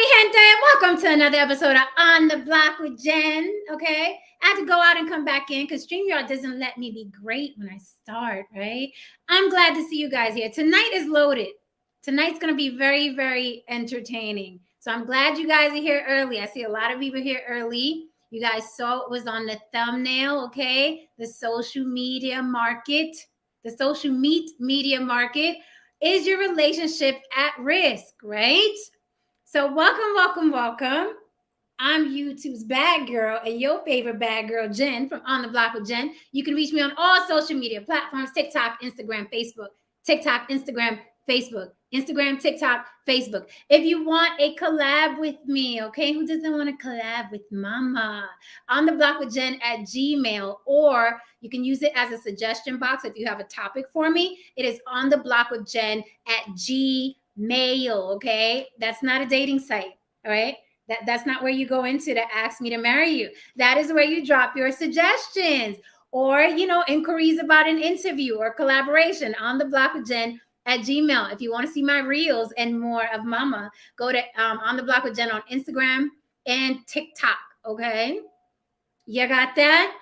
gente, welcome to another episode of On the Block with Jen. Okay, I had to go out and come back in because StreamYard doesn't let me be great when I start, right? I'm glad to see you guys here. Tonight is loaded. Tonight's going to be very, very entertaining. So I'm glad you guys are here early. I see a lot of people here early. You guys saw it was on the thumbnail, okay? The social media market. The social media market. Is your relationship at risk, right? So welcome. I'm YouTube's bad girl and your favorite bad girl, Jen, from On the Block with Jen. You can reach me on all social media platforms: TikTok, Instagram, Facebook. TikTok, Instagram, Facebook. Instagram, TikTok, Facebook. If you want a collab with me, okay? Who doesn't want to collab with mama? On the Block with Jen at Gmail, or you can use it as a suggestion box if you have a topic for me. It is On the Block with Jen at Gmail. Okay, that's not a dating site. All right, that's not where you go into to ask me to marry you. That is where you drop your suggestions or inquiries about an interview or collaboration. On the Block with Jen at Gmail. If you want to see my reels and more of mama, go to On the Block with Jen on Instagram and TikTok. Okay, you got that?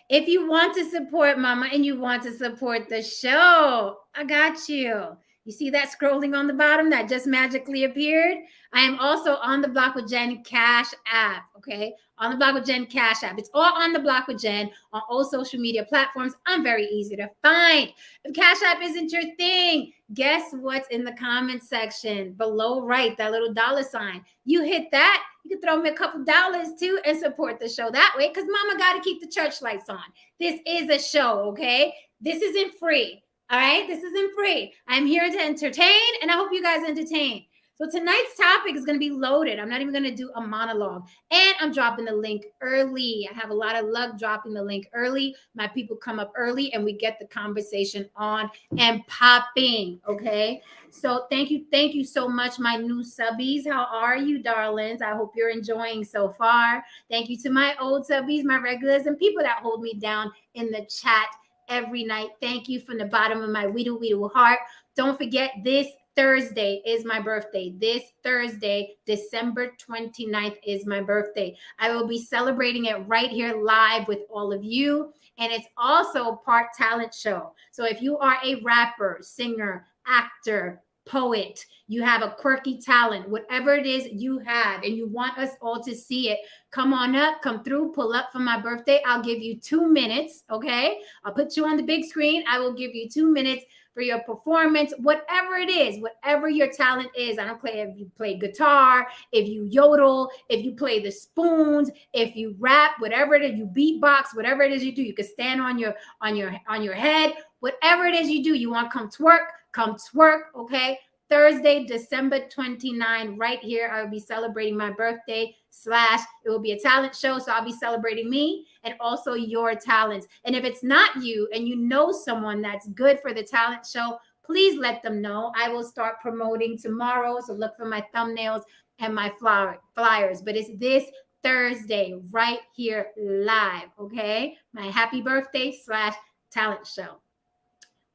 If you want to support mama and you want to support the show, I got you. You see that scrolling on the bottom that just magically appeared? I am also On the Block with Jen Cash App, okay? On the Block with Jen Cash App. It's all On the Block with Jen on all social media platforms. I'm very easy to find. If Cash App isn't your thing, guess what's in the comment section below right, that little dollar sign. You hit that, you can throw me a couple dollars too and support the show that way because mama got to keep the church lights on. This is a show, okay? This isn't free. All right, this isn't free. I'm here to entertain, and I hope you guys entertain. So tonight's topic is going to be loaded. I'm not even going to do a monologue, and I'm dropping the link early. I have a lot of luck dropping the link early. My people come up early, and we get the conversation on and popping, okay? So thank you so much, my new subbies. How are you, darlings? I hope you're enjoying so far. Thank you to my old subbies, my regulars, and people that hold me down in the chat every night. Thank you from the bottom of my weedle heart. Don't forget, this Thursday is my birthday. This Thursday, December 29th, is my birthday. I will be celebrating it right here live with all of you. And it's also part talent show. So if you are a rapper, singer, actor, poet, you have a quirky talent, whatever it is you have, and you want us all to see it, come on up, come through, pull up for my birthday. I'll give you 2 minutes, okay? I'll put you on the big screen. I will give you 2 minutes for your performance, whatever it is, whatever your talent is. I don't care if you play guitar, if you yodel, if you play the spoons, if you rap, whatever it is, you beatbox, whatever it is you do. You can stand on your head, whatever it is you do. You want to come twerk, okay? Thursday, December 29, right here. I will be celebrating my birthday / it will be a talent show. So I'll be celebrating me and also your talents. And if it's not you and you know someone that's good for the talent show, please let them know. I will start promoting tomorrow. So look for my thumbnails and my flyers. But it's this Thursday right here live, okay? My happy birthday / talent show.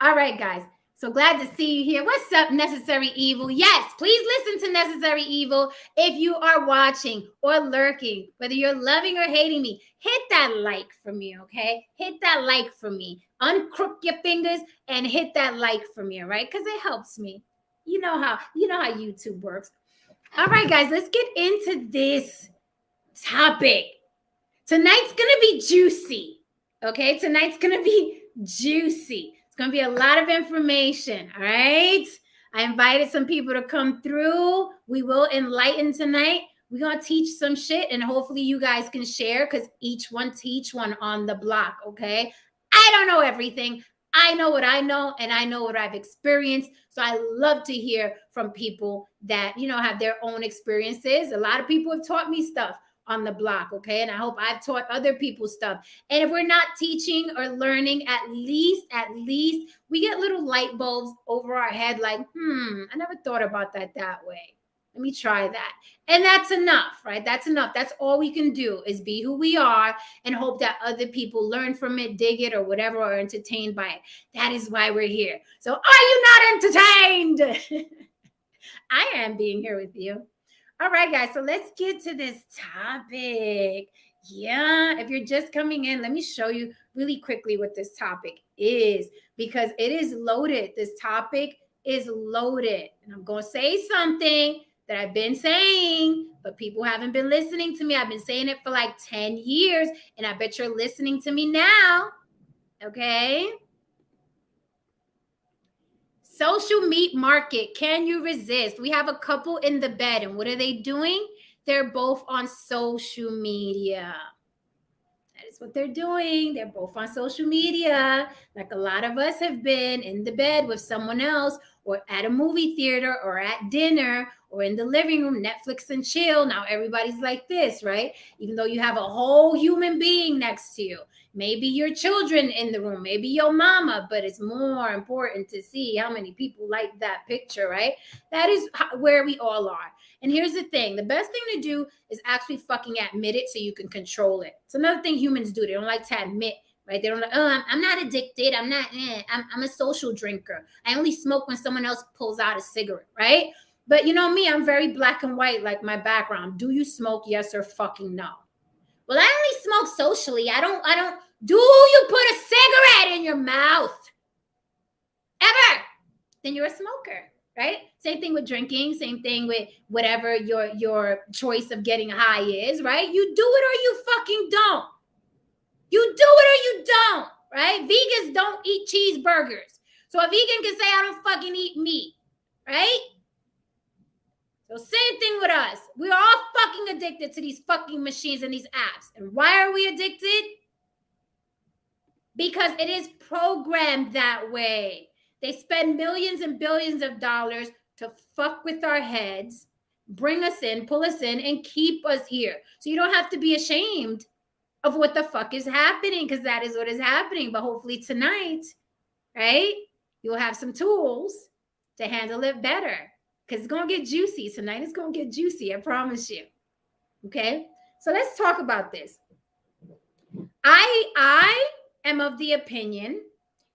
All right, guys. So glad to see you here. What's up, Necessary Evil? Yes, please listen to Necessary Evil if you are watching or lurking, whether you're loving or hating me. Hit that like for me, okay? Hit that like for me. Uncrook your fingers and hit that like for me, all right? Because it helps me. You know how YouTube works. All right, guys, let's get into this topic. Tonight's gonna be juicy, okay? Tonight's gonna be juicy. It's going to be a lot of information, all right? I invited some people to come through. We will enlighten tonight. We're going to teach some shit, and hopefully you guys can share because each one teach one on the block, okay? I don't know everything. I know what I know, and I know what I've experienced. So I love to hear from people that, have their own experiences. A lot of people have taught me stuff on the block, okay? And I hope I've taught other people stuff. And if we're not teaching or learning, at least we get little light bulbs over our head like, I never thought about that way. Let me try that. And that's enough, right? That's enough. That's all we can do is be who we are and hope that other people learn from it, dig it, or whatever, or entertained by it. That is why we're here. So are you not entertained? I am being here with you. All right, guys, so let's get to this topic. Yeah, if you're just coming in, let me show you really quickly what this topic is, because it is loaded. This topic is loaded. And I'm going to say something that I've been saying, but people haven't been listening to me. I've been saying it for like 10 years, and I bet you're listening to me now. Okay? Social meat market. Can you resist? We have a couple in the bed, and what are they doing? They're both on social media. That is what they're doing. They're both on social media. Like a lot of us have been in the bed with someone else, or at a movie theater, or at dinner, or in the living room, Netflix and chill. Now everybody's like this, right? Even though you have a whole human being next to you. Maybe your children in the room, maybe your mama, but it's more important to see how many people like that picture, right? That is where we all are. And here's the thing. The best thing to do is actually fucking admit it so you can control it. It's another thing humans do. They don't like to admit, right? They don't like, oh, I'm not addicted. I'm a social drinker. I only smoke when someone else pulls out a cigarette, right? But you know me, I'm very black and white, like my background. Do you smoke? Yes or fucking no. Well, I only smoke socially. I don't. Do you put a cigarette in your mouth? Ever? Then you're a smoker, right? Same thing with drinking. Same thing with whatever your choice of getting high is, right? You do it or you fucking don't. You do it or you don't, right? Vegans don't eat cheeseburgers. So a vegan can say, I don't fucking eat meat, right? So same thing with us. We're all fucking addicted to these fucking machines and these apps. And why are we addicted? Because it is programmed that way. They spend millions and billions of dollars to fuck with our heads, bring us in, pull us in, and keep us here. So you don't have to be ashamed of what the fuck is happening, because that is what is happening. But hopefully tonight, right, you'll have some tools to handle it better, because it's going to get juicy. Tonight it's going to get juicy, I promise you. Okay? So let's talk about this. I am of the opinion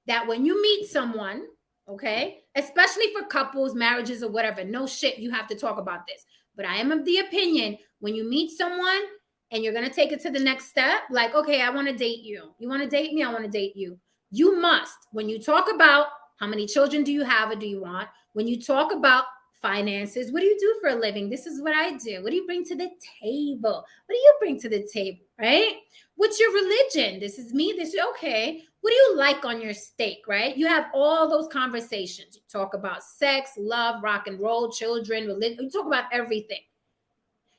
that when you meet someone, okay, especially for couples, marriages, or whatever, no shit, you have to talk about this. But I am of the opinion when you meet someone and you're going to take it to the next step, like, okay, I want to date you. You want to date me? I want to date you. You must, when you talk about how many children do you have or do you want, when you talk about finances, what do you do for a living? This is what I do. What do you bring to the table? What do you bring to the table, right? What's your religion? This is me. This is okay. What do you like on your steak, right? You have all those conversations. You talk about sex, love, rock and roll, children, religion. You talk about everything.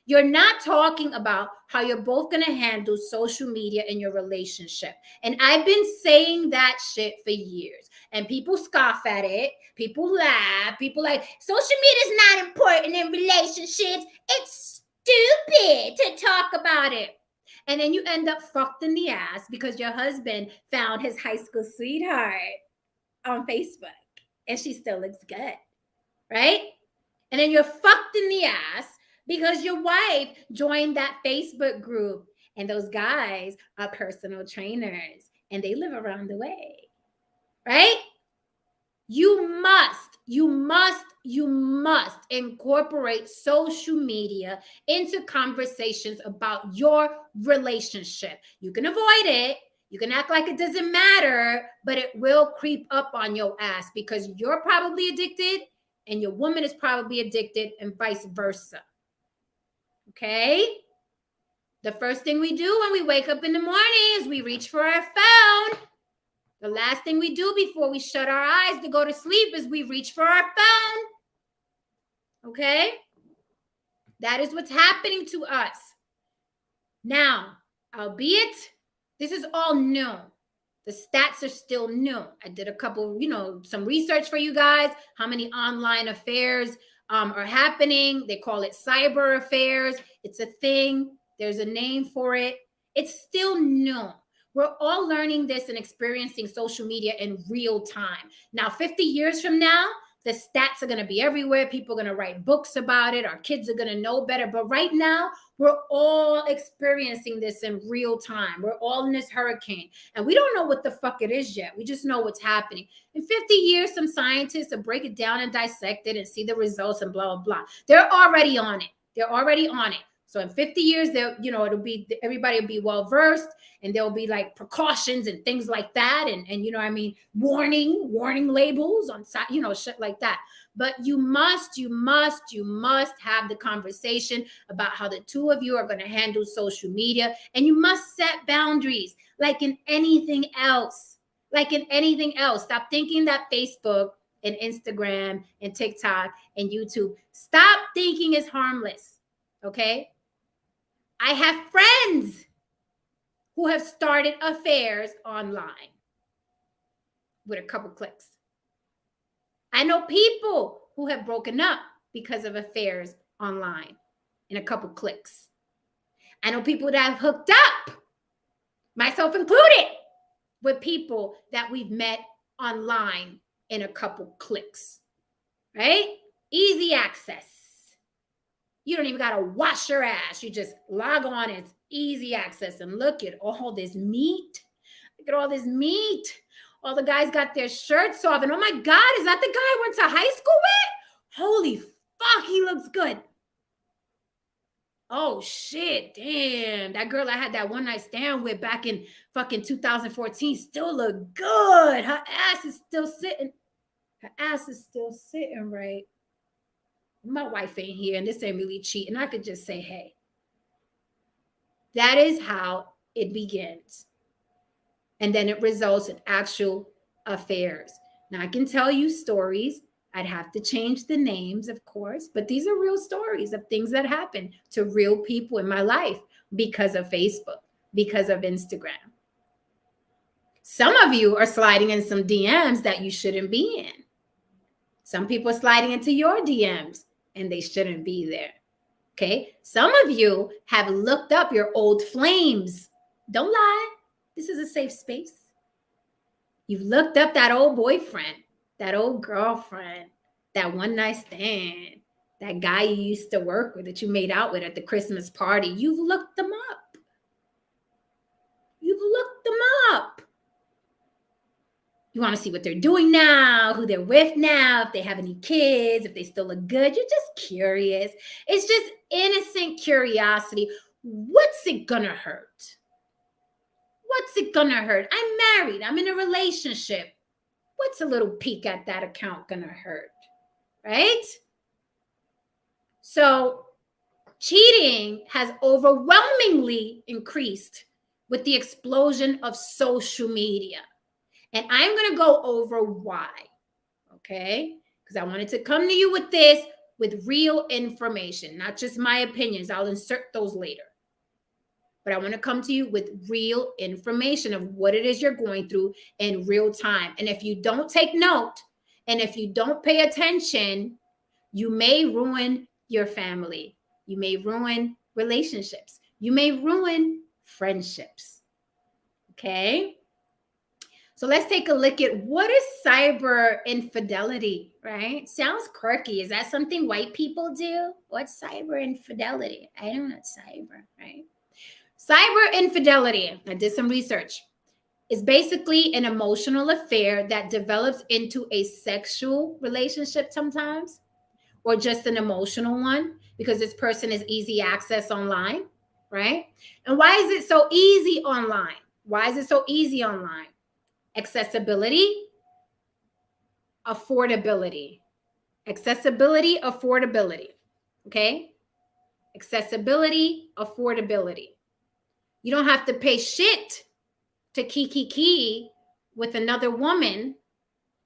You're not talking about how you're both going to handle social media in your relationship. And I've been saying that shit for years. And people scoff at it. People laugh. People like, social media is not important in relationships. It's stupid to talk about it. And then you end up fucked in the ass because your husband found his high school sweetheart on Facebook and she still looks good, right? And then you're fucked in the ass because your wife joined that Facebook group and those guys are personal trainers and they live around the way, right? You must incorporate social media into conversations about your relationship. You can avoid it. You can act like it doesn't matter, but it will creep up on your ass because you're probably addicted and your woman is probably addicted and vice versa. Okay? The first thing we do when we wake up in the morning is we reach for our phone. The last thing we do before we shut our eyes to go to sleep is we reach for our phone. Okay? That is what's happening to us. Now, albeit this is all new. The stats are still new. I did a couple, some research for you guys, how many online affairs are happening. They call it cyber affairs. It's a thing. There's a name for it. It's still new. We're all learning this and experiencing social media in real time. Now, 50 years from now, the stats are going to be everywhere. People are going to write books about it. Our kids are going to know better. But right now, we're all experiencing this in real time. We're all in this hurricane. And we don't know what the fuck it is yet. We just know what's happening. In 50 years, some scientists will break it down and dissect it and see the results and blah, blah, blah. They're already on it. They're already on it. So in 50 years, they'll, it'll be, everybody will be well versed, and there'll be like precautions and things like that. And warning labels on side, shit like that. But you must have the conversation about how the two of you are going to handle social media. And you must set boundaries like in anything else. Stop thinking that Facebook and Instagram and TikTok and YouTube, stop thinking it's harmless. Okay? I have friends who have started affairs online with a couple clicks. I know people who have broken up because of affairs online in a couple clicks. I know people that have hooked up, myself included, with people that we've met online in a couple clicks, right? Easy access. You don't even got to wash your ass. You just log on. It's easy access. And look at all this meat. Look at all this meat. All the guys got their shirts off. And oh my God, is that the guy I went to high school with? Holy fuck, he looks good. Oh shit, damn. That girl I had that one night stand with back in fucking 2014 still look good. Her ass is still sitting. Right. My wife ain't here, and this ain't really cheating. I could just say, hey. That is how it begins. And then it results in actual affairs. Now, I can tell you stories. I'd have to change the names, of course, but these are real stories of things that happen to real people in my life because of Facebook, because of Instagram. Some of you are sliding in some DMs that you shouldn't be in. Some people are sliding into your DMs and they shouldn't be there. Okay. Some of you have looked up your old flames. Don't lie. This is a safe space. You've looked up that old boyfriend, that old girlfriend, that one night stand, that guy you used to work with that you made out with at the Christmas party. You've looked them up. You want to see what they're doing now, who they're with now, if they have any kids, if they still look good. You're just curious. It's just innocent curiosity. What's it gonna hurt? I'm married. I'm in a relationship. What's a little peek at that account gonna hurt? Right? So cheating has overwhelmingly increased with the explosion of social media. And I'm going to go over why, okay? Because I wanted to come to you with this with real information, not just my opinions. I'll insert those later. But I want to come to you with real information of what it is you're going through in real time. And if you don't take note, and if you don't pay attention, you may ruin your family. You may ruin relationships. You may ruin friendships, okay? So let's take a look at what is cyber infidelity, right? Sounds quirky. Is that something white people do? What's cyber infidelity? I don't know cyber, right? Cyber infidelity, I did some research, is basically an emotional affair that develops into a sexual relationship sometimes, or just an emotional one because this person is easy access online, right? And why is it so easy online? Accessibility, affordability. Okay? Accessibility, affordability. You don't have to pay shit to kiki with another woman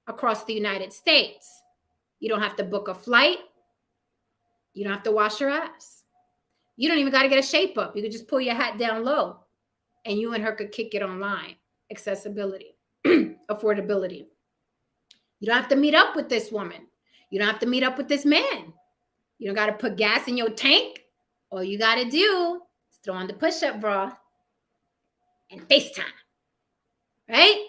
across the United States. You don't have to book a flight. You don't have to wash your ass. You don't even got to get a shape up. You could just pull your hat down low and you and her could kick it online. Accessibility. Affordability. You don't have to meet up with this woman. You don't have to meet up with this man. You don't got to put gas in your tank. All you got to do is throw on the push-up bra and FaceTime, right?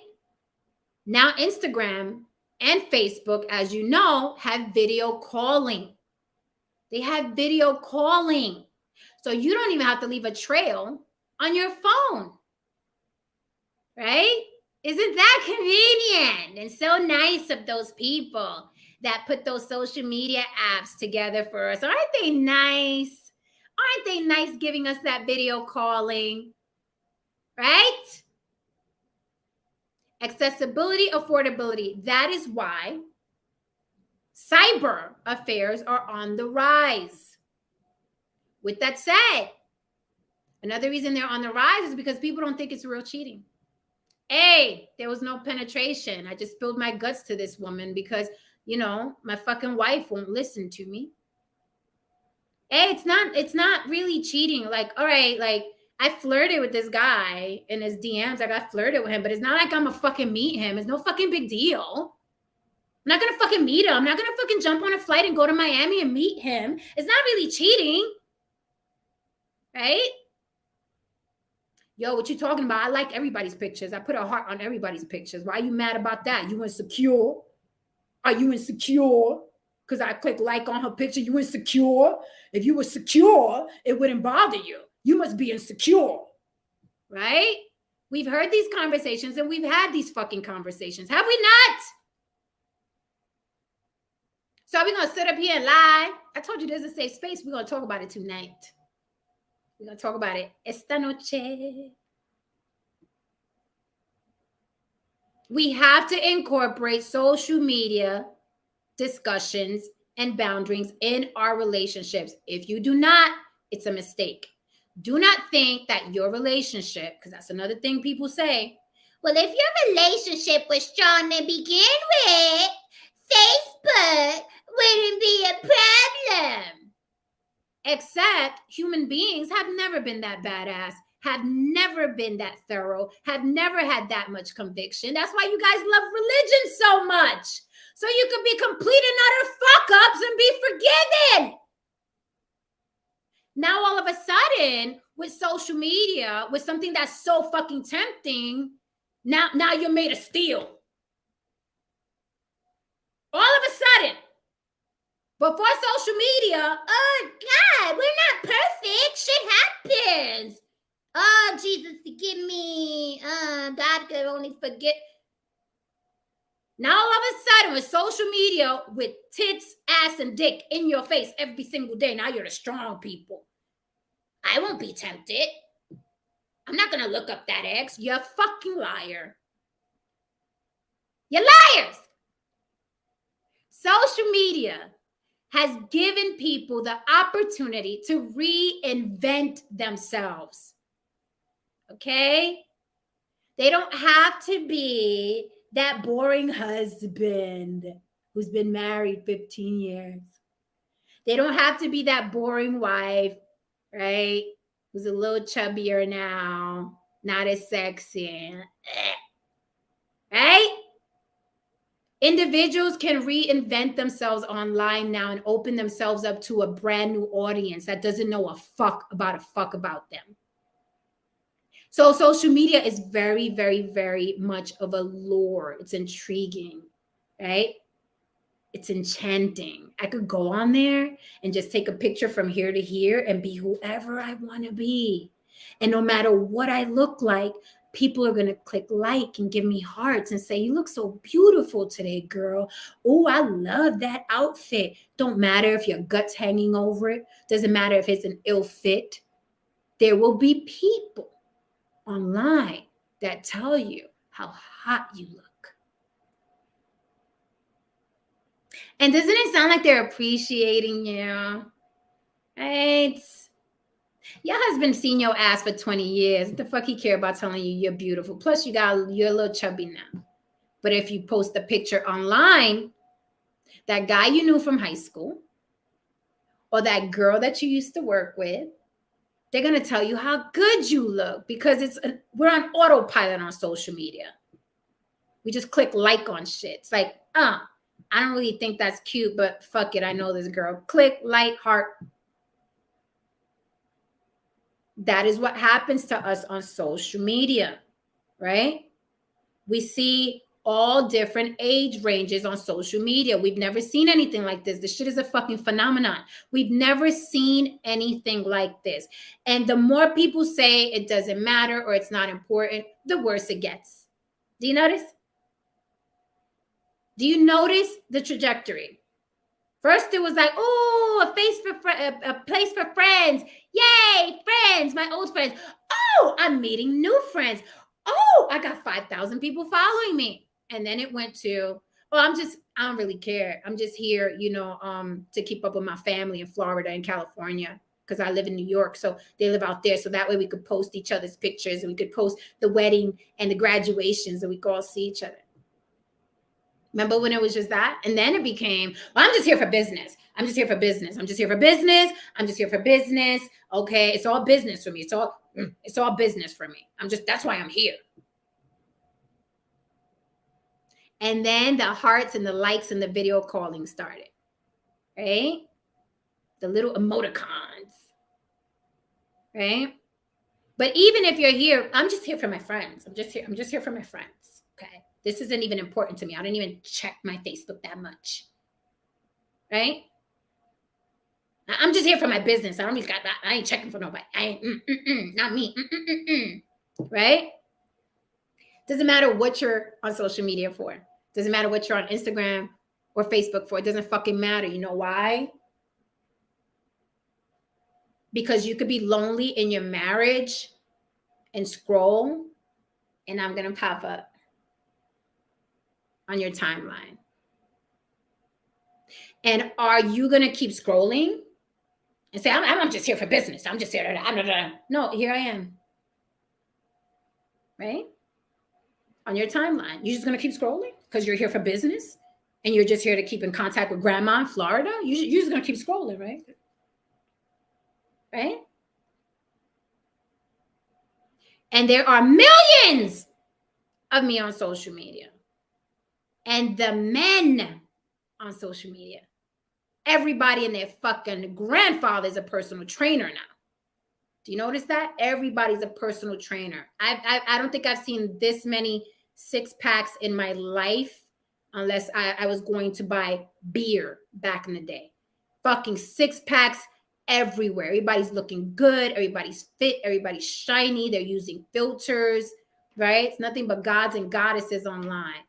Now, Instagram and Facebook, as you know, have video calling. They have video calling. So you don't even have to leave a trail on your phone, right? Isn't that convenient and so nice of those people that put those social media apps together for us? Aren't they nice? aren't they nice giving us that video calling? Right? Accessibility, affordability. That is why cyber affairs are on the rise. With that said, another reason they're on the rise is because people don't think it's real cheating. Hey, there was no penetration. I just spilled my guts to this woman because, my fucking wife won't listen to me. Hey, it's not really cheating. Like, all right, like I flirted with this guy in his DMs. Like I flirted with him, but it's not like I'm gonna fucking meet him. It's no fucking big deal. I'm not gonna fucking meet him. I'm not gonna fucking jump on a flight and go to Miami and meet him. It's not really cheating. Right? Yo, what you talking about? I like everybody's pictures. I put a heart on everybody's pictures. Why are you mad about that? You insecure? Are you insecure? Because I click like on her picture. You insecure? If you were secure, it wouldn't bother you. You must be insecure. Right? We've heard these conversations and we've had these fucking conversations. Have we not? So are we going to sit up here and lie? I told you there's a safe space. We're going to talk about it tonight. We're going to talk about it esta noche. We have to incorporate social media discussions and boundaries in our relationships. If you do not, it's a mistake. Do not think that your relationship, because that's another thing people say, well, if your relationship was strong to begin with, Facebook wouldn't be a problem. Except human beings have never been that badass, have never been that thorough, have never had that much conviction. That's why you guys love religion so much. So you could be complete and utter fuck-ups and be forgiven. Now, all of a sudden, with social media, with something that's so fucking tempting, now you're made of steel. All of a sudden. Before social media, oh God, we're not perfect. Shit happens. Oh, Jesus, forgive me. God could only forget. Now, all of a sudden, with social media, with tits, ass, and dick in your face every single day, now you're the strong people. I won't be tempted. I'm not going to look up that ex. You're a fucking liar. You're liars. Social media has given people the opportunity to reinvent themselves. Okay? They don't have to be that boring husband who's been married 15 years. They don't have to be that boring wife, right? Who's a little chubbier now, not as sexy. Right? Individuals can reinvent themselves online now and open themselves up to a brand new audience that doesn't know a fuck about them. So social media is very, very, very much of a lure. It's intriguing, right? It's enchanting. I could go on there and just take a picture from here to here and be whoever I want to be. And no matter what I look like, people are going to click like and give me hearts and say, you look so beautiful today, girl. Oh, I love that outfit. Don't matter if your gut's hanging over it. Doesn't matter if it's an ill fit. There will be people online that tell you how hot you look. And doesn't it sound like they're appreciating you? Right? Your husband seen your ass for 20 years. What the fuck he care about telling you you're beautiful? Plus, you're a little chubby now. But if you post a picture online, that guy you knew from high school or that girl that you used to work with, they're going to tell you how good you look because we're on autopilot on social media. We just click like on shit. It's like, I don't really think that's cute, but fuck it. I know this girl. Click, like, heart. That is what happens to us on social media, right? We see all different age ranges on social media. We've never seen anything like this. This shit is a fucking phenomenon. We've never seen anything like this. And the more people say it doesn't matter or it's not important, the worse it gets. Do you notice? Do you notice the trajectory? First, it was like, oh, a place for friends. Yay, friends, my old friends. Oh, I'm meeting new friends. Oh, I got 5,000 people following me. And then it went to, oh, I don't really care. I'm just here, to keep up with my family in Florida and California because I live in New York. So they live out there. So that way we could post each other's pictures and we could post the wedding and the graduations and we could all see each other. Remember when it was just that? And then it became, well, I'm just here for business. I'm just here for business. I'm just here for business. I'm just here for business. Okay. It's all business for me. It's all business for me. That's why I'm here. And then the hearts and the likes and the video calling started, right? The little emoticons, right? But even if you're here, I'm just here for my friends. I'm just here for my friends. Okay. This isn't even important to me. I don't even check my Facebook that much. Right? I'm just here for my business. I ain't checking for nobody. Not me. Right? Doesn't matter what you're on social media for. Doesn't matter what you're on Instagram or Facebook for. It doesn't fucking matter. You know why? Because you could be lonely in your marriage and scroll, and I'm going to pop up on your timeline. And are you going to keep scrolling and say, I'm just here for business. I'm just here. No, here I am. Right? On your timeline. You're just going to keep scrolling because you're here for business and you're just here to keep in contact with grandma in Florida. You're just going to keep scrolling, right? Right? And there are millions of me on social media. And the men on social media, everybody and their fucking grandfather is a personal trainer now. Do you notice that? Everybody's a personal trainer. I don't think I've seen this many 6-packs in my life unless I was going to buy beer back in the day. Fucking 6-packs everywhere. Everybody's looking good. Everybody's fit. Everybody's shiny. They're using filters, right? It's nothing but gods and goddesses online.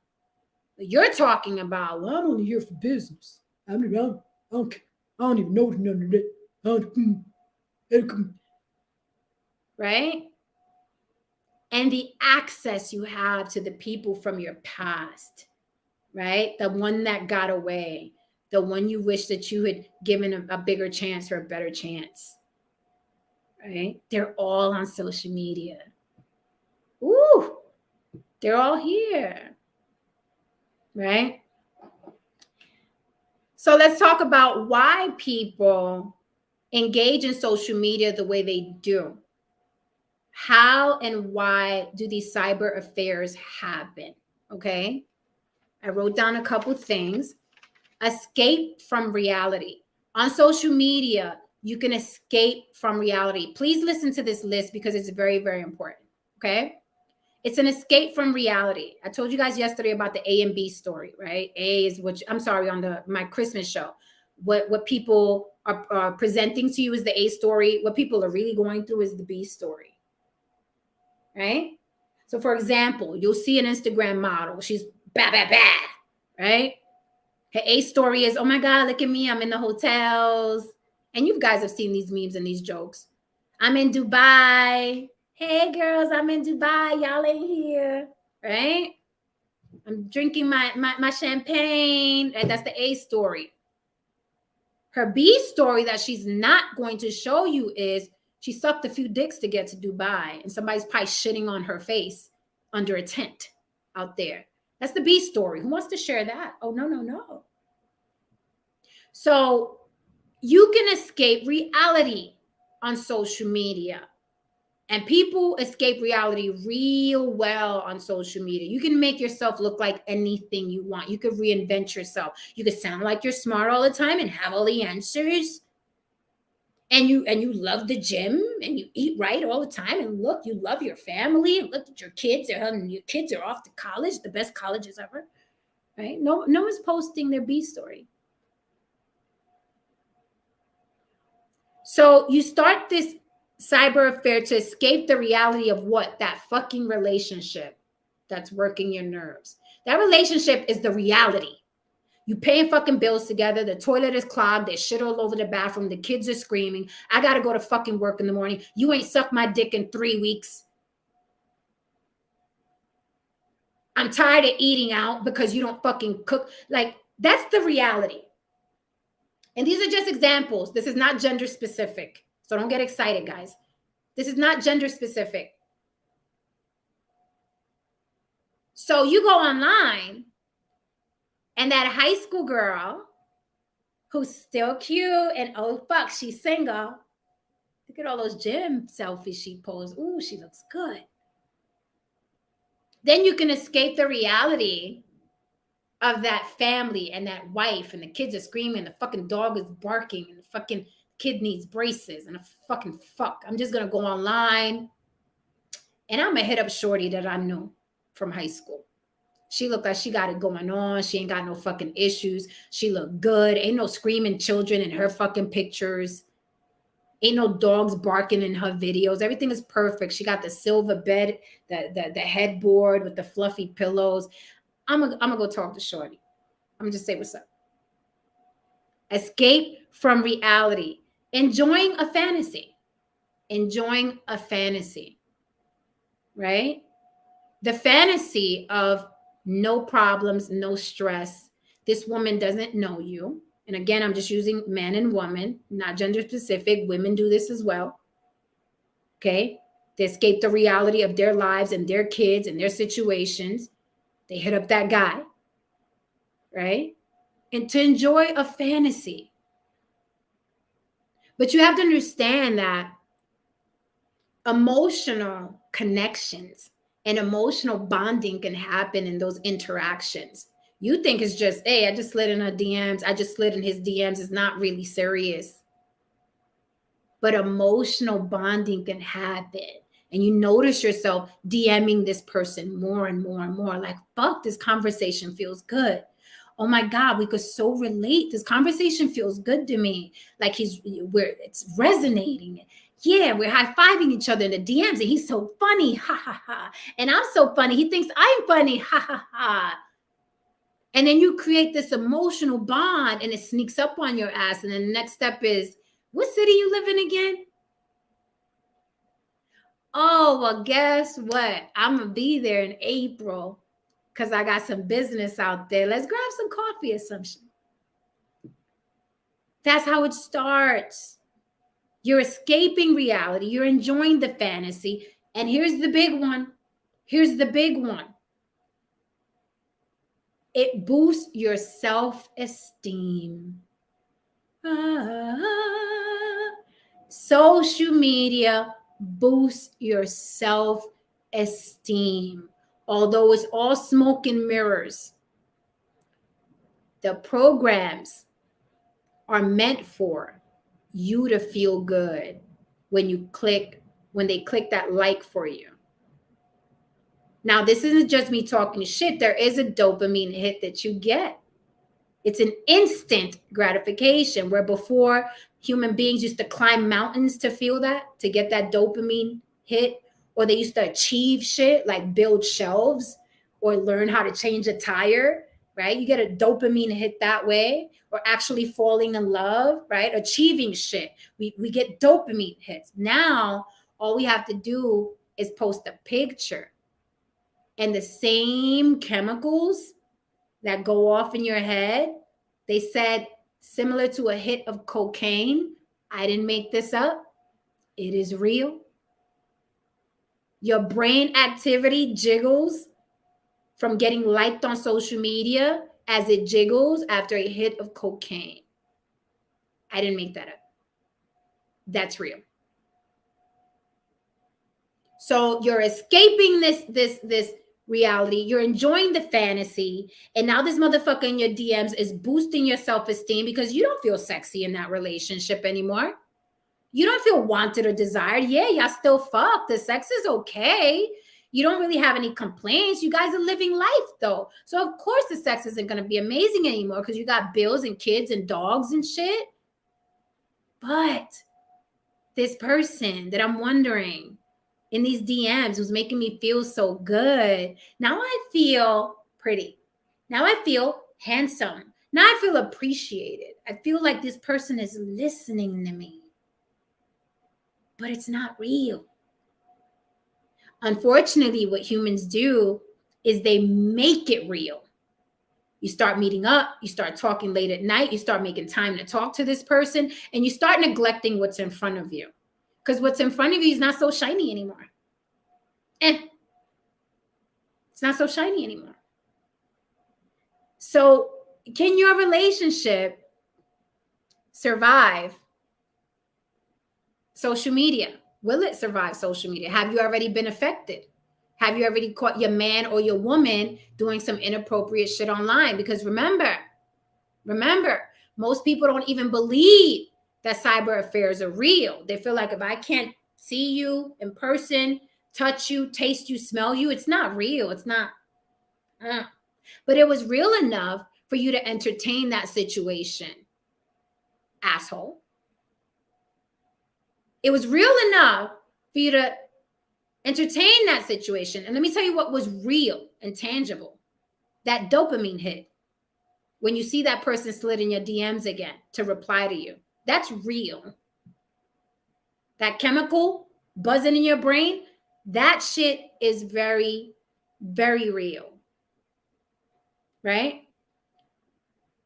But you're talking about, well, I'm only here for business. I don't even know none of that. Right? And the access you have to the people from your past, right? The one that got away, the one you wish that you had given a bigger chance or a better chance, right? They're all on social media. Ooh, they're all here, right? So let's talk about why people engage in social media the way they do. How and why do these cyber affairs happen? Okay. I wrote down a couple things. Escape from reality. On social media, you can escape from reality. Please listen to this list because it's very, very important. Okay. It's an escape from reality. I told you guys yesterday about the A and B story, right? A is on my Christmas show. What people are presenting to you is the A story. What people are really going through is the B story. Right? So for example, you'll see an Instagram model. She's bad, right? Her A story is, oh my God, look at me. I'm in the hotels. And you guys have seen these memes and these jokes. I'm in Dubai. Hey girls, I'm in Dubai. Y'all ain't here, right? I'm drinking my champagne. And that's the A story. Her B story that she's not going to show you is she sucked a few dicks to get to Dubai and somebody's probably shitting on her face under a tent out there. That's the B story. Who wants to share that? Oh, no. So you can escape reality on social media. And people escape reality real well on social media. You can make yourself look like anything you want. You could reinvent yourself. You could sound like you're smart all the time and have all the answers. And you love the gym and you eat right all the time. And look, you love your family. And look at your kids. Your kids are off to college, the best colleges ever. Right? No one's posting their B story. So you start this cyber affair to escape the reality of what? That fucking relationship that's working your nerves. That relationship is the reality. You paying fucking bills together. The toilet is clogged. There's shit all over the bathroom. The kids are screaming. I got to go to fucking work in the morning. You ain't sucked my dick in 3 weeks. I'm tired of eating out because you don't fucking cook. Like, that's the reality. And these are just examples. This is not gender specific. So don't get excited, guys. This is not gender specific. So you go online, and that high school girl who's still cute and oh fuck, she's single. Look at all those gym selfies she posed. Ooh, she looks good. Then you can escape the reality of that family and that wife, and the kids are screaming, the fucking dog is barking, and the fucking kid needs braces, and a fucking fuck. I'm just gonna go online, and I'm gonna hit up shorty that I knew from high school. She looked like she got it going on. She ain't got no fucking issues. She looked good. Ain't no screaming children in her fucking pictures. Ain't no dogs barking in her videos. Everything is perfect. She got the silver bed, the headboard with the fluffy pillows. I'm gonna go talk to shorty. I'm gonna just say what's up. Escape from reality. Enjoying a fantasy. Enjoying a fantasy. Right? The fantasy of no problems, no stress. This woman doesn't know you. And again, I'm just using man and woman, not gender specific. Women do this as well. Okay? They escape the reality of their lives and their kids and their situations. They hit up that guy. Right? And to enjoy a fantasy. But you have to understand that emotional connections and emotional bonding can happen in those interactions. You think it's just, hey, I just slid in her DMs. I just slid in his DMs. It's not really serious. But emotional bonding can happen. And you notice yourself DMing this person more and more and more. Like, fuck, this conversation feels good. Oh my God, we could so relate. This conversation feels good to me. Like it's resonating. Yeah, we're high-fiving each other in the DMs, and he's so funny, ha ha ha. And I'm so funny, he thinks I'm funny, ha ha ha. And then you create this emotional bond, and it sneaks up on your ass. And then the next step is, what city you live in again? Oh, well, guess what? I'm gonna be there in April because I got some business out there. Let's grab some coffee or some shit. That's how it starts. You're escaping reality. You're enjoying the fantasy. And here's the big one. Here's the big one. It boosts your self-esteem. Social media boosts your self-esteem. Although it's all smoke and mirrors, the programs are meant for you to feel good when they click that like for you. Now, this isn't just me talking shit. There is a dopamine hit that you get. It's an instant gratification, where before human beings used to climb mountains to feel that, to get that dopamine hit, or they used to achieve shit like build shelves or learn how to change a tire, right? You get a dopamine hit that way, or actually falling in love, right? Achieving shit. We get dopamine hits. Now, all we have to do is post a picture, and the same chemicals that go off in your head, they said similar to a hit of cocaine. I didn't make this up. It is real. Your brain activity jiggles from getting liked on social media as it jiggles after a hit of cocaine. I didn't make that up. That's real. So you're escaping this reality. You're enjoying the fantasy. And now this motherfucker in your DMs is boosting your self-esteem because you don't feel sexy in that relationship anymore. You don't feel wanted or desired. Yeah, y'all still fuck. The sex is okay. You don't really have any complaints. You guys are living life though. So of course the sex isn't going to be amazing anymore because you got bills and kids and dogs and shit. But this person that I'm wondering in these DMs who's making me feel so good, now I feel pretty. Now I feel handsome. Now I feel appreciated. I feel like this person is listening to me, but it's not real. Unfortunately, what humans do is they make it real. You start meeting up, you start talking late at night, you start making time to talk to this person, and you start neglecting what's in front of you. Because what's in front of you is not so shiny anymore. It's not so shiny anymore. So, can your relationship survive social media? Will it survive social media? Have you already been affected? Have you already caught your man or your woman doing some inappropriate shit online? Because remember, most people don't even believe that cyber affairs are real. They feel like if I can't see you in person, touch you, taste you, smell you, it's not real. It's not. But it was real enough for you to entertain that situation, asshole. It was real enough for you to entertain that situation. And let me tell you what was real and tangible. That dopamine hit. When you see that person slid in your DMs again to reply to you. That's real. That chemical buzzing in your brain, that shit is very, very real. Right?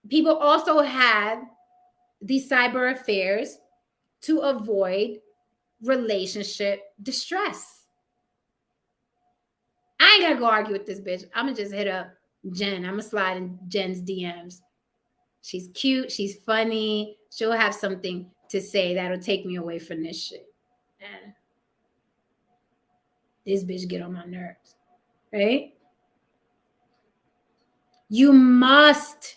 People also have these cyber affairs to avoid relationship distress. I ain't gonna go argue with this bitch. I'm gonna just hit up Jen. I'm gonna slide in Jen's DMs. She's cute. She's funny. She'll have something to say that'll take me away from this shit. This bitch get on my nerves, right? You must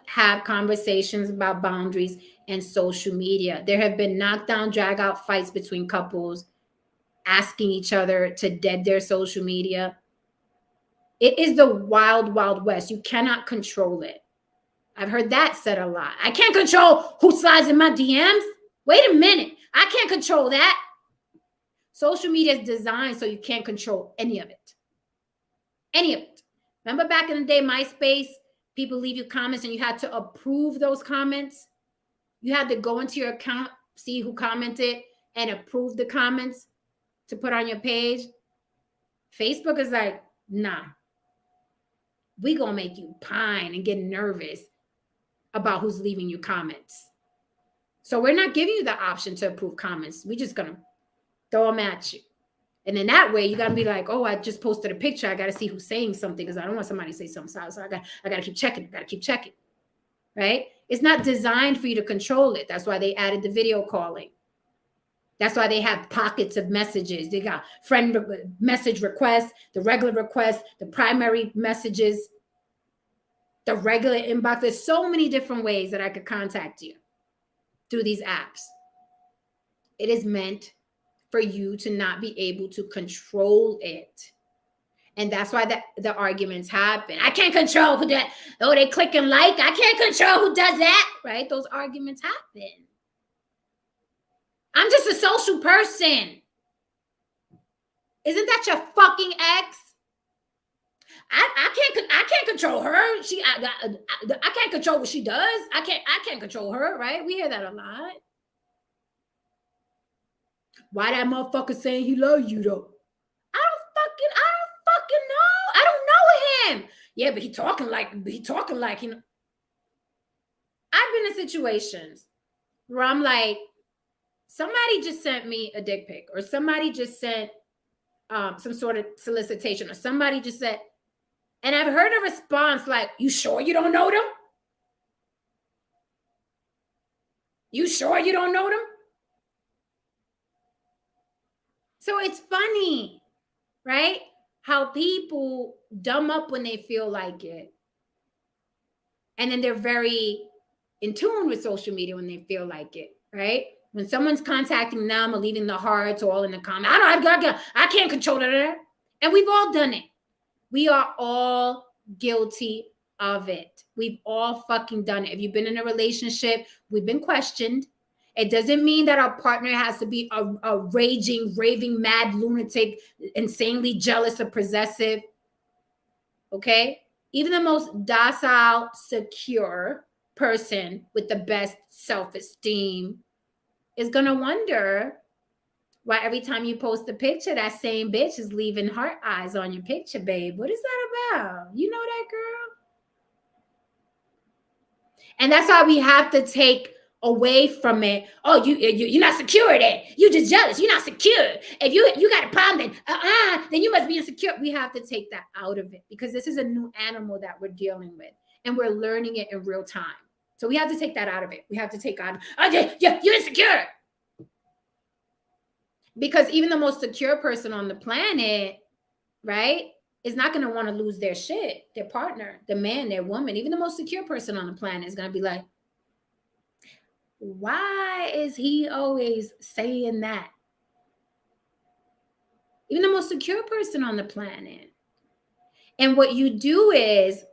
have conversations about boundaries and social media. There have been knockdown, drag out fights between couples asking each other to dead their social media. It is the wild, wild west. You cannot control it. I've heard that said a lot. I can't control who slides in my DMs. Wait a minute. I can't control that. Social media is designed so you can't control any of it. Any of it. Remember back in the day, MySpace, people leave you comments and you had to approve those comments. You had to go into your account, see who commented, and approve the comments to put on your page. Facebook is like, nah. We gonna make you pine and get nervous about who's leaving you comments. So we're not giving you the option to approve comments. We're just gonna throw them at you. And in that way, you gotta be like, oh, I just posted a picture. I gotta see who's saying something because I don't want somebody to say something. So I gotta keep checking. Right? It's not designed for you to control it. That's why they added the video calling. That's why they have pockets of messages. They got friend message requests, the regular requests, the primary messages, the regular inbox. There's so many different ways that I could contact you through these apps. It is meant for you to not be able to control it. And that's why the arguments happen. I can't control who that. Oh, they click and like. I can't control who does that. Right? Those arguments happen. I'm just a social person. Isn't that your fucking ex? I can't control her. I can't control what she does. I can't control her, right? We hear that a lot. Why that motherfucker saying he loves you though? I don't fucking know. I don't know him. Yeah, but he talking like you know. I've been in situations where I'm like, somebody just sent me a dick pic, or somebody just sent some sort of solicitation, or somebody just said, and I've heard a response like, you sure you don't know them? You sure you don't know them? So it's funny, right? How people dumb up when they feel like it. And then they're very in tune with social media when they feel like it, right? When someone's contacting them or leaving the hearts or all in the comments, I can't control that. And we've all done it. We are all guilty of it. We've all fucking done it. If you've been in a relationship, we've been questioned. It doesn't mean that our partner has to be a raging, raving, mad lunatic, insanely jealous or possessive. Okay? Even the most docile, secure person with the best self-esteem is going to wonder why every time you post a picture, that same bitch is leaving heart eyes on your picture, babe. What is that about? You know that, girl? And that's why we have to take away from it. Oh, you're not secure then. You just jealous. You're not secure. If you got a problem, then you must be insecure. We have to take that out of it because this is a new animal that we're dealing with, and we're learning it in real time. So we have to take that out of it. We have to take out, you're insecure. Because even the most secure person on the planet, right, is not going to want to lose their shit, their partner, the man, their woman. Even the most secure person on the planet is going to be like, why is he always saying that? Even the most secure person on the planet. And what you do is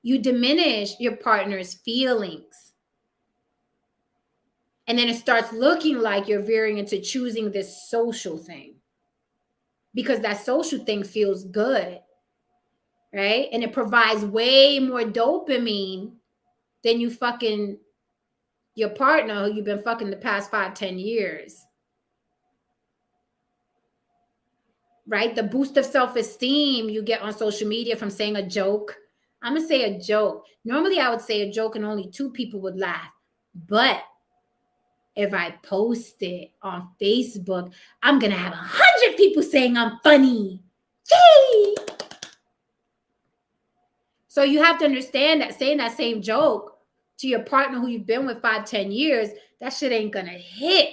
you diminish your partner's feelings. And then it starts looking like you're veering into choosing this social thing. Because that social thing feels good, right? And it provides way more dopamine than you fucking your partner who you've been fucking the past 5-10 years. Right? The boost of self-esteem you get on social media from saying a joke. I'm going to say a joke. Normally I would say a joke and only 2 people would laugh. But if I post it on Facebook, I'm going to have 100 people saying I'm funny. Yay! So you have to understand that saying that same joke to your partner who you've been with 5-10 years, that shit ain't going to hit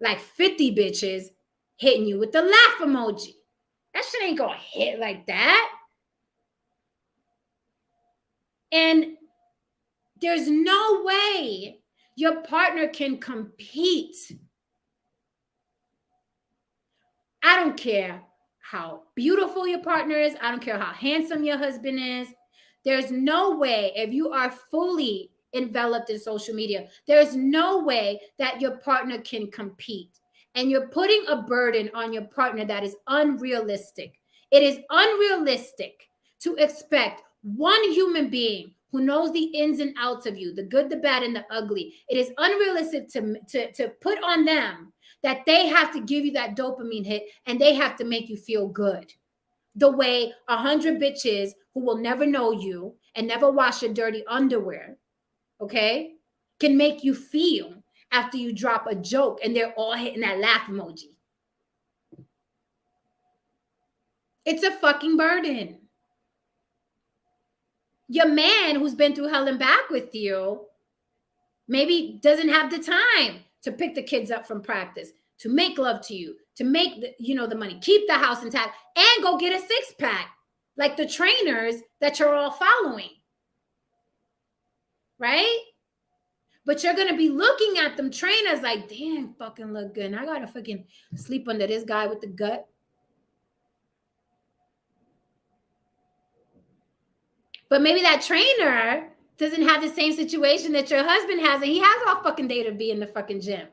like 50 bitches hitting you with the laugh emoji. That shit ain't gonna hit like that. And there's no way your partner can compete. I don't care how beautiful your partner is. I don't care how handsome your husband is. There's no way, if you are fully enveloped in social media, there's no way that your partner can compete. And you're putting a burden on your partner that is unrealistic. It is unrealistic to expect one human being who knows the ins and outs of you, the good, the bad, and the ugly. It is unrealistic to put on them that they have to give you that dopamine hit and they have to make you feel good. The way 100 bitches who will never know you and never wash your dirty underwear, okay, can make you feel after you drop a joke and they're all hitting that laugh emoji. It's a fucking burden. Your man who's been through hell and back with you maybe doesn't have the time to pick the kids up from practice, to make love to you, to make the money, keep the house intact, and go get a 6-pack like the trainers that you're all following. Right? But you're going to be looking at them trainers like, damn, fucking look good. And I got to fucking sleep under this guy with the gut. But maybe that trainer doesn't have the same situation that your husband has. And he has all fucking day to be in the fucking gym.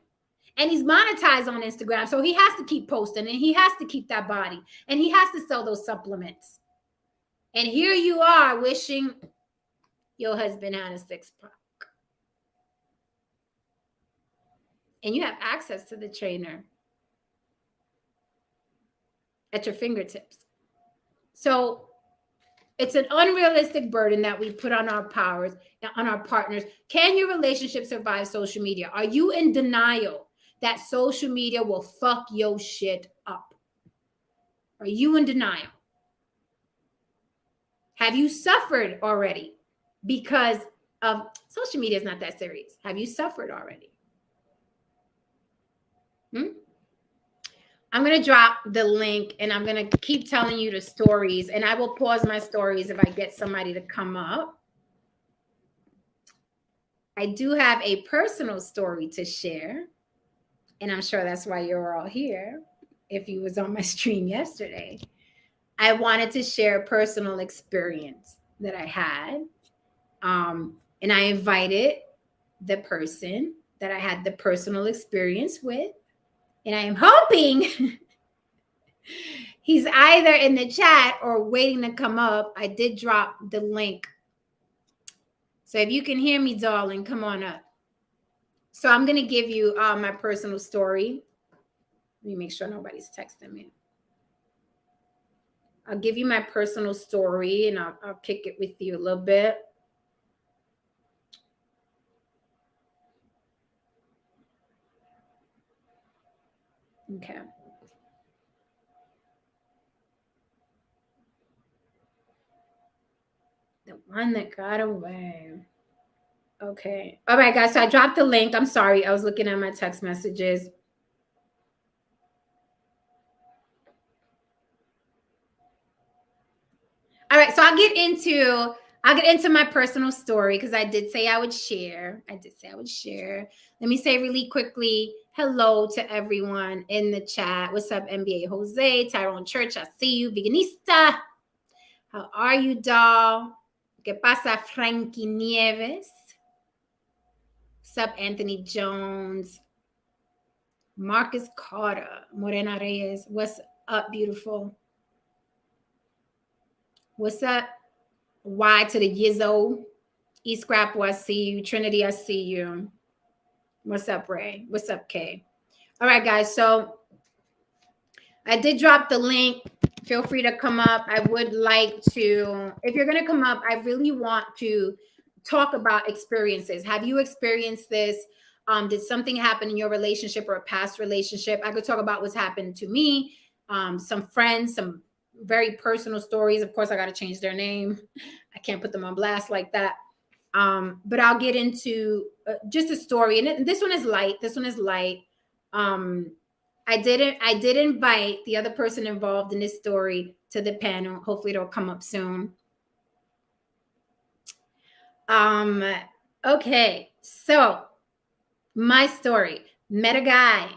And he's monetized on Instagram. So he has to keep posting and he has to keep that body. And he has to sell those supplements. And here you are wishing your husband had a 6-pack. And you have access to the trainer at your fingertips. So it's an unrealistic burden that we put on our partners. Can your relationship survive social media? Are you in denial that social media will fuck your shit up? Are you in denial? Have you suffered already because of social media? Is not that serious. Have you suffered already? I'm going to drop the link and I'm going to keep telling you the stories, and I will pause my stories if I get somebody to come up. I do have a personal story to share, and I'm sure that's why you're all here. If you was on my stream yesterday, I wanted to share a personal experience that I had. And I invited the person that I had the personal experience with. And I am hoping He's either in the chat or waiting to come up. I did drop the link. So if you can hear me, darling, come on up. So I'm going to give you my personal story. Let me make sure nobody's texting me. I'll give you my personal story and I'll kick it with you a little bit. Okay. The one that got away. Okay. All right, guys. So I dropped the link. I'm sorry. I was looking at my text messages. All right. So I'll get into my personal story because I did say I would share. Let me say really quickly, hello to everyone in the chat. What's up, NBA Jose, Tyrone Church? I see you. Veganista. How are you, doll? ¿Qué pasa, Frankie Nieves? What's up, Anthony Jones? Marcus Carter, Morena Reyes. What's up, beautiful? What's up? Y to the Yizzo. E-Scrap, I see you. Trinity, I see you. What's up, Ray? What's up, Kay? All right, guys. So I did drop the link. Feel free to come up. I would like to, if you're going to come up, I really want to talk about experiences. Have you experienced this? Did something happen in your relationship or a past relationship? I could talk about what's happened to me, some friends, some very personal stories. Of course, I got to change their name. I can't put them on blast like that. But I'll get into just a story. And this one is light. I did invite the other person involved in this story to the panel. Hopefully it'll come up soon. Okay, so my story. Met a guy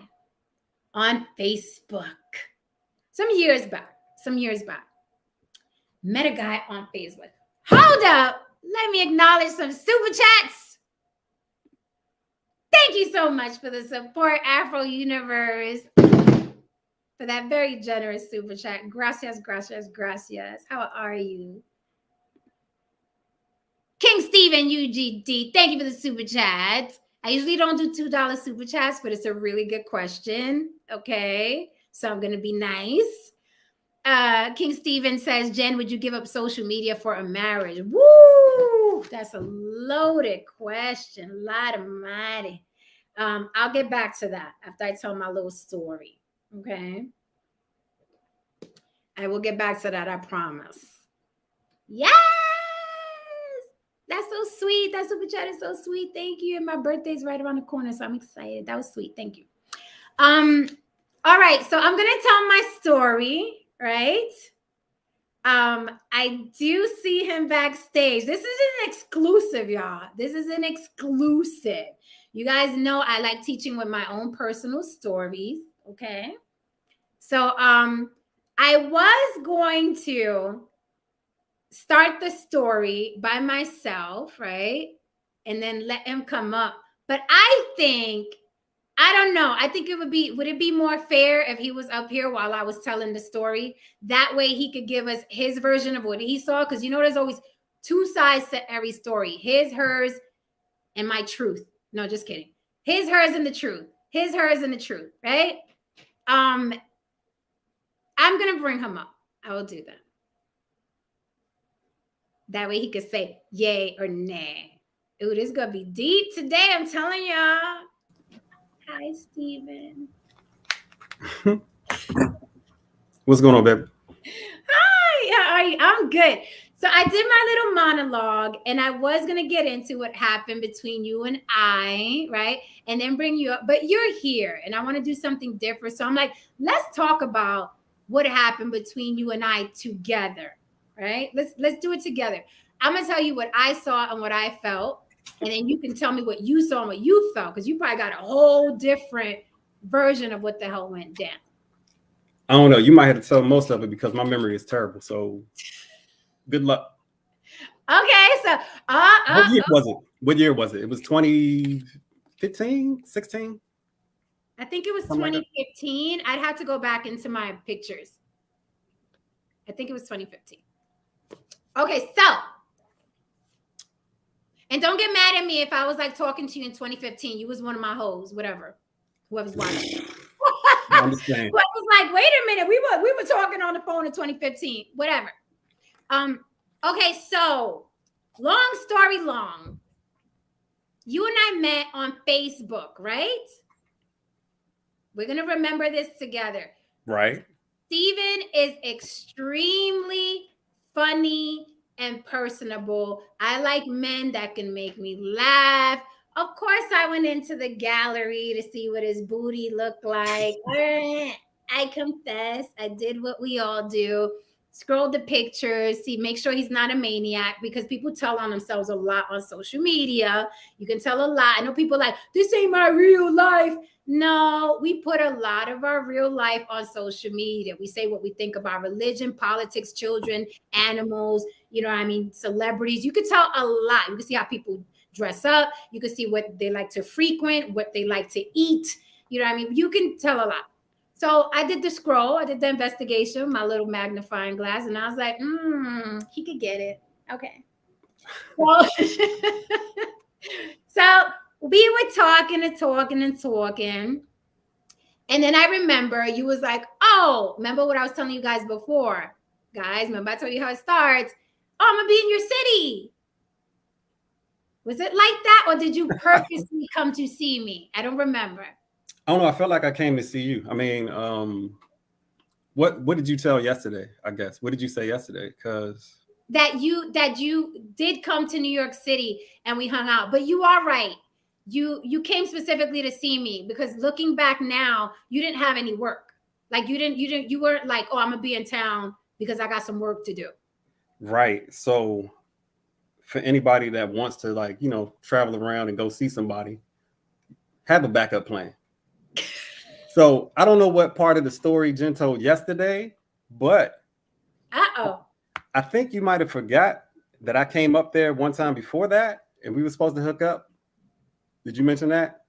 on Facebook some years back. Met a guy on Facebook. Hold up. Let me acknowledge some super chats. Thank you so much for the support, Afro Universe. For that very generous super chat. Gracias. How are you? King Steven UGD, thank you for the super chat. I usually don't do $2 super chats, but it's a really good question. Okay, so I'm going to be nice. King Steven says, Jen, would you give up social media for a marriage? Woo! That's a loaded question. Lot of mighty. I'll get back to that after I tell my little story. Okay. I will get back to that, I promise. Yes! That's so sweet. That super chat is so sweet. Thank you. And my birthday's right around the corner, so I'm excited. That was sweet. Thank you. All right. So I'm gonna tell my story, right? I do see him backstage. This is an exclusive, y'all. This is an exclusive. You guys know I like teaching with my own personal stories. Okay. So I was going to start the story by myself, right? And then let him come up. But I don't know. I think would it be more fair if he was up here while I was telling the story? That way he could give us his version of what he saw. Because there's always two sides to every story. His, hers, and my truth. No, just kidding. His, hers, and the truth. His, hers, and the truth, right? I'm going to bring him up. I will do that. That way he could say yay or nay. Ooh, this is going to be deep today. I'm telling y'all. Hi, Steven. What's going on, baby? Hi, how are you? I'm good. So I did my little monologue and I was going to get into what happened between you and I, right? And then bring you up. But you're here and I want to do something different. So I'm like, let's talk about what happened between you and I together, right? Let's do it together. I'm going to tell you what I saw and what I felt. And then you can tell me what you saw and what you felt. Because you probably got a whole different version of what the hell went down. I don't know. You might have to tell most of it because my memory is terrible. So good luck. Okay, so what year was it? What year was it? It was 2015, 16? I think it was 2015. I'd have to go back into my pictures. I think it was 2015. Okay, so, and don't get mad at me if I was like talking to you in 2015. You was one of my hoes, whatever. Whoever's watching. I understand. Well, I was like, wait a minute, we were talking on the phone in 2015, whatever. Okay, so long story long, you and I met on Facebook, right? We're gonna remember this together. Right. Steven is extremely funny and personable. I like men that can make me laugh. Of course, I went into the gallery to see what his booty looked like. I confess, I did what we all do. Scroll the pictures, see, make sure he's not a maniac, because people tell on themselves a lot on social media. You can tell a lot. I know people like, this ain't my real life. No, we put a lot of our real life on social media. We say what we think about religion, politics, children, animals, you know what I mean, celebrities. You can tell a lot. You can see how people dress up. You can see what they like to frequent, what they like to eat. You know what I mean? You can tell a lot. So I did the scroll, I did the investigation, my little magnifying glass, and I was like, he could get it. Okay. Well, so we were talking and talking and talking. And then I remember you was like, oh, remember what I was telling you guys before? Guys, remember I told you how it starts? Oh, I'm going to be in your city. Was it like that? Or did you purposely come to see me? I don't remember. I don't know. I felt like I came to see you. I mean, what did you tell yesterday? I guess. What did you say yesterday? Because that you did come to New York City and we hung out. But you are right. You came specifically to see me, because looking back now, you didn't have any work. Like you weren't like, oh, I'm gonna be in town because I got some work to do. Right. So for anybody that wants to, like, you know, travel around and go see somebody, have a backup plan. So I don't know what part of the story Jen told yesterday, but I think you might have forgot that I came up there one time before that and we were supposed to hook up. Did you mention that?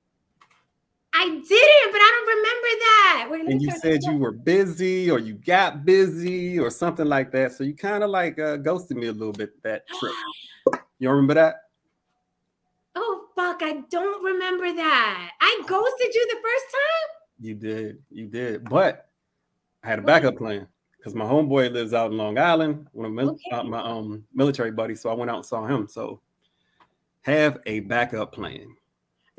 I didn't, but I don't remember that. Wait, and you said you were busy or you got busy or something like that. So you kind of like ghosted me a little bit that trip. You don't remember that? Oh, fuck. I don't remember that. I ghosted you the first time? You did. But I had a backup plan because my homeboy lives out in Long Island, one of my military buddies. So I went out and saw him. So have a backup plan.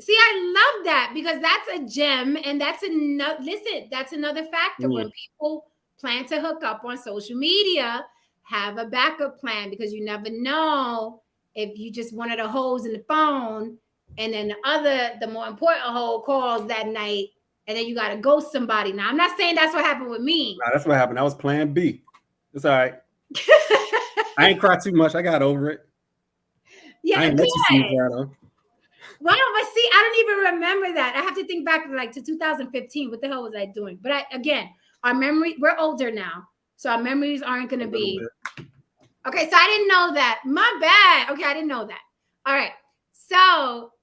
See, I love that, because that's a gem, and that's another. Listen, that's another factor when people plan to hook up on social media. Have a backup plan, because you never know if you just one of the hoes in the phone, and then the more important hoe calls that night, and then you got to ghost somebody. Now, I'm not saying that's what happened with me. Nah, that's what happened. That was plan B. It's all right. I ain't cried too much. I got over it. Yeah, I ain't let you see me cry though. Wow, but see, I don't even remember that. I have to think back to 2015. What the hell was I doing? But again, our memory, we're older now, so our memories aren't going to be. Okay, so I didn't know that. My bad. Okay, I didn't know that. All right. So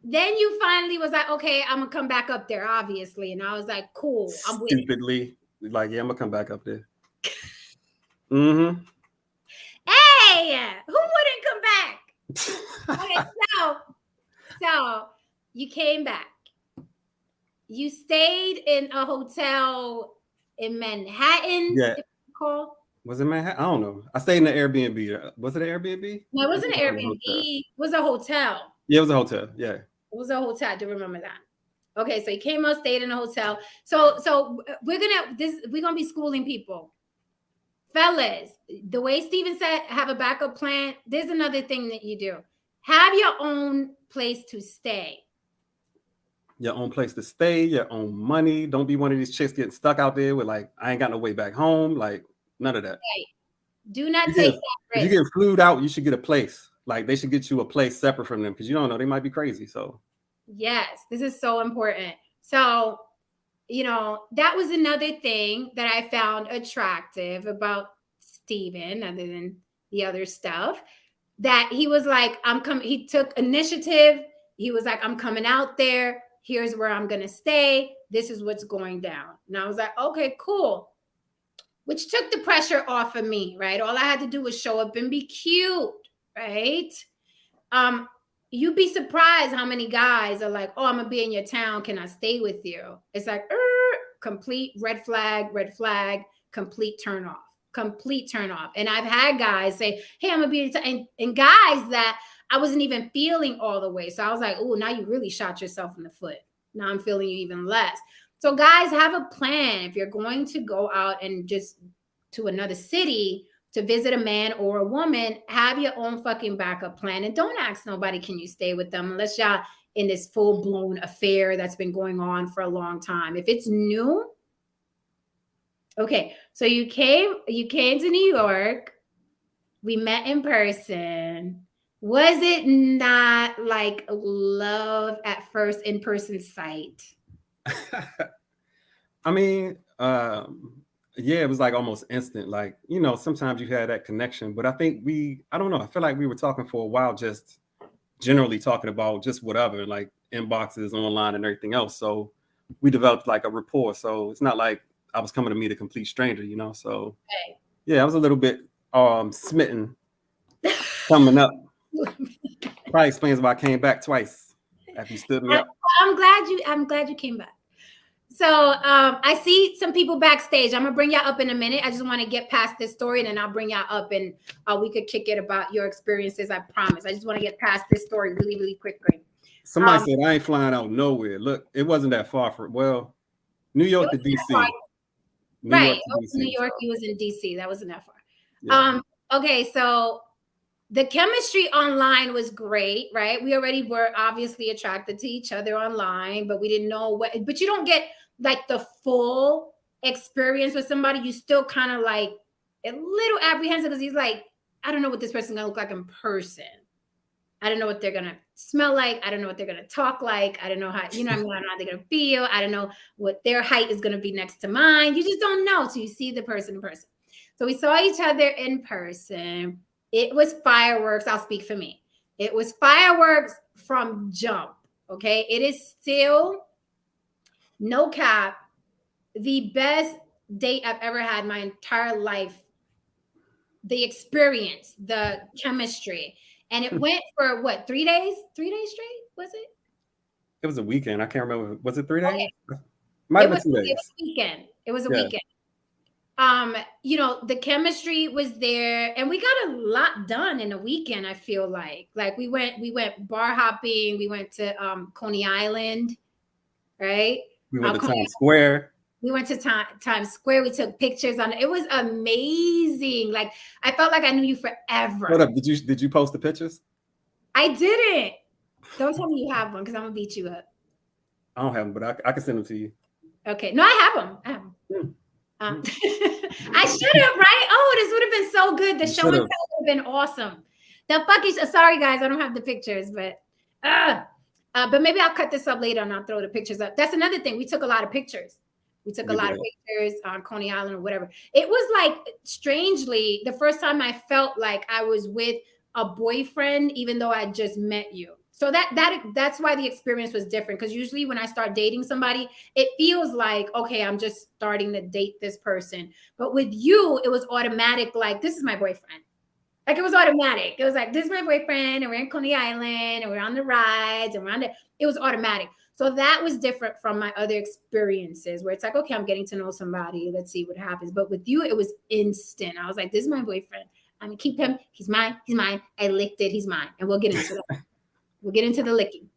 then you finally was like, okay, I'm going to come back up there, obviously. And I was like, cool. I'm with Stupidly. Like, yeah, I'm going to come back up there. Mm-hmm. Hey, who wouldn't come back? Okay, so you came back. You stayed in a hotel in Manhattan. Yeah. Was it Manhattan? I don't know. I stayed in the Airbnb. Was it an Airbnb? No, it wasn't an Airbnb. It was a hotel. Yeah, it was a hotel. Yeah. It was a hotel. I do remember that. Okay, so you came out, stayed in a hotel. So we're gonna be schooling people. Fellas, the way Steven said, have a backup plan. There's another thing that you do. Have your own place to stay. Your own place to stay, your own money. Don't be one of these chicks getting stuck out there with like, I ain't got no way back home. Like, none of that. Right. Do not take that risk. If you get flued out, you should get a place. Like, they should get you a place separate from them, because you don't know, they might be crazy. So yes, this is so important. So, you know, that was another thing that I found attractive about Steven, other than the other stuff, that he was like, he took initiative. He was like, I'm coming out there. Here's where I'm going to stay. This is what's going down. And I was like, okay, cool. which took the pressure off of me, right? All I had to do was show up and be cute, right? You'd be surprised how many guys are like, oh, I'm gonna be in your town, can I stay with you? It's like complete red flag, complete turn off, complete turn off. And I've had guys say, hey, I'm gonna be in your town, and guys that I wasn't even feeling all the way. So I was like, oh, now you really shot yourself in the foot. Now I'm feeling you even less. So guys, have a plan. If you're going to go out and just to another city to visit a man or a woman, have your own fucking backup plan. And don't ask nobody, can you stay with them, unless y'all in this full-blown affair that's been going on for a long time. If it's new, okay. So you came to New York. We met in person. Was it not like love at first in-person sight? I mean, yeah, it was like almost instant. Like, you know, sometimes you had that connection, but I think I don't know, I feel like we were talking for a while, just generally talking about just whatever, like inboxes, online, and everything else. So we developed like a rapport. So it's not like I was coming to meet a complete stranger, you know. So Okay. yeah, I was a little bit smitten coming up. Probably explains why I came back twice after you stood me up. I'm glad you came back. So I see some people backstage. I'm gonna bring y'all up in a minute. I just want to get past this story, and then I'll bring y'all up, and we could kick it about your experiences. I promise. I just want to get past this story really, really quickly. Somebody said I ain't flying out nowhere. Look, it wasn't that far from, well, New York to DC. New York to DC. New York, you was in DC. That wasn't that far. Yeah. Okay, so the chemistry online was great, right? We already were obviously attracted to each other online, but we didn't know what, but you don't get like the full experience with somebody. You still kind of like a little apprehensive because he's like, I don't know what this person's gonna look like in person. I don't know what they're gonna smell like. I don't know what they're gonna talk like. I don't know how, you know, I don't know how they're gonna feel. I don't know what their height is gonna be next to mine. You just don't know till you see the person in person. So we saw each other in person. It was fireworks. I'll speak for me. It was fireworks from jump. Okay. It is still, no cap, the best date I've ever had my entire life. The experience, the chemistry. And it went for what, 3 days? 3 days straight, was it? It was a weekend. I can't remember. Was it 3 days? Okay. Might have been 2 days. It was a weekend. It was a Yeah. weekend. You know, the chemistry was there, and we got a lot done in a weekend. I feel like we went bar hopping. We went to Coney Island, right? We went to Times Square. We went to Times Square. We took pictures on it. It was amazing. Like, I felt like I knew you forever. Hold up, did you post the pictures? I didn't. Don't tell me you have one, because I'm gonna beat you up. I don't have them, but I can send them to you. Okay. No, I have them. I have them. I should have, right? Oh, this would have been so good. The show and tell would have been awesome. The fucking sorry guys, I don't have the pictures, but maybe I'll cut this up later and I'll throw the pictures up. That's another thing. We took a lot of pictures. We took a lot of pictures on Coney Island or whatever. It was like, strangely, the first time I felt like I was with a boyfriend, even though I just met you. So that's why the experience was different. Because usually when I start dating somebody, it feels like, okay, I'm just starting to date this person. But with you, it was automatic. Like, this is my boyfriend. Like, it was automatic. It was like, this is my boyfriend, and we're in Coney Island, and we're on the rides, and we're on it was automatic. So that was different from my other experiences where it's like, okay, I'm getting to know somebody. Let's see what happens. But with you, it was instant. I was like, this is my boyfriend. I'm gonna keep him. He's mine. He's mine. I licked it. He's mine. And we'll get into that. We'll get into the licking.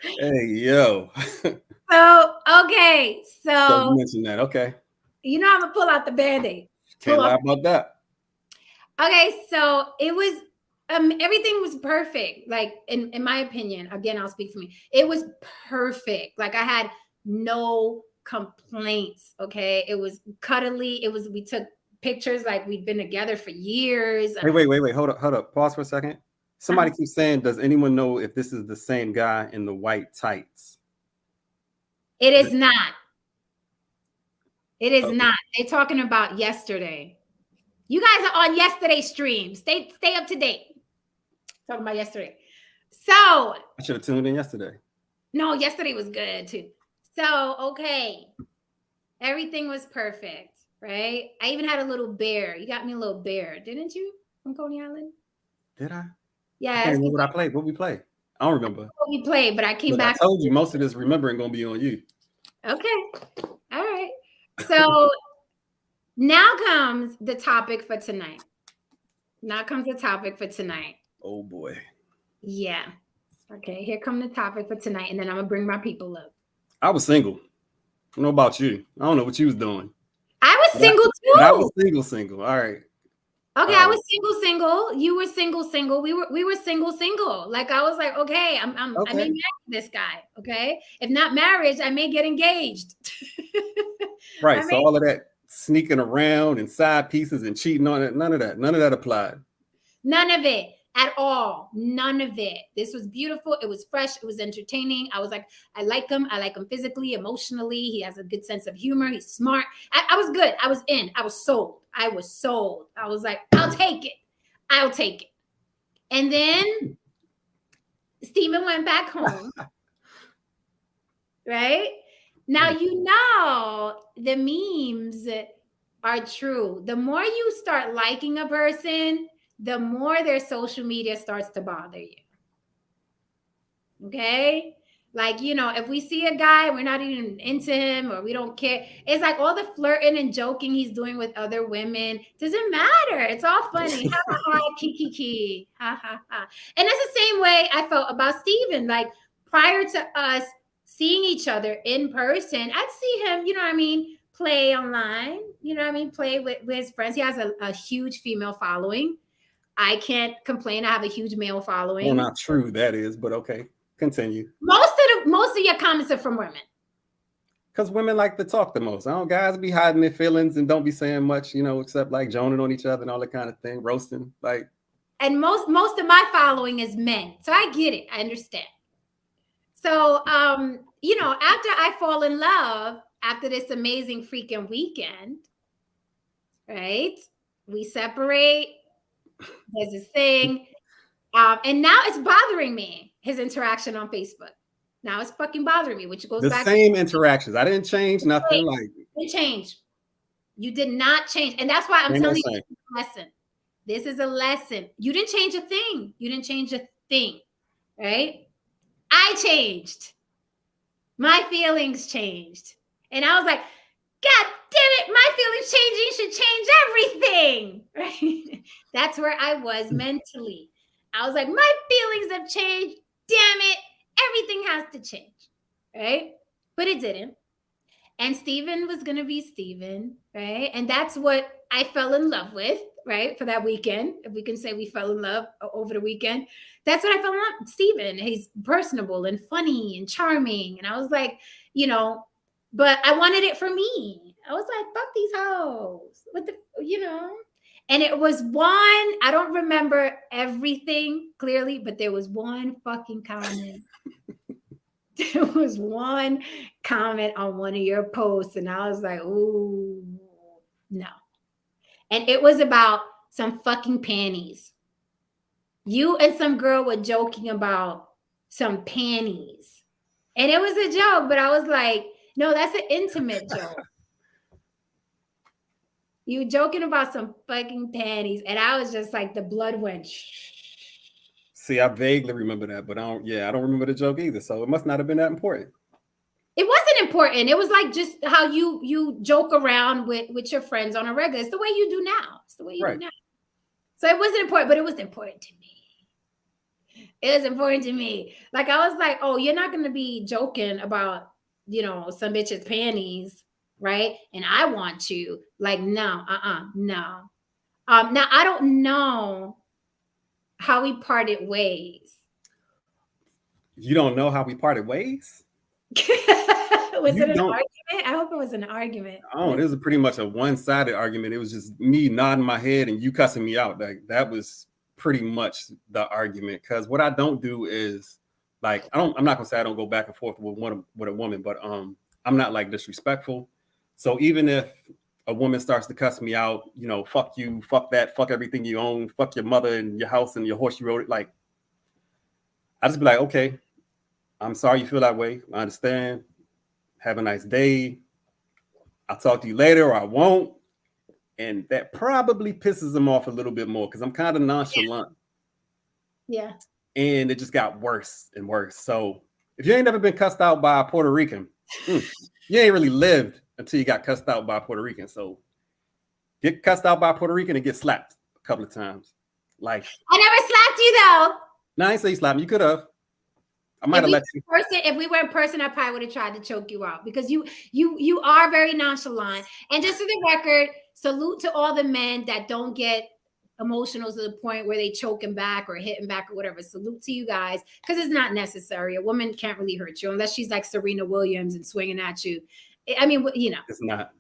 Hey, yo. So, okay. So you mentioned that. Okay. You know, I'm gonna pull out the Band-Aid. Can't lie about that. Okay, so it was everything was perfect. Like, in my opinion, again, I'll speak for me. It was perfect. Like, I had no complaints. Okay. It was cuddly. We took pictures like we'd been together for years. Wait. Hold up. Pause for a second. Somebody keeps saying, does anyone know if this is the same guy in the white tights? It is not. It is not. They're talking about yesterday. You guys are on yesterday's stream. Stay up to date. Talking about yesterday. So I should have tuned in yesterday. No, yesterday was good too. So, okay. Everything was perfect, right? I even had a little bear. You got me a little bear, didn't you? From Coney Island? Did I? I can't Yes, remember what I played. What we played? I don't remember. we played, but I came Look, I back. told you most of this remembering gonna be on you. Okay. All right. So now comes the topic for tonight. Now comes the topic for tonight. Oh boy. Yeah. Okay, here come the topic for tonight, and then I'm gonna bring my people up. I was single. I don't know about you. I don't know what you was doing. I was single But I too. was single. All right. Okay, All I right. was single. You were single. We were single. Like I was like, okay, I may Okay. marry this guy. Okay, if not marriage, I may get engaged. Right. I So may all of that sneaking around and side pieces and cheating on it, none of that applied. none of it at all. None of it. This was beautiful. It was fresh. It was entertaining. I was like, I like him. I like him physically, emotionally. He has a good sense of humor. He's smart. I was good. I was in. I was sold. I was like, I'll take it. I'll take it. And then Steven went back home. Right? Now, you know, the memes are true. The more you start liking a person, the more their social media starts to bother you. Okay? Like, you know, if we see a guy, we're not even into him or we don't care. It's like all the flirting and joking he's doing with other women doesn't matter. It's all funny. Ha ha ha, kiki. Ha ha ha. And it's the same way I felt about Steven. Like prior to us seeing each other in person, I'd see him, you know what I mean, play online, you know what I mean, play with his friends. He has a huge female following. I can't complain. I have a huge male following. Well, not true, that is, but okay. Continue. Most of your comments are from women. Because women like to talk the most. I don't guys be hiding their feelings and don't be saying much, you know, except like joning on each other and all that kind of thing, roasting. Like, and most of my following is men, so I get it. I understand. So you know, after I fall in love after this amazing freaking weekend, right, we separate. There's this thing, and now it's bothering me, his interaction on Facebook. Now it's fucking bothering me, which goes the back same interactions. I didn't change nothing. Like, you change. You did not change, and that's why I'm telling you this lesson. This is a lesson. You didn't change a thing. You didn't change a thing, right? I changed. My feelings changed. And I was like, God damn it, my feelings changing should change everything. Right? That's where I was mentally. I was like, my feelings have changed. Damn it. Everything has to change. Right? But it didn't. And Steven was going to be Steven. Right? And that's what I fell in love with. Right? For that weekend. If we can say we fell in love over the weekend. That's what I fell in love with. Steven. He's personable and funny and charming. And I was like, you know, but I wanted it for me. I was like, fuck these hoes. What the, you know? And it was one, I don't remember everything clearly, but there was one fucking comment. There was one comment on one of your posts, and I was like, ooh, no. And it was about some fucking panties. You and some girl were joking about some panties. And it was a joke, but I was like, no, that's an intimate joke. You joking about some fucking panties. And I was just like, the blood went shh. see, I vaguely remember that, but I don't remember the joke either. So it must not have been that important. It wasn't important. It was like just how you joke around with your friends on a regular. It's the way you do now. It's the way you do now. So it wasn't important, but it was important to me. It was important to me. Like I was like, oh, you're not going to be joking about, you know, some bitch's panties, right? And I want to. Like, no, no. Now I don't know how we parted ways. You don't know how we parted ways? Was it an argument? I hope it was an argument. Oh, it was pretty much a one-sided argument. It was just me nodding my head and you cussing me out. Like that was pretty much the argument. Because what I don't do is like I'm not gonna say I don't go back and forth with a woman, but I'm not like disrespectful. So even if a woman starts to cuss me out, you know, fuck you, fuck that, fuck everything you own, fuck your mother and your house and your horse you rode it, like I just be like, okay, I'm sorry you feel that way. I understand. Have a nice day. I'll talk to you later or I won't. And that probably pisses them off a little bit more because I'm kind of nonchalant. Yeah. And it just got worse and worse. So if you ain't never been cussed out by a Puerto Rican, you ain't really lived until you got cussed out by a Puerto Rican. So get cussed out by a Puerto Rican and get slapped a couple of times. Like, I never slapped you though. no, I ain't say you slapped me. You could have. I might have let you. If we were in person, I probably would have tried to choke you out because you are very nonchalant. And just for the record, salute to all the men that don't get emotional to the point where they choking back or hitting back or whatever. Salute to you guys because it's not necessary. A woman can't really hurt you unless she's like Serena Williams and swinging at you. I mean, you know, it's not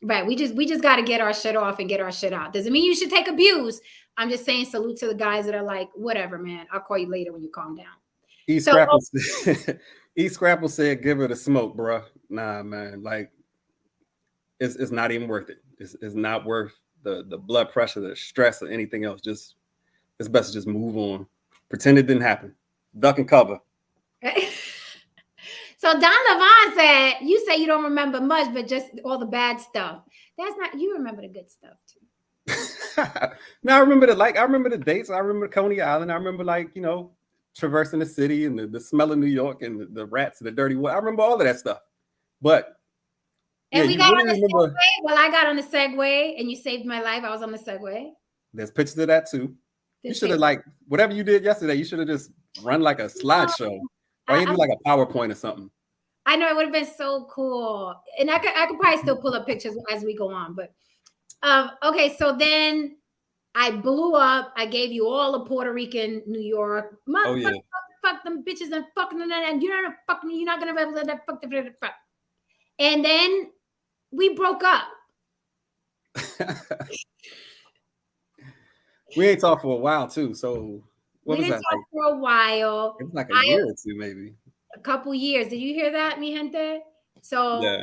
right. We just got to get our shit off and get our shit out. Doesn't mean you should take abuse. I'm just saying salute to the guys that are like, whatever, man. I'll call you later when you calm down. Scrapple said, give her the smoke, bro. Nah, man. Like, it's not even worth it. It's not worth the blood pressure, the stress, or anything else. Just it's best to just move on. Pretend it didn't happen. Duck and cover. So Don Levon said, you say you don't remember much, but just all the bad stuff. That's not, you remember the good stuff too. No, I remember the dates. I remember Coney Island. I remember traversing the city and the smell of New York and the rats and the dirty water. I remember all of that stuff. But and we got really on the Segway. Well, I got on the Segway and you saved my life. I was on the Segway. There's pictures of that too. You should have whatever you did yesterday, you should have just run like a slideshow. Or you do like a PowerPoint or something. I know it would have been so cool. And I could probably still pull up pictures as we go on. But okay, so then I blew up. I gave you all of Puerto Rican, New York. Fuck them bitches and fucking and you're not gonna let that fuck the fuck. And then we broke up. We ain't talked for a while too. So what was that? Talk for a while. It was like a year or two, maybe. A couple years. Did you hear that, mi gente? So yeah.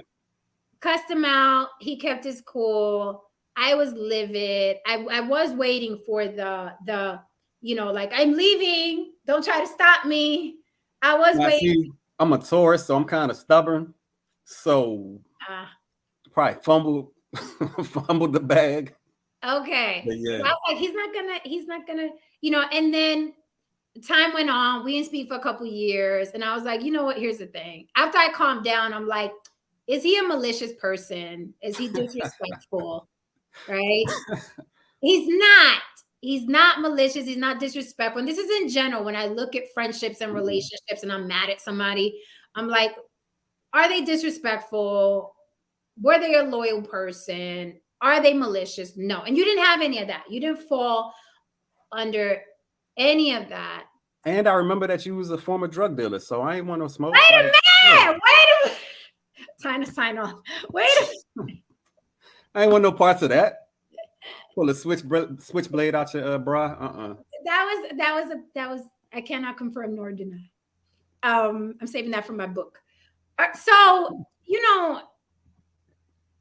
Cussed him out. He kept his cool. I was livid. I was waiting for the like, I'm leaving. Don't try to stop me. I was waiting. See, I'm a Taurus, so I'm kind of stubborn. So probably fumbled the bag. Okay. Yeah. So I was like, he's not gonna, and then time went on. We didn't speak for a couple years. And I was like, you know what? Here's the thing. After I calmed down, I'm like, is he a malicious person? Is he disrespectful? Right? He's not malicious. He's not disrespectful. And this is in general. When I look at friendships and relationships and I'm mad at somebody, I'm like, are they disrespectful? Were they a loyal person? Are they malicious? No. And you didn't have any of that. You didn't fall under any of that. And I remember that you was a former drug dealer, so I ain't want no smoke. Wait a minute. Yeah. Wait a minute. Time to sign off. Wait a minute. I ain't want no parts of that. Pull a switchblade out your bra. That was I cannot confirm nor deny. I'm saving that for my book. So,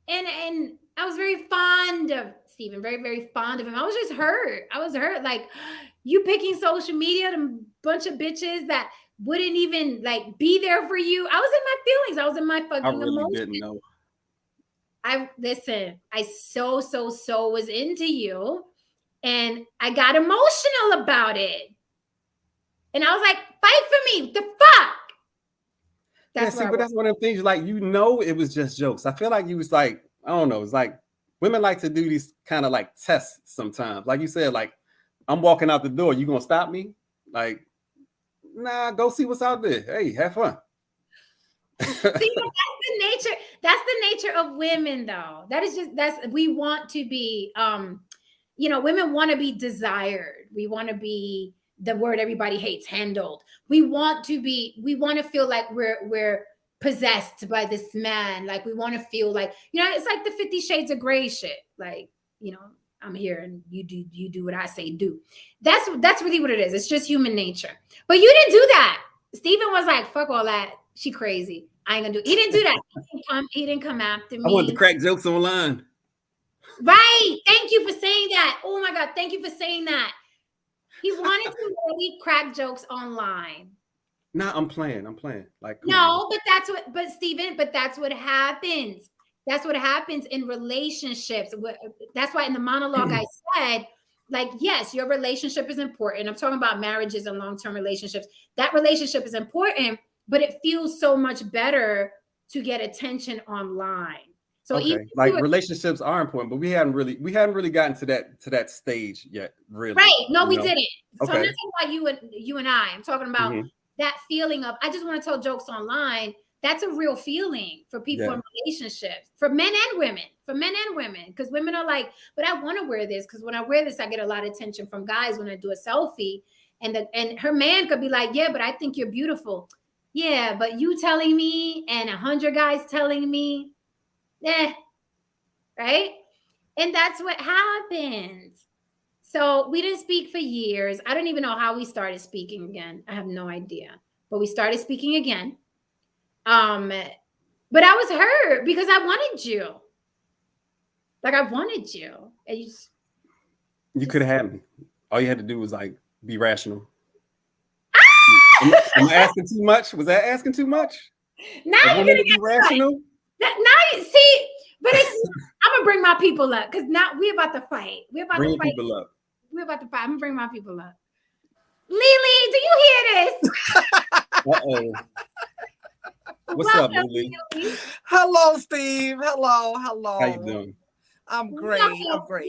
and I was very fond of Stephen, very, very fond of him. I was just hurt. Like, you picking social media, a bunch of bitches that wouldn't even like be there for you. I was in my feelings. I was in my fucking emotions. Didn't know. I so was into you, and I got emotional about it. And I was like, fight for me. The fuck? That's one of the things, like, it was just jokes. I feel like you was like, I don't know, it's like women like to do these kind of like tests sometimes. Like you said, like, I'm walking out the door, you gonna stop me? Like, nah, go see what's out there. Hey, have fun. See, that's the nature of women, though. We want to be women want to be desired. We want to be the word everybody hates, handled. We want to feel like we're possessed by this man. Like, we want to feel like, it's like the 50 Shades of Grey shit. Like, I'm here and you do what I say do. That's really what it is. It's just human nature. But you didn't do that. Stephen was like, fuck all that. She crazy. I ain't gonna do it. He didn't do that. He didn't come after me. I want to crack jokes online. Right. Thank you for saying that. Oh my God. Thank you for saying that. He wanted to really crack jokes online. Nah, I'm playing. Like, no, but that's what happens. That's what happens in relationships. That's why in the monologue I said, like, yes, your relationship is important. I'm talking about marriages and long-term relationships. That relationship is important, but it feels so much better to get attention online. So even Okay, like relationships are important, but we haven't really gotten to that stage yet, really. right. No, You we know? didn't. So I'm Okay. not talking about you and I. I'm talking about Hmm. that feeling of I just want to tell jokes online. That's a real feeling for people Yeah. in relationships, for men and women, because women are like, but I want to wear this because when I wear this, I get a lot of attention from guys when I do a selfie, and her man could be like, yeah, but I think you're beautiful. Yeah, but you telling me and 100 guys telling me, right? And that's what happens. So we didn't speak for years. I don't even know how we started speaking again. I have no idea. But we started speaking again. But I was hurt because I wanted you. Like I wanted you. And You just could have had me. All you had to do was like be rational. ah! Am I asking too much? Was that asking too much? Now A you're woman gonna to be get right. rational? Now you see, but it's I'm gonna bring my people up because now we're about to fight. We're about Bring to fight. people up. We're about to fight. I'm gonna bring my people up. Lily, do you hear this? Uh-oh. What's up, Lily? Lily. Hello, Steve. Hello. How you doing? I'm great. I'm great.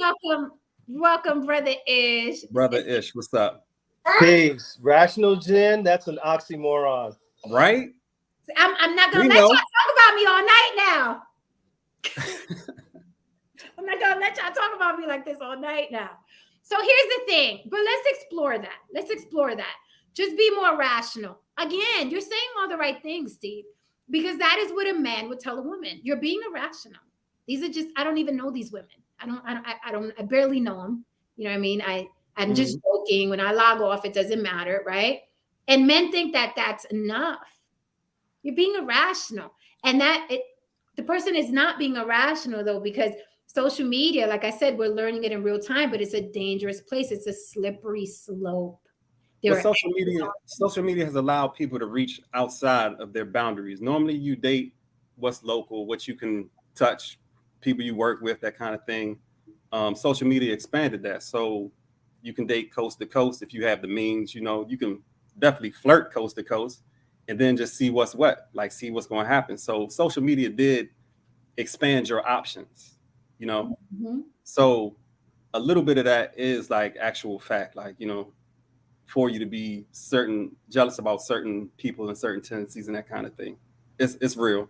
Welcome, brother Ish. Brother Ish, what's up? Peace. Rational Jen, that's an oxymoron. Right? I'm not gonna We let y'all know. talk about me all night now. I'm not gonna let y'all talk about me like this all night now. So here's the thing, but let's explore that. Just be more rational. Again, you're saying all the right things, Steve, because that is what a man would tell a woman. You're being irrational. These are just, I don't even know these women. I barely know them. You know what I mean? I'm just joking. When I log off, it doesn't matter, right? And men think that that's enough. You're being irrational. And the person is not being irrational though, because social media, like I said, we're learning it in real time, but it's a dangerous place. It's a slippery slope. But social media has allowed people to reach outside of their boundaries. Normally you date what's local, what you can touch, people you work with, that kind of thing. Social media expanded that. So you can date coast to coast if you have the means. You can definitely flirt coast to coast and then just see what's what, like see what's going to happen. So social media did expand your options, Mm-hmm. So a little bit of that is like actual fact, like, for you to be jealous about certain people and certain tendencies and that kind of thing. It's real.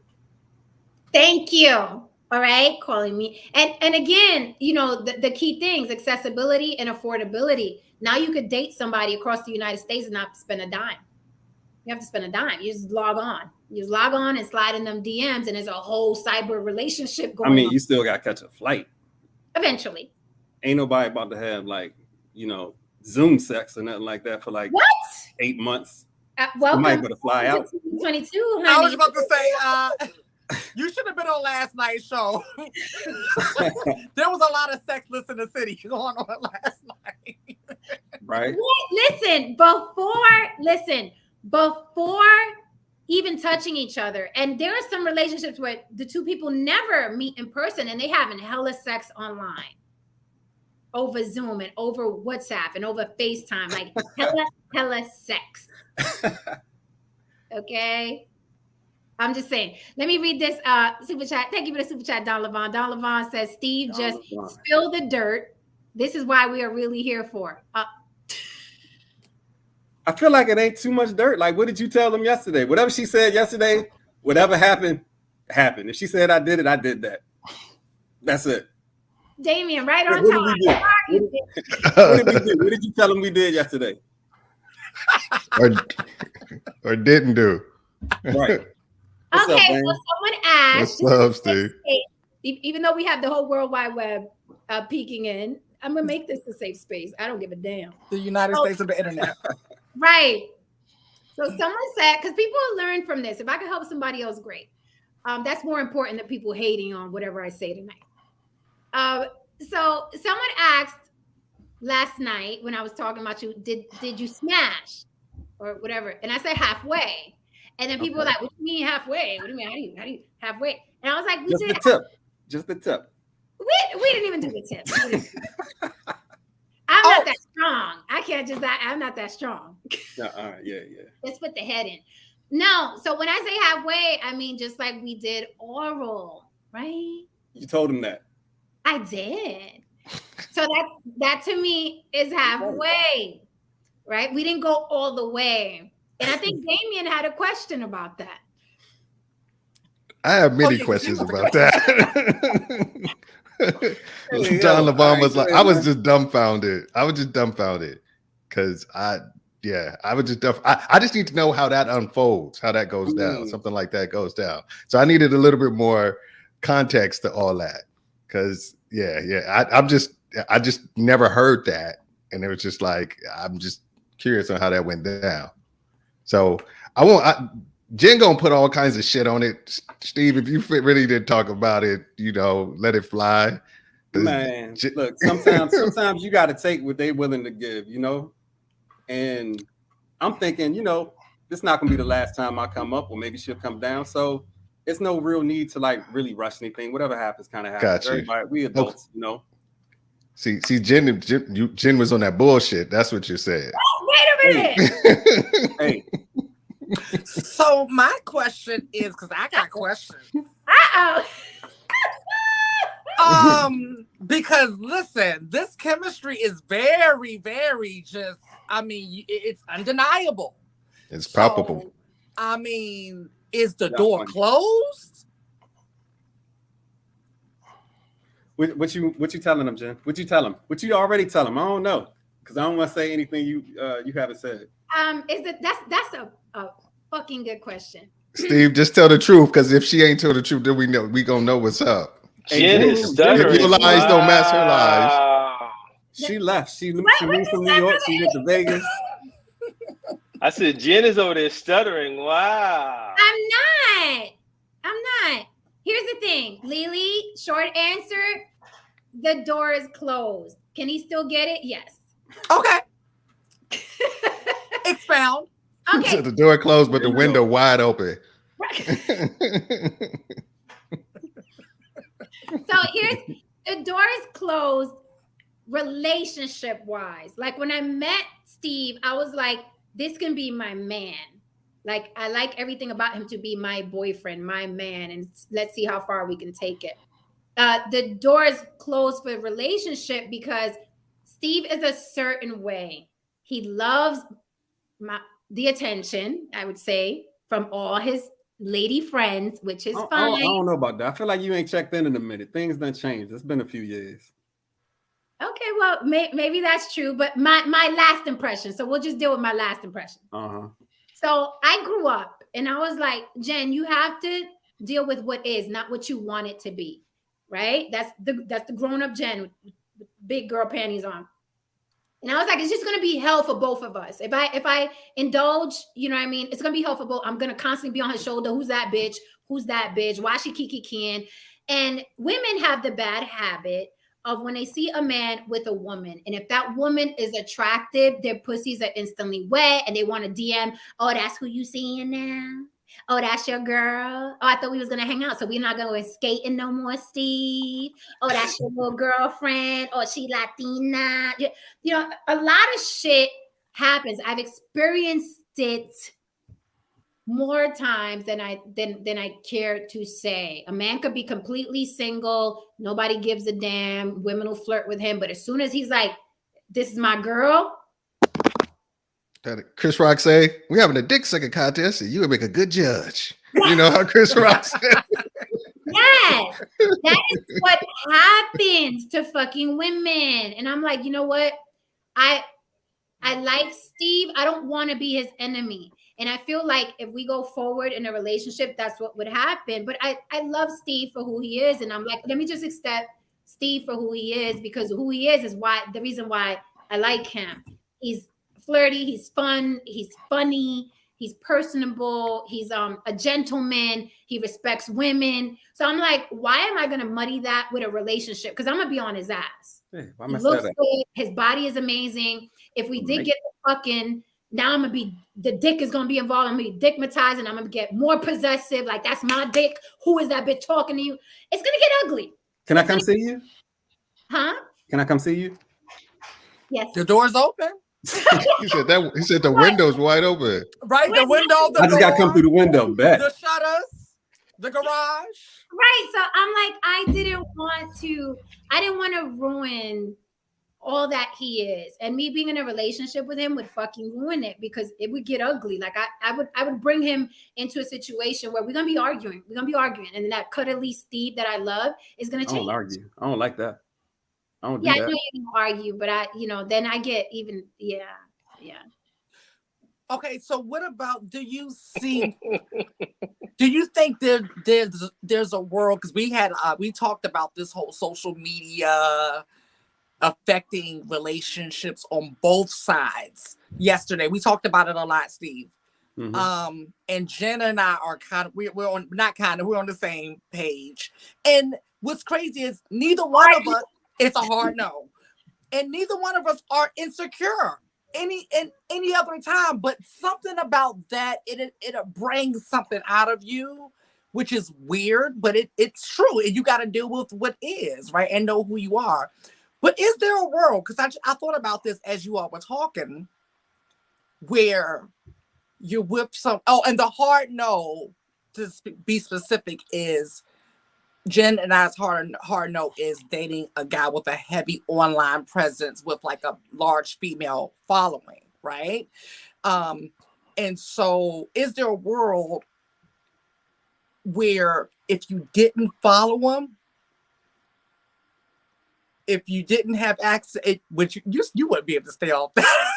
Thank you. All right, calling me. And again, the key things, accessibility and affordability. Now you could date somebody across the United States and not spend a dime. You have to spend a dime. You just log on. And slide in them DMs, and there's a whole cyber relationship going on. You still got to catch a flight. Eventually. Ain't nobody about to have Zoom sex or nothing like that for like what? 8 months. Welcome. Might better fly out. 22. I was about to say, you should have been on last night's show. There was a lot of sexless in the city going on last night. Right. Listen, before even touching each other, and there are some relationships where the two people never meet in person and they having hella sex online over Zoom and over WhatsApp and over FaceTime, like hella sex. Okay. I'm just saying. Let me read this super chat. Thank you for the super chat, Don Levon. Don Levon says, Steve, just spill the dirt. This is why we are really here for. I feel like it ain't too much dirt. Like, what did you tell them yesterday? Whatever she said yesterday, whatever happened, happened. If she said I did it, I did that. That's it. Damien, right on what time. Did we do? What did we do? What did you tell them we did yesterday? or didn't do. Right. What's up, so someone asked. What's up, Steve? Even though we have the whole World Wide Web peeking in, I'm going to make this a safe space. I don't give a damn. The United States of the internet. Right. So someone said, because people learn from this. If I can help somebody else, great. That's more important than people hating on whatever I say tonight. So someone asked last night when I was talking about you, did you smash or whatever? And I said halfway. And then people were like, what do you mean halfway? What do you mean? How do you halfway? And I was like, just the tip. Just the tip. We didn't even do the tip. I'm not that strong. I can't just, I'm not that strong. Yeah. Let's put the head in. No, so when I say halfway, I mean just like we did oral, right? You told him that. I did. So that to me is halfway, right? We didn't go all the way. And I think Damien had a question about that. I have many questions about that. John Levon was like, I was just dumbfounded. Because I just need to know how that unfolds, how that goes down, something like that goes down. So I needed a little bit more context to all that. Because I just never heard that. And it was just like, I'm just curious on how that went down. So Jen gonna put all kinds of shit on it. Steve, if you really did talk about it, let it fly. Man, look, sometimes you got to take what they're willing to give, and I'm thinking, this not gonna be the last time I come up, or maybe she'll come down. So it's no real need to like really rush anything. Whatever happens, kind of happens. Gotcha. Everybody, we adults, See, Jen was on that bullshit. That's what you said. Wait a minute. Hey. So my question is, because I got questions. Because listen, this chemistry is very, very just, it's undeniable. It's palpable. So, is the door closed? What you telling them, Jen? What you tell them? What you already tell them? I don't know, because I don't want to say anything you haven't said. That's a fucking good question. Steve, just tell the truth, because if she ain't told the truth, then we gonna know what's up. Jen is stuttering. If your lies don't match her lies. She left. She moved from New York. She went to Vegas. I said Jen is over there stuttering. Wow. I'm not. Here's the thing, Lily. Short answer: the door is closed. Can he still get it? Yes. Okay. Expound. Okay. So the door closed, but the window wide open. So the door is closed relationship wise. Like when I met Steve, I was like, this can be my man. Like I like everything about him to be my boyfriend, my man, and let's see how far we can take it. The door is closed for relationship because Steve is a certain way. He loves the attention, I would say, from all his lady friends, which is fine. I don't know about that. I feel like you ain't checked in a minute. Things done changed. It's been a few years. Okay, well, maybe that's true, but my last impression. So we'll just deal with my last impression. So I grew up and I was like, Jen, you have to deal with what is, not what you want it to be, right? That's the grown-up Jen with big girl panties on. And I was like, it's just going to be hell for both of us. If I indulge, it's going to be hell for both. I'm going to constantly be on his shoulder. Who's that bitch? Who's that bitch? Why she kikiing? And women have the bad habit of when they see a man with a woman, and if that woman is attractive, their pussies are instantly wet and they want to DM, oh, that's who you seeing now? Oh, that's your girl? Oh, I thought we was going to hang out, so we're not going to skating no more, Steve. Oh, that's your little girlfriend. Oh, she Latina. A lot of shit happens. I've experienced it more times than I care to say. A man could be completely single. Nobody gives a damn. Women will flirt with him. But as soon as he's like, this is my girl. Chris Rock say, we're having a dick sucking contest and you would make a good judge. You know how Chris Rock said? Yes. That is what happens to fucking women. And I'm like, you know what? I like Steve. I don't want to be his enemy. And I feel like if we go forward in a relationship, that's what would happen. But I love Steve for who he is. And I'm like, let me just accept Steve for who he is, because who he is the reason why I like him. He's flirty. He's fun. He's funny. He's personable. He's a gentleman. He respects women. So I'm like, why am I going to muddy that with a relationship? Because I'm going to be on his ass. Hey, he looks good. His body is amazing. If we did get the fucking now I'm gonna be, the dick is gonna be involved. I'm gonna be dickmatized and I'm gonna get more possessive. Like, that's my dick. Who is that bitch talking to you? It's gonna get ugly. Can I come see you? Huh? Can I come see you? Yes. The door's open. He said the window's wide open. Right, the window, the I just got to come door, through the window. Bet. the shutters, the garage. Right. So I'm like, I didn't want to ruin all that he is. And me being in a relationship with him would fucking ruin it, because it would get ugly. Like, I would bring him into a situation where we're gonna be arguing. And then that cuddly Steve that I love is gonna change. I don't argue. I don't like that. I don't do Yeah, that. I know you don't argue, but then I get even, yeah. Okay, so what about, do you think there's a world, because we talked about this whole social media affecting relationships on both sides yesterday. We talked about it a lot, Steve. Mm-hmm. And Jen and I are we're on the same page. And what's crazy is neither one of us, it's a hard no. And neither one of us are insecure any other time, but something about that, it brings something out of you, which is weird, but it's true. And you got to deal with what is, right? And know who you are. But is there a world, because I thought about this as you all were talking, where you're with and the hard no, to be specific, is Jen and I's hard no is dating a guy with a heavy online presence with like a large female following, right? And so is there a world where if you didn't follow him, if you didn't have access, which you wouldn't be able to stay off that.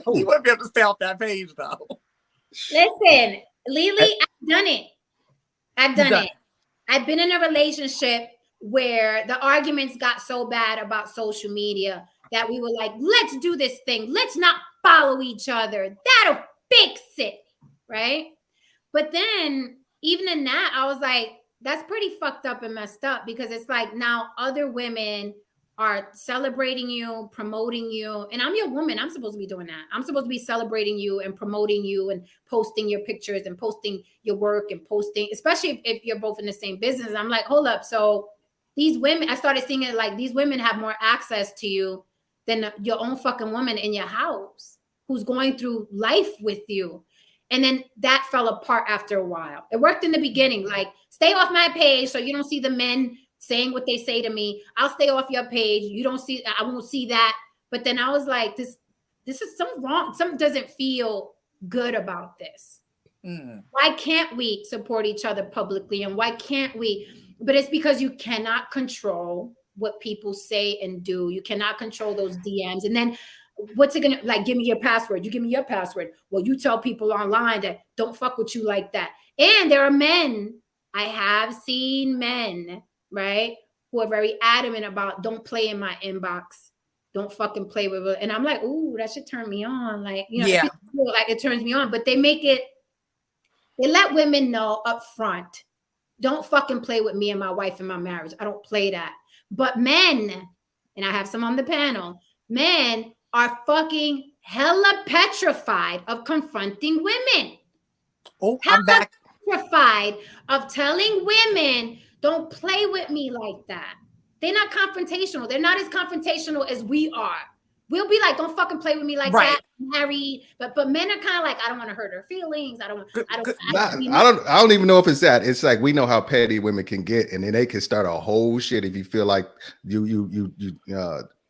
You wouldn't be able to stay off that page though. Listen, Lily, I've done it. I've been in a relationship where the arguments got so bad about social media that we were like, let's do this thing. Let's not follow each other. That'll fix it, right? But then even in that, I was like, that's pretty fucked up and messed up, because it's like now other women are celebrating you, promoting you. And I'm your woman. I'm supposed to be doing that. I'm supposed to be celebrating you and promoting you and posting your pictures and posting your work and posting, especially if you're both in the same business. I'm like, hold up. So these women, I started seeing it like these women have more access to you than your own fucking woman in your house who's going through life with you. And then that fell apart after a while. It worked in the beginning, like, stay off my page so you don't see the men saying what they say to me. I'll stay off your page. You don't see, I won't see that. But then I was like, this is something wrong. Something doesn't feel good about this. Why can't we support each other publicly? And why can't we? But it's because you cannot control what people say and do. You cannot control those DMs. And then what's it gonna, like, give me your password. You give me your password. Well, you tell people online that don't fuck with you like that. And there are men, I have seen men, right, who are very adamant about don't play in my inbox. Don't fucking play with it. And I'm like, ooh, that should turn me on. Like, you know, yeah. Like it turns me on. But they let women know up front, don't fucking play with me and my wife and my marriage. I don't play that. But men, and I have some on the panel, men are fucking hella petrified of confronting women. Oh, I'm back. Petrified of telling women, don't play with me like that. They're not confrontational. They're not as confrontational as we are. We'll be like, don't fucking play with me like that, Harry. But men are kind of like, I don't want to hurt her feelings. I don't even know if it's that. It's like, we know how petty women can get, and then they can start a whole shit. If you feel like you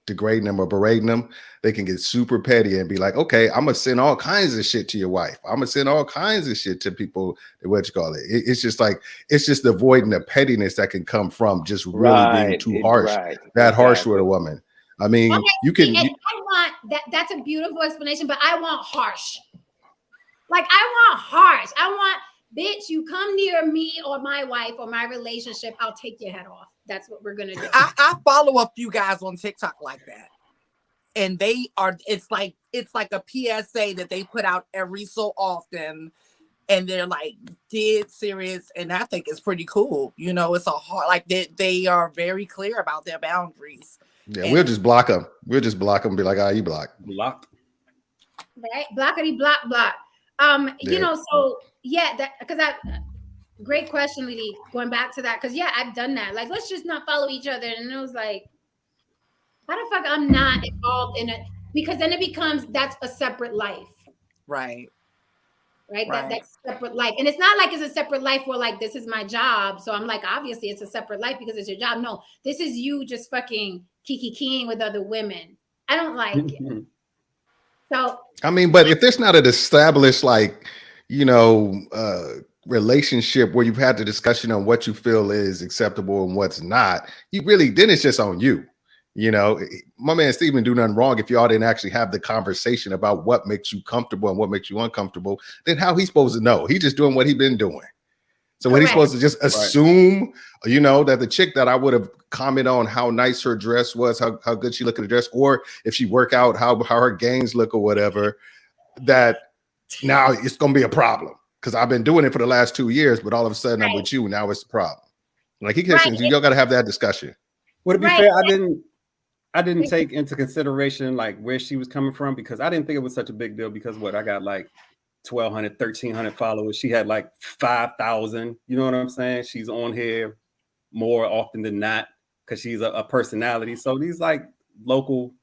degrading them or berating them, they can get super petty and be like, okay, I'm gonna send all kinds of shit to your wife. I'm gonna send all kinds of shit to people. What you call it? It's just like, it's just avoiding the pettiness that can come from just really being too harsh, harsh with a woman. I mean, okay, you can. I want that. That's a beautiful explanation, but I want harsh. Like, I want harsh. I want, bitch, you come near me or my wife or my relationship, I'll take your head off. That's what we're gonna do. I follow a few guys on TikTok like that, and they are. It's like a PSA that they put out every so often, and they're like dead serious, and I think it's pretty cool. You know, it's a hard, like they are very clear about their boundaries. Yeah, we'll just block them. We'll just block them and be like, you blocked. Blocked. right? Blockity block block. You know, so yeah, that because I great question, Lily. Going back to that, because yeah, I've done that. Like, let's just not follow each other. And it was like, how the fuck I'm not involved in it? Because then it becomes that's a separate life. Right. Right. Right. That's separate life. And it's not like it's a separate life where like this is my job. So I'm like, obviously it's a separate life because it's your job. No, this is you just fucking kiki-keying with other women. I don't like it. So I mean, but if there's not an established, like, you know, relationship where you've had the discussion on what you feel is acceptable and what's not, you really, then it's just on you. You know, my man Steven do nothing wrong if y'all didn't actually have the conversation about what makes you comfortable and what makes you uncomfortable. Then how he's supposed to know? He's just doing what he's been doing. So what he's supposed to just assume, you know, that the chick that I would have commented on how nice her dress was, how good she looked at the dress, or if she work out, how her gains look or whatever, that now it's going to be a problem because I've been doing it for the last 2 years, but all of a sudden I'm with you. Now it's a problem. Like he can, y'all got to have that discussion. Well, to be fair, I didn't take into consideration like where she was coming from because I didn't think it was such a big deal because what I got like 1,200, 1,300 followers. She had like 5,000. You know what I'm saying? She's on here more often than not because she's a personality. So these like local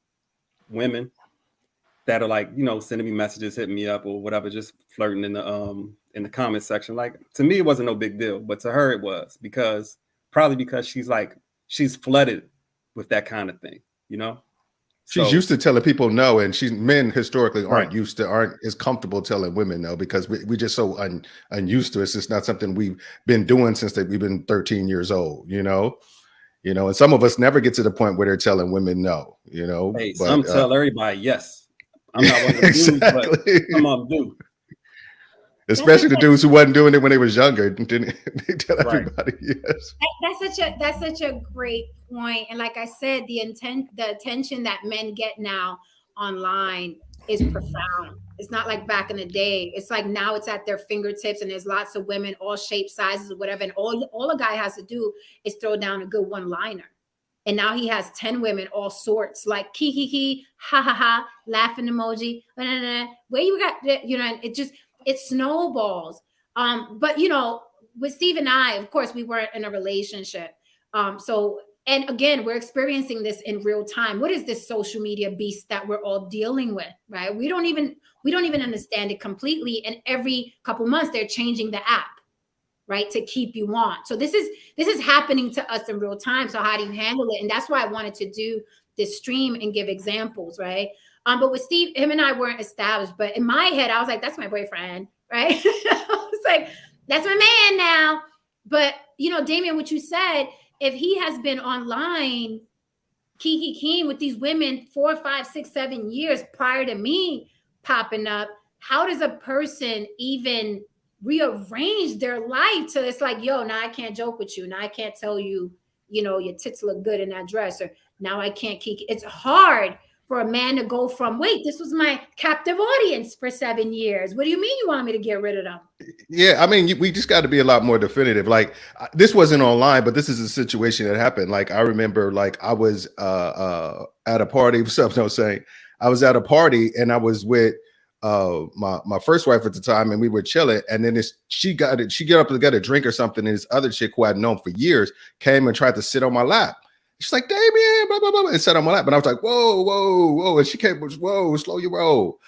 women that are like, you know, sending me messages, hitting me up or whatever, just flirting in the comment section. Like to me, it wasn't no big deal, but to her it was probably because she's flooded with that kind of thing. You know, she's used to telling people no, and men historically aren't as comfortable telling women no because we just so unused to it. It's just not something we've been doing since we've been 13 years old. You know, and some of us never get to the point where they're telling women no. You know, hey, some tell everybody yes. I'm not one of the dudes, but some of them do. Especially the dudes who wasn't doing it when they was younger. Didn't they tell everybody yes? That's such a great point. And like I said, the attention that men get now online is profound. It's not like back in the day. It's like now it's at their fingertips and there's lots of women, all shapes, sizes, or whatever. And all a guy has to do is throw down a good one-liner. And now he has 10 women, all sorts, like kiki, ha ha ha, laughing emoji, where you got, you know, and it snowballs. But you know, with Steve and I, of course, we weren't in a relationship. So, and again, we're experiencing this in real time. What is this social media beast that we're all dealing with, right? We don't even understand it completely. And every couple months, they're changing the app, right, to keep you on. So this is happening to us in real time. So how do you handle it? And that's why I wanted to do this stream and give examples, right? But with Steve, him and I weren't established. But in my head, I was like, that's my boyfriend, right? I was like, that's my man now. But, you know, Damien, what you said, if he has been online kiki with these women 4, 5, 6, 7 years prior to me popping up, how does a person even rearrange their life to it's like, yo, now I can't joke with you. Now I can't tell you, you know, your tits look good in that dress, or now I can't kiki. It's hard for a man to go from, wait, this was my captive audience for 7 years. What do you mean you want me to get rid of them? Yeah, I mean, we just got to be a lot more definitive. Like this wasn't online, but this is a situation that happened. Like I remember, like I was at a party. What's up? No saying. I was at a party and I was with my first wife at the time, and we were chilling. And then she got up to get a drink or something. And this other chick who I'd known for years came and tried to sit on my lap. She's like, Damien, blah, blah, blah, and sat on my lap. And I was like, whoa, whoa, whoa. And she came, whoa, slow your roll.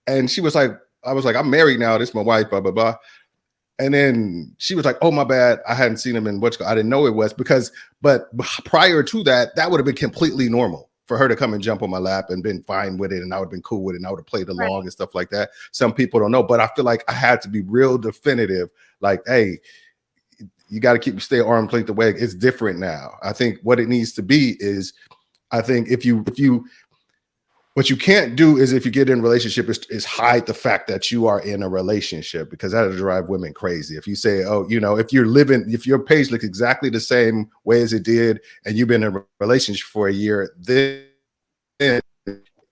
And she was like, I was like, I'm married now. This is my wife, blah, blah, blah. And then she was like, oh, my bad. I hadn't seen him in I didn't know it was but prior to that, that would have been completely normal for her to come and jump on my lap and been fine with it. And I would have been cool with it. And I would have played along and stuff like that. Some people don't know, but I feel like I had to be real definitive. Like, hey, you got to stay arm's length away. It's different now. I think what it needs to be is, I think what you can't do is if you get in a relationship is hide the fact that you are in a relationship, because that'll drive women crazy. If you say, oh, you know, if your page looks exactly the same way as it did, and you've been in a relationship for a year, then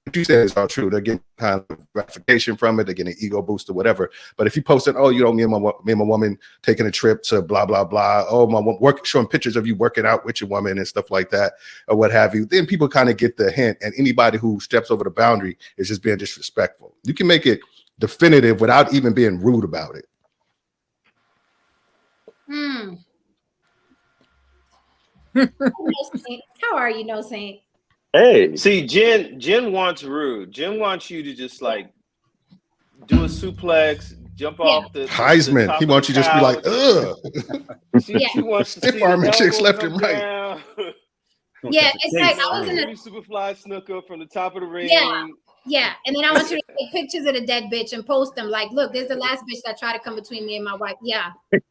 what you said is all true. They're getting kind of gratification from it. They're getting an ego boost or whatever. But if you post it, oh, you know, me and my woman taking a trip to blah, blah, blah. Oh, my work, showing pictures of you working out with your woman and stuff like that or what have you. Then people kind of get the hint. And anybody who steps over the boundary is just being disrespectful. You can make it definitive without even being rude about it. How are you, No Saint? Hey, see, Jen wants rude. Jen wants you to just like do a suplex, jump off the Heisman. top He wants you to just be like, ugh. She wants to stiff arming chicks left and right. Down. Yeah, it's like I was in a Superfly snooker from the top of the ring. Yeah, and then I want you to take pictures of the dead bitch and post them. Like, look, there's the last bitch that tried to come between me and my wife. Yeah.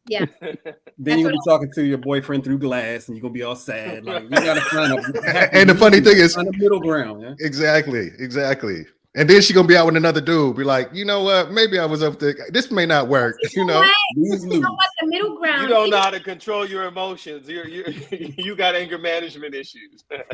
Then you're gonna be talking to your boyfriend through glass, and you're gonna be all sad. Like, you gotta find a. And the funny thing is, find a middle ground. Yeah? Exactly. And then she gonna be out with another dude. Be like, you know what? Maybe I was up there. This may not work. You know. You know what? The middle ground. You don't know how to control your emotions. You got anger management issues. But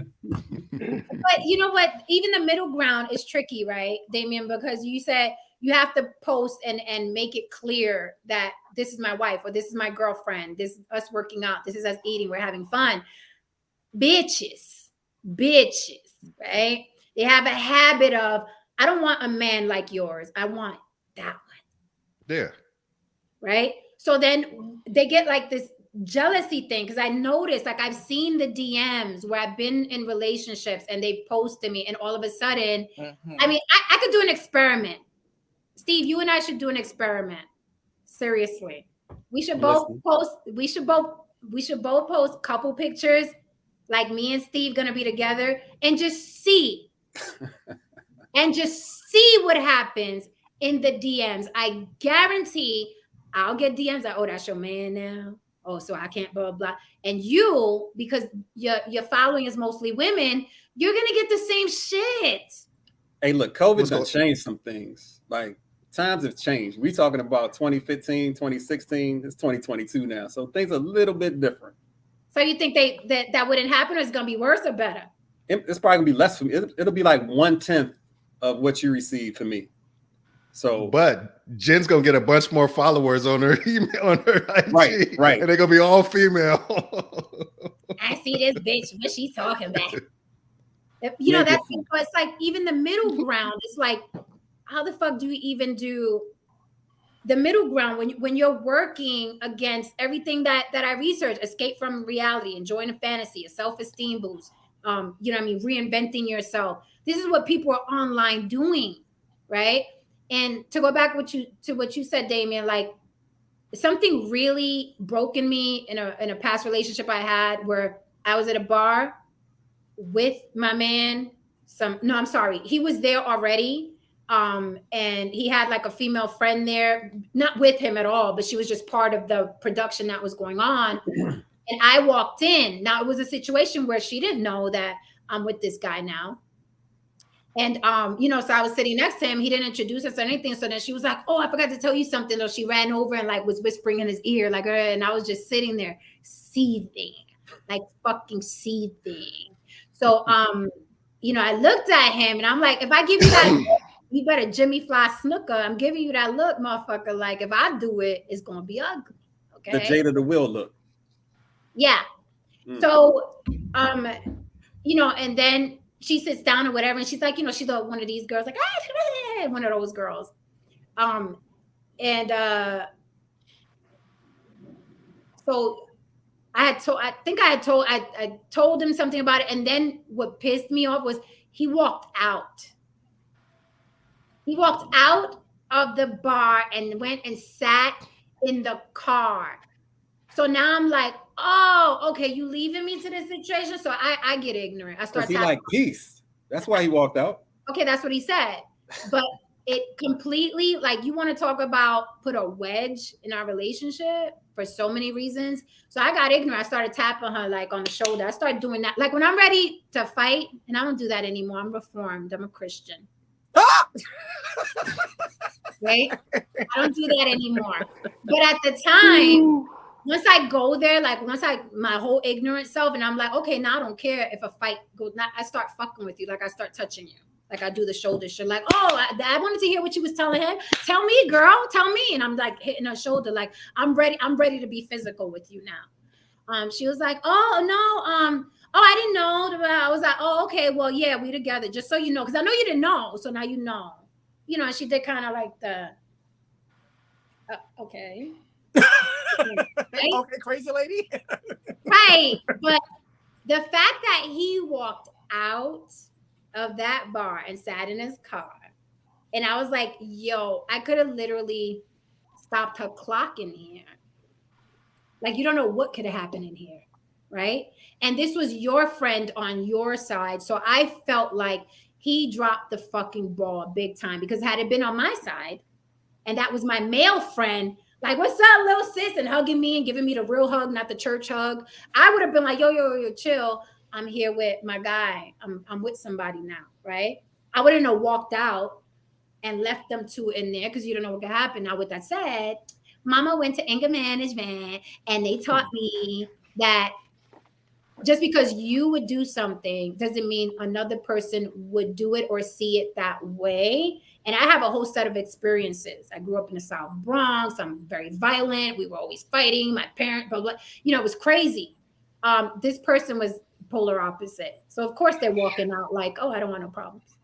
you know what? Even the middle ground is tricky, right, Damien? Because you said you have to post and make it clear that this is my wife or this is my girlfriend. This is us working out. This is us eating. We're having fun. Bitches, right? They have a habit of, I don't want a man like yours. I want that one. Yeah. Right? So then they get like this jealousy thing, because I noticed, like, I've seen the DMs where I've been in relationships and they post to me, and all of a sudden, I mean, I could do an experiment. Steve, you and I should do an experiment. Seriously. We should both post, we should both post couple pictures, like me and Steve gonna be together, and just see. And just see what happens in the DMs. I guarantee I'll get DMs like, oh, that's your man now. Oh, so I can't blah, blah. And you, because your following is mostly women, you're going to get the same shit. Hey, look, COVID done changed some things. Like, times have changed. We talking about 2015, 2016. It's 2022 now. So things are a little bit different. So you think that wouldn't happen, or it's going to be worse or better? It's probably gonna be less for me. It'll be like 1/10 of what you receive for me. So, but Jen's gonna get a bunch more followers on her email, on her IG, right, and they're gonna be all female. I see this bitch. What she's talking about? You know, that's it's like even the middle ground. It's like, how the fuck do you even do the middle ground when you're working against everything that I researched? Escape from reality, enjoying a fantasy, a self-esteem boost. You know what I mean? Reinventing yourself. This is what people are online doing, right? And to go back to what you said, Damien, like, something really broke in me in a past relationship I had, where I was at a bar with my man. I'm sorry. He was there already. And he had like a female friend there, not with him at all, but she was just part of the production that was going on. And I walked in. Now, it was a situation where she didn't know that I'm with this guy now. And, you know, so I was sitting next to him. He didn't introduce us or anything. So then she was like, oh, I forgot to tell you something. So she ran over and like was whispering in his ear, like, and I was just sitting there seething, like fucking seething. So, you know, I looked at him and I'm like, if I give you that look, you better Jimmy Fly snooker. I'm giving you that look, motherfucker. Like, if I do it, it's going to be ugly. Okay. The Jada the Will look. Yeah. So, you know, and then she sits down or whatever, and she's like, you know, she's one of these girls, like, one of those girls. So I told him something about it. And then what pissed me off was he walked out. He walked out of the bar and went and sat in the car. So now I'm like, oh, okay, you leaving me to this situation? So I get ignorant. I start he like peace. That's why he walked out. Okay, that's what he said. But it completely, like, you want to talk about put a wedge in our relationship for so many reasons. So I got ignorant. I started tapping her like on the shoulder. I started doing that. Like when I'm ready to fight, and I don't do that anymore. I'm reformed. I'm a Christian. Right? I don't do that anymore. But at the time, once I go there, like my whole ignorant self, and I'm like, okay, now I don't care if a fight goes, I start fucking with you, like I start touching you. Like I do the shoulder shit, like, oh, I wanted to hear what you was telling him. Tell me, girl, tell me. And I'm like hitting her shoulder, like, I'm ready to be physical with you now. She was like, oh no, oh, I didn't know. I was like, oh, okay, well, yeah, we together, just so you know, because I know you didn't know, so now you know. You know, she did kind of like the okay. Right? Okay, crazy lady. Right. But the fact that he walked out of that bar and sat in his car, and I was like, yo, I could have literally stopped her clock in here. Like, you don't know what could have happened in here. Right. And this was your friend on your side. So I felt like he dropped the fucking ball big time, because had it been on my side, and that was my male friend, like, what's up, little sis, and hugging me and giving me the real hug, not the church hug, I would have been like, yo, chill. I'm here with my guy. I'm with somebody now, right? I wouldn't have walked out and left them two in there, because you don't know what could happen. Now, with that said, Mama went to anger management, and they taught me that just because you would do something doesn't mean another person would do it or see it that way. And I have a whole set of experiences. I grew up in the South Bronx. I'm very violent. We were always fighting. My parents, blah, blah. You know, it was crazy. This person was polar opposite. So of course they're walking out like, oh, I don't want no problems.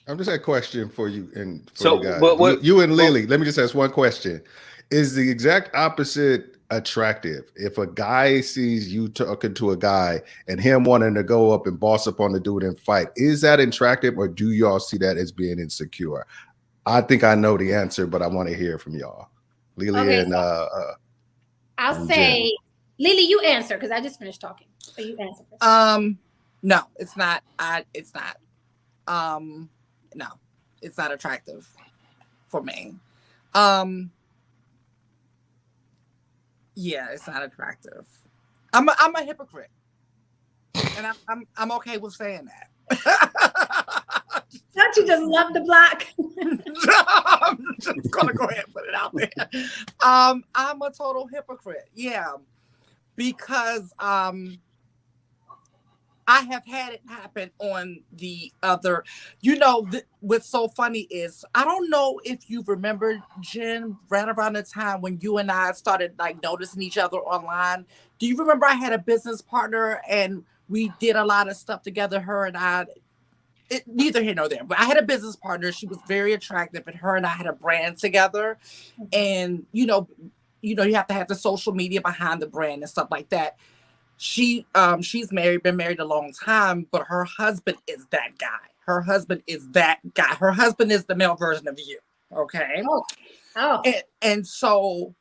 I'm just a question for you and for So, you guys. what You and Lily, let me just ask one question. Is the exact opposite attractive? If a guy sees you talking to a guy and him wanting to go up and boss up on the dude and fight, is that attractive, or do y'all see that as being insecure? I think I know the answer, but I want to hear from y'all. Lily Okay, and I'll and say, Jen. Lily, you answer, because I just finished talking. So you answer first. No, it's not. It's not. No, it's not attractive for me. Yeah, it's not attractive. I'm a hypocrite, and I'm okay with saying that. Don't you just love the block? I'm just gonna go ahead and put it out there. I'm a total hypocrite. Yeah, because I have had it happen on the other. You know, what's so funny is, I don't know if you remember, Jen, right around the time when you and I started like noticing each other online. Do you remember I had a business partner and we did a lot of stuff together, her and I? Neither here nor there, but I had a business partner. She was very attractive, and her and I had a brand together. And you know, you have to have the social media behind the brand and stuff like that. She's married, been married a long time, but her husband is that guy. Her husband is that guy. Her husband is the male version of you. Okay. Oh. And so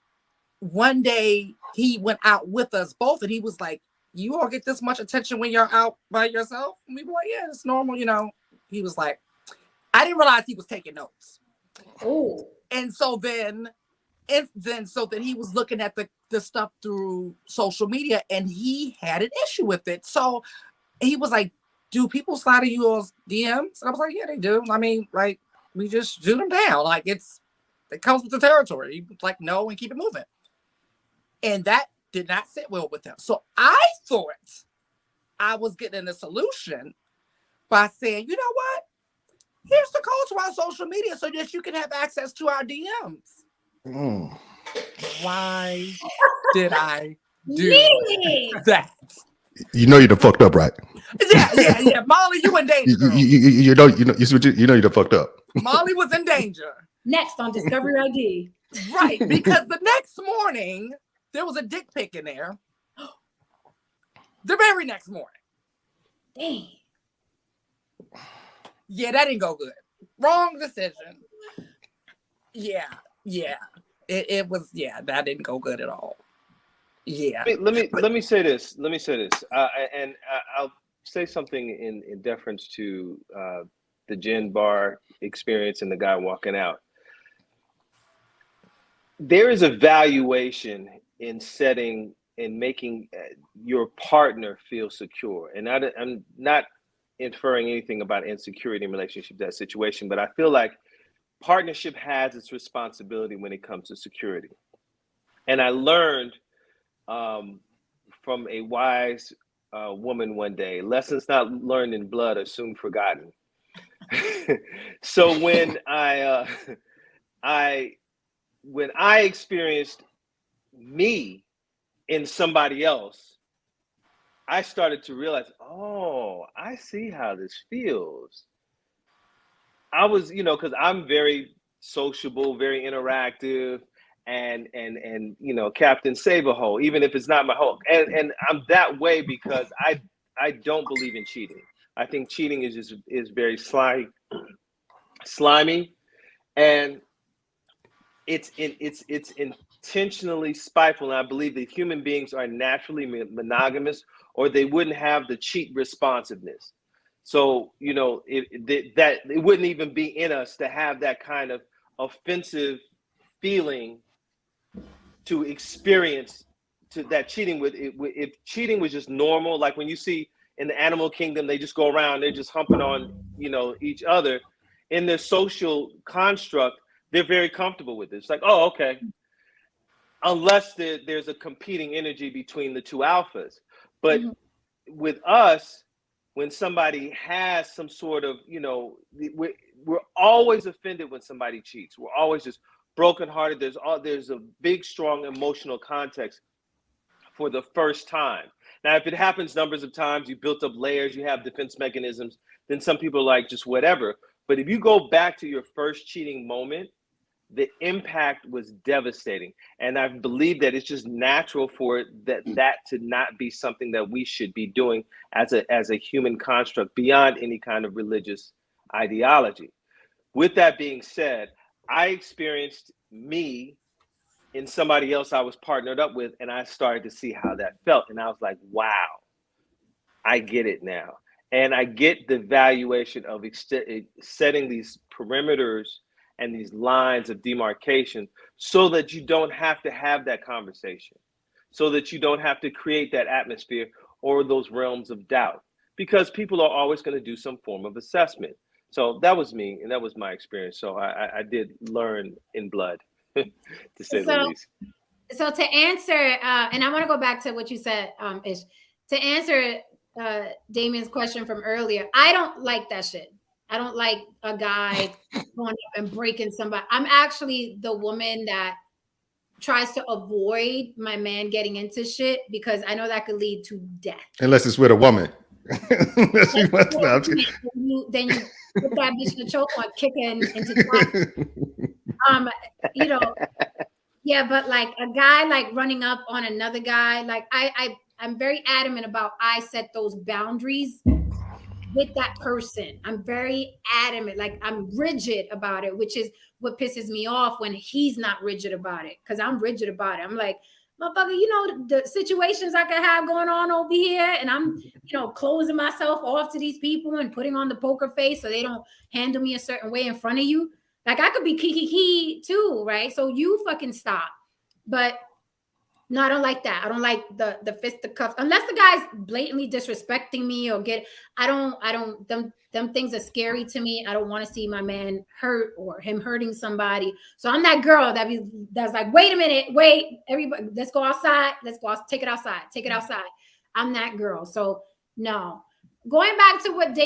one day he went out with us both, and he was like, you all get this much attention when you're out by yourself? And we were like, yeah, it's normal, you know. He was like, I didn't realize he was taking notes. Oh. And so then he was looking at the stuff through social media, and he had an issue with it. So he was like, do people slide in your DMs? And I was like, yeah, they do. I mean, like, we just shoot them down. Like, it comes with the territory. You like, no, and keep it moving. And that did not sit well with him. So I thought I was getting a solution by saying, you know what? Here's the code to our social media so that you can have access to our DMs. Why did I do that? You know you're the fucked up, right? Yeah. Molly, you in danger. You know you're the fucked up. Molly was in danger. Next on Discovery ID. Right, because the next morning there was a dick pic in there. The very next morning. Dang. Yeah, that didn't go good. Wrong decision. Yeah. It was, that didn't go good at all. Yeah. Let me say this. And I'll say something in deference to the gin bar experience and the guy walking out. There is a valuation in setting and making your partner feel secure. And I'm not inferring anything about insecurity in relationship to that situation, but I feel like partnership has its responsibility when it comes to security. And I learned from a wise woman one day, lessons not learned in blood are soon forgotten. So when when I experienced me in somebody else, I started to realize, oh, I see how this feels. I was, because I'm very sociable, very interactive, and Captain Save a Hole, even if it's not my hole. And I'm that way because I don't believe in cheating. I think cheating is very slimy, and it's intentionally spiteful. And I believe that human beings are naturally monogamous, or they wouldn't have the cheat responsiveness. So it wouldn't even be in us to have that kind of offensive feeling to experience to that cheating with it. If cheating was just normal, like when you see in the animal kingdom, they just go around, they're just humping on each other. In their social construct, they're very comfortable with it. It's like, oh, okay. Unless there's a competing energy between the two alphas. But with us, when somebody has some sort of, we're always offended when somebody cheats. We're always just brokenhearted. There's a big, strong emotional context for the first time. Now, if it happens numbers of times, you built up layers, you have defense mechanisms, then some people are like, just whatever. But if you go back to your first cheating moment, the impact was devastating. And I believe that it's just natural for that to not be something that we should be doing as a human construct beyond any kind of religious ideology. With that being said, I experienced me in somebody else I was partnered up with, and I started to see how that felt. And I was like, wow, I get it now. And I get the valuation of setting these perimeters and these lines of demarcation so that you don't have to have that conversation, so that you don't have to create that atmosphere or those realms of doubt, because people are always going to do some form of assessment. So that was me, and that was my experience. So I did learn in blood, to say the least. So to answer, and I want to go back to what you said, Ish, to answer Damien's question from earlier, I don't like that shit. I don't like a guy going up and breaking somebody. I'm actually the woman that tries to avoid my man getting into shit because I know that could lead to death. Unless it's with a woman. Then you put that bitch in the choke on, kicking into yeah, but like a guy like running up on another guy, like I'm very adamant about I set those boundaries with that person. I'm very adamant, like I'm rigid about it, which is what pisses me off when he's not rigid about it, because I'm rigid about it. I'm like, motherfucker, the situations I could have going on over here, and I'm closing myself off to these people and putting on the poker face so they don't handle me a certain way in front of you. Like I could be kiki too, right? So you fucking stop. But no, I don't like that. I don't like the fisticuffs unless the guy's blatantly disrespecting me or them things are scary to me. I don't want to see my man hurt or him hurting somebody. So I'm that girl that's like, wait a minute, wait, everybody, let's go outside. Take it outside. I'm that girl. So no. Going back to what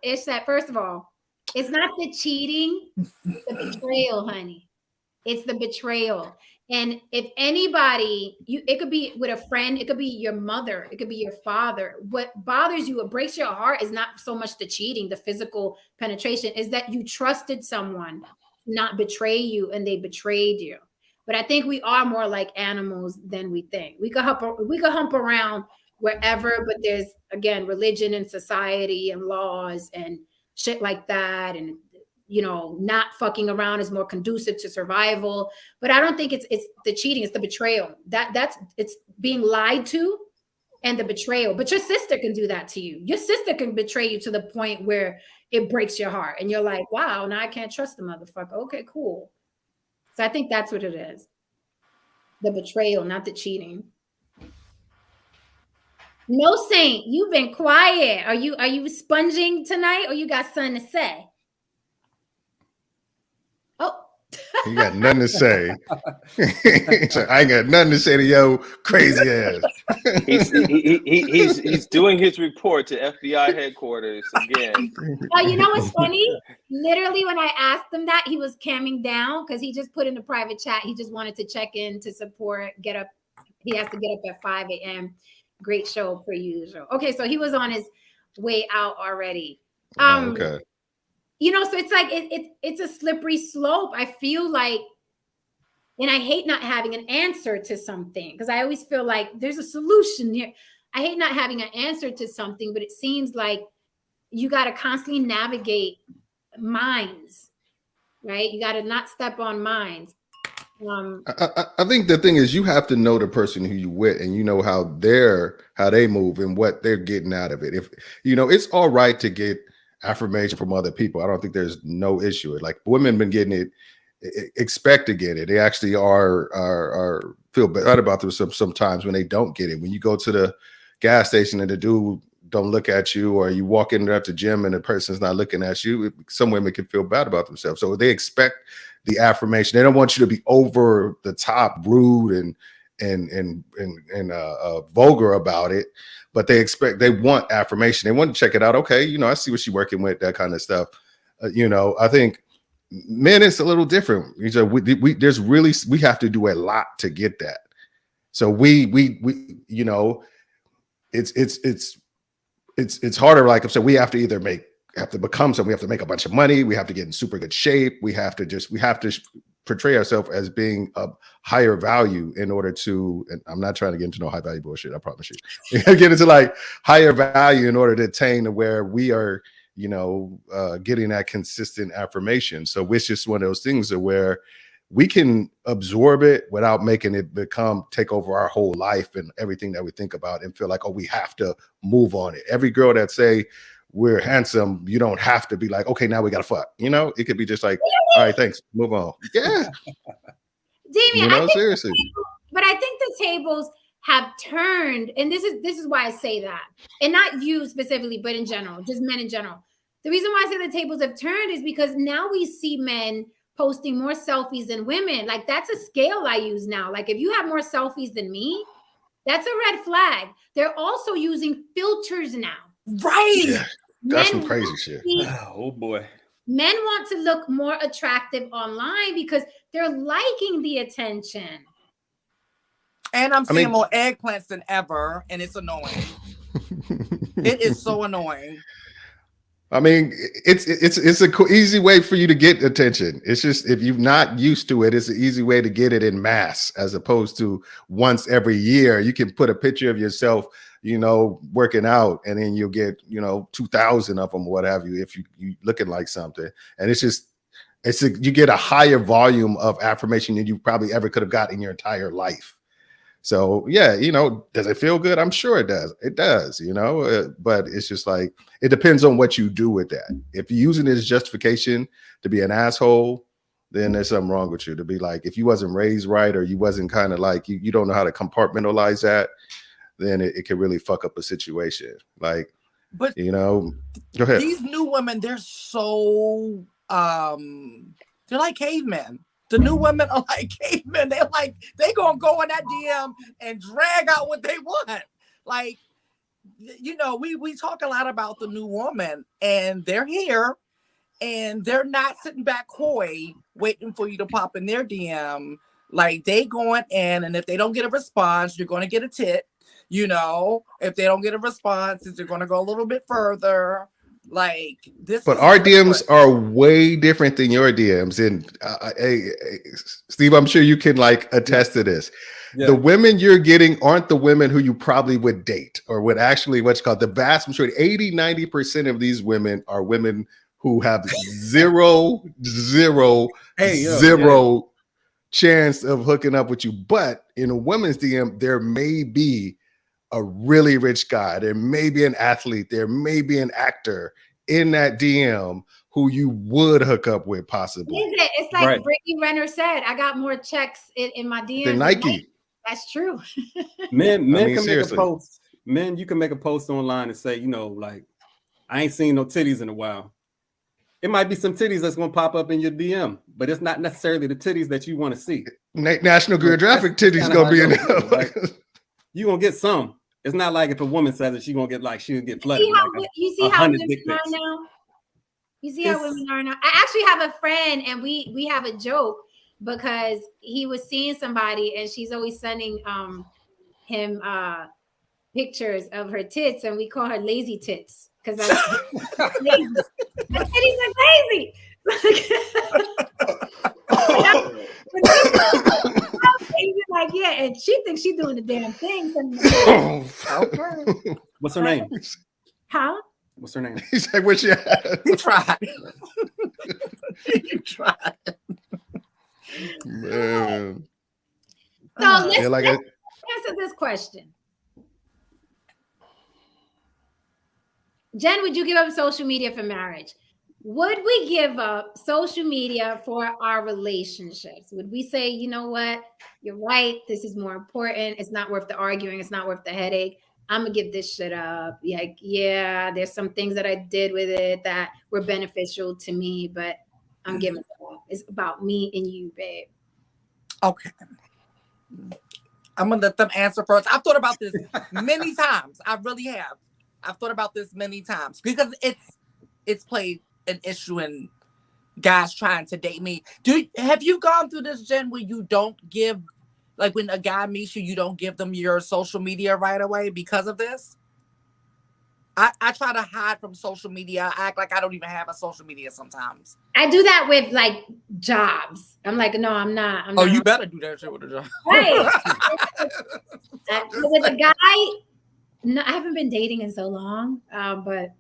Ish said, first of all, it's not the cheating, it's the betrayal, honey. It's the betrayal. And if anybody, it could be with a friend, it could be your mother, it could be your father. What bothers you, what breaks your heart is not so much the cheating, the physical penetration, is that you trusted someone not betray you and they betrayed you. But I think we are more like animals than we think. We could hump around wherever, but there's, again, religion and society and laws and shit like that. And not fucking around is more conducive to survival. But I don't think it's the cheating, it's the betrayal. It's being lied to and the betrayal. But your sister can do that to you. Your sister can betray you to the point where it breaks your heart. And you're like, wow, now I can't trust the motherfucker. Okay, cool. So I think that's what it is. The betrayal, not the cheating. No Saint, you've been quiet. Are you sponging tonight or you got something to say? Oh, You got nothing to say. So I ain't got nothing to say to yo crazy ass. He's doing his report to FBI headquarters again. You know what's funny? Literally, when I asked him that, he was camming down because he just put in the private chat. He just wanted to check in to support. Get up. He has to get up at 5 a.m. Great show per usual. Okay, so he was on his way out already. Okay. You know, so it's like it's a slippery slope. I feel like, and I hate not having an answer to something because I always feel like there's a solution here. I hate not having an answer to something, but it seems like you got to constantly navigate minds, right? You got to not step on minds. I think the thing is you have to know the person who you with and you know how they move and what they're getting out of it. If you know, it's all right to get affirmation from other people. I don't think there's no issue. Like women been getting it, expect to get it. They actually are feel bad about themselves sometimes when they don't get it. When you go to the gas station and the dude don't look at you, or you walk in at the gym and the person's not looking at you, some women can feel bad about themselves. So they expect the affirmation. They don't want you to be over the top, rude and vulgar about it, but they want affirmation. They want to check it out. Okay, you know, I see what she's working with, that kind of stuff. You know, I think men, it's a little different. We have to do a lot to get that. So we you know, it's harder. Like I said, we have to either have to become something. We have to make a bunch of money. We have to get in super good shape. We have to portray ourselves as being of higher value in order to, and I'm not trying to get into no high value bullshit, I promise you. You gotta get into like higher value in order to attain to where we are, you know, getting that consistent affirmation. So it's just one of those things where we can absorb it without making it take over our whole life and everything that we think about and feel like, oh, we have to move on it. Every girl that say we're handsome, you don't have to be like, okay, now we gotta fuck. You know, it could be just like, all right, thanks, move on. Yeah. Damien, you know, seriously. But I think the tables have turned, and this is why I say that, and not you specifically, but in general, just men in general. The reason why I say the tables have turned is because now we see men posting more selfies than women. Like that's a scale I use now. Like if you have more selfies than me, that's a red flag. They're also using filters now. Right. Yeah, that's some crazy shit. Oh boy. Men want to look more attractive online because they're liking the attention. And I'm seeing more eggplants than ever, and it's annoying. It is so annoying. I mean, it's a easy way for you to get attention. It's just if you're not used to it, it's an easy way to get it in mass, as opposed to once every year. You can put a picture of yourself, you know, working out, and then you'll get, you know, 2,000 of them, or what have you, if you looking like something. And you get a higher volume of affirmation than you probably ever could have got in your entire life. So yeah, you know, does it feel good? I'm sure it does. It does, you know, but it's just like, it depends on what you do with that. If you're using it as justification to be an asshole, then there's something wrong with you. To be like, if you wasn't raised right, or you wasn't kind of like, you don't know how to compartmentalize that, then it can really fuck up a situation. Like, but you know, go ahead. These new women, they're so, they're like cavemen. The new women are like cavemen. They gonna go in that DM and drag out what they want. Like, you know, we talk a lot about the new woman, and they're here, and they're not sitting back coy waiting for you to pop in their DM. Like, they going in, and if they don't get a response, you're going to get a tit. You know, if they don't get a response, they're going to go a little bit further. Like this, but our DMs are way different than your DMs. And Steve, I'm sure you can like attest to this. Yeah. The women you're getting aren't the women who you probably would date or would actually what's called the vast majority. 80-90% of these women are women who have zero chance of hooking up with you. But in a woman's DM, there may be a really rich guy, there may be an athlete, there may be an actor in that DM who you would hook up with possibly. Is it? It's like right. Brittany Renner said, I got more checks in my DMs than Nike. That's true. Men can seriously make a post. Men, you can make a post online and say, you know, like, I ain't seen no titties in a while. It might be some titties that's gonna pop up in your DM, but it's not necessarily the titties that you want to see. National Geographic titties kinda gonna be in how it there. goes, like, you gonna get some. It's not like if a woman says it, she'll get flooded. You see how women are now? You see how women are now? I actually have a friend, and we have a joke because he was seeing somebody, and she's always sending him pictures of her tits, and we call her lazy tits because lazy. My titties are lazy. Like, yeah, and she thinks she's doing the damn thing. Okay. What's her name? Huh? What's her name? He's like, where's she at? You tried. You tried. Man. So let's answer this question. Jen, would you give up social media for marriage? Would we give up social media for our relationships? Would we say, you know what? You're right. This is more important. It's not worth the arguing. It's not worth the headache. I'm going to give this shit up. Like, yeah, there's some things that I did with it that were beneficial to me, but I'm giving it up. It's about me and you, babe. Okay. I'm going to let them answer first. I've thought about this many times. I really have. I've thought about this many times because it's played an issue in guys trying to date me. Have you gone through this, Jen, where you don't give, like when a guy meets you, you don't give them your social media right away because of this? I try to hide from social media. I act like I don't even have a social media sometimes. I do that with like jobs. I'm like, no, I'm not. You better do that shit with a job. Right. With a guy, no, I haven't been dating in so long, but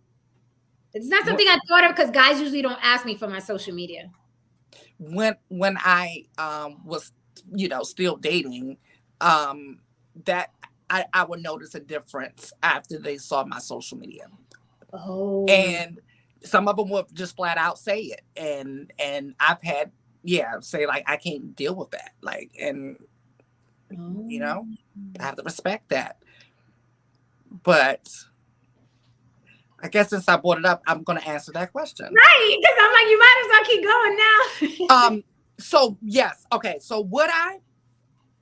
it's not something I thought of because guys usually don't ask me for my social media. When I was, still dating, that I would notice a difference after they saw my social media. Oh. And some of them would just flat out say it. And I've had, say like, I can't deal with that. Like, and, I have to respect that. But I guess since I brought it up, I'm going to answer that question. Right. Because I'm like, you might as well keep going now. So, yes. Okay. So would I?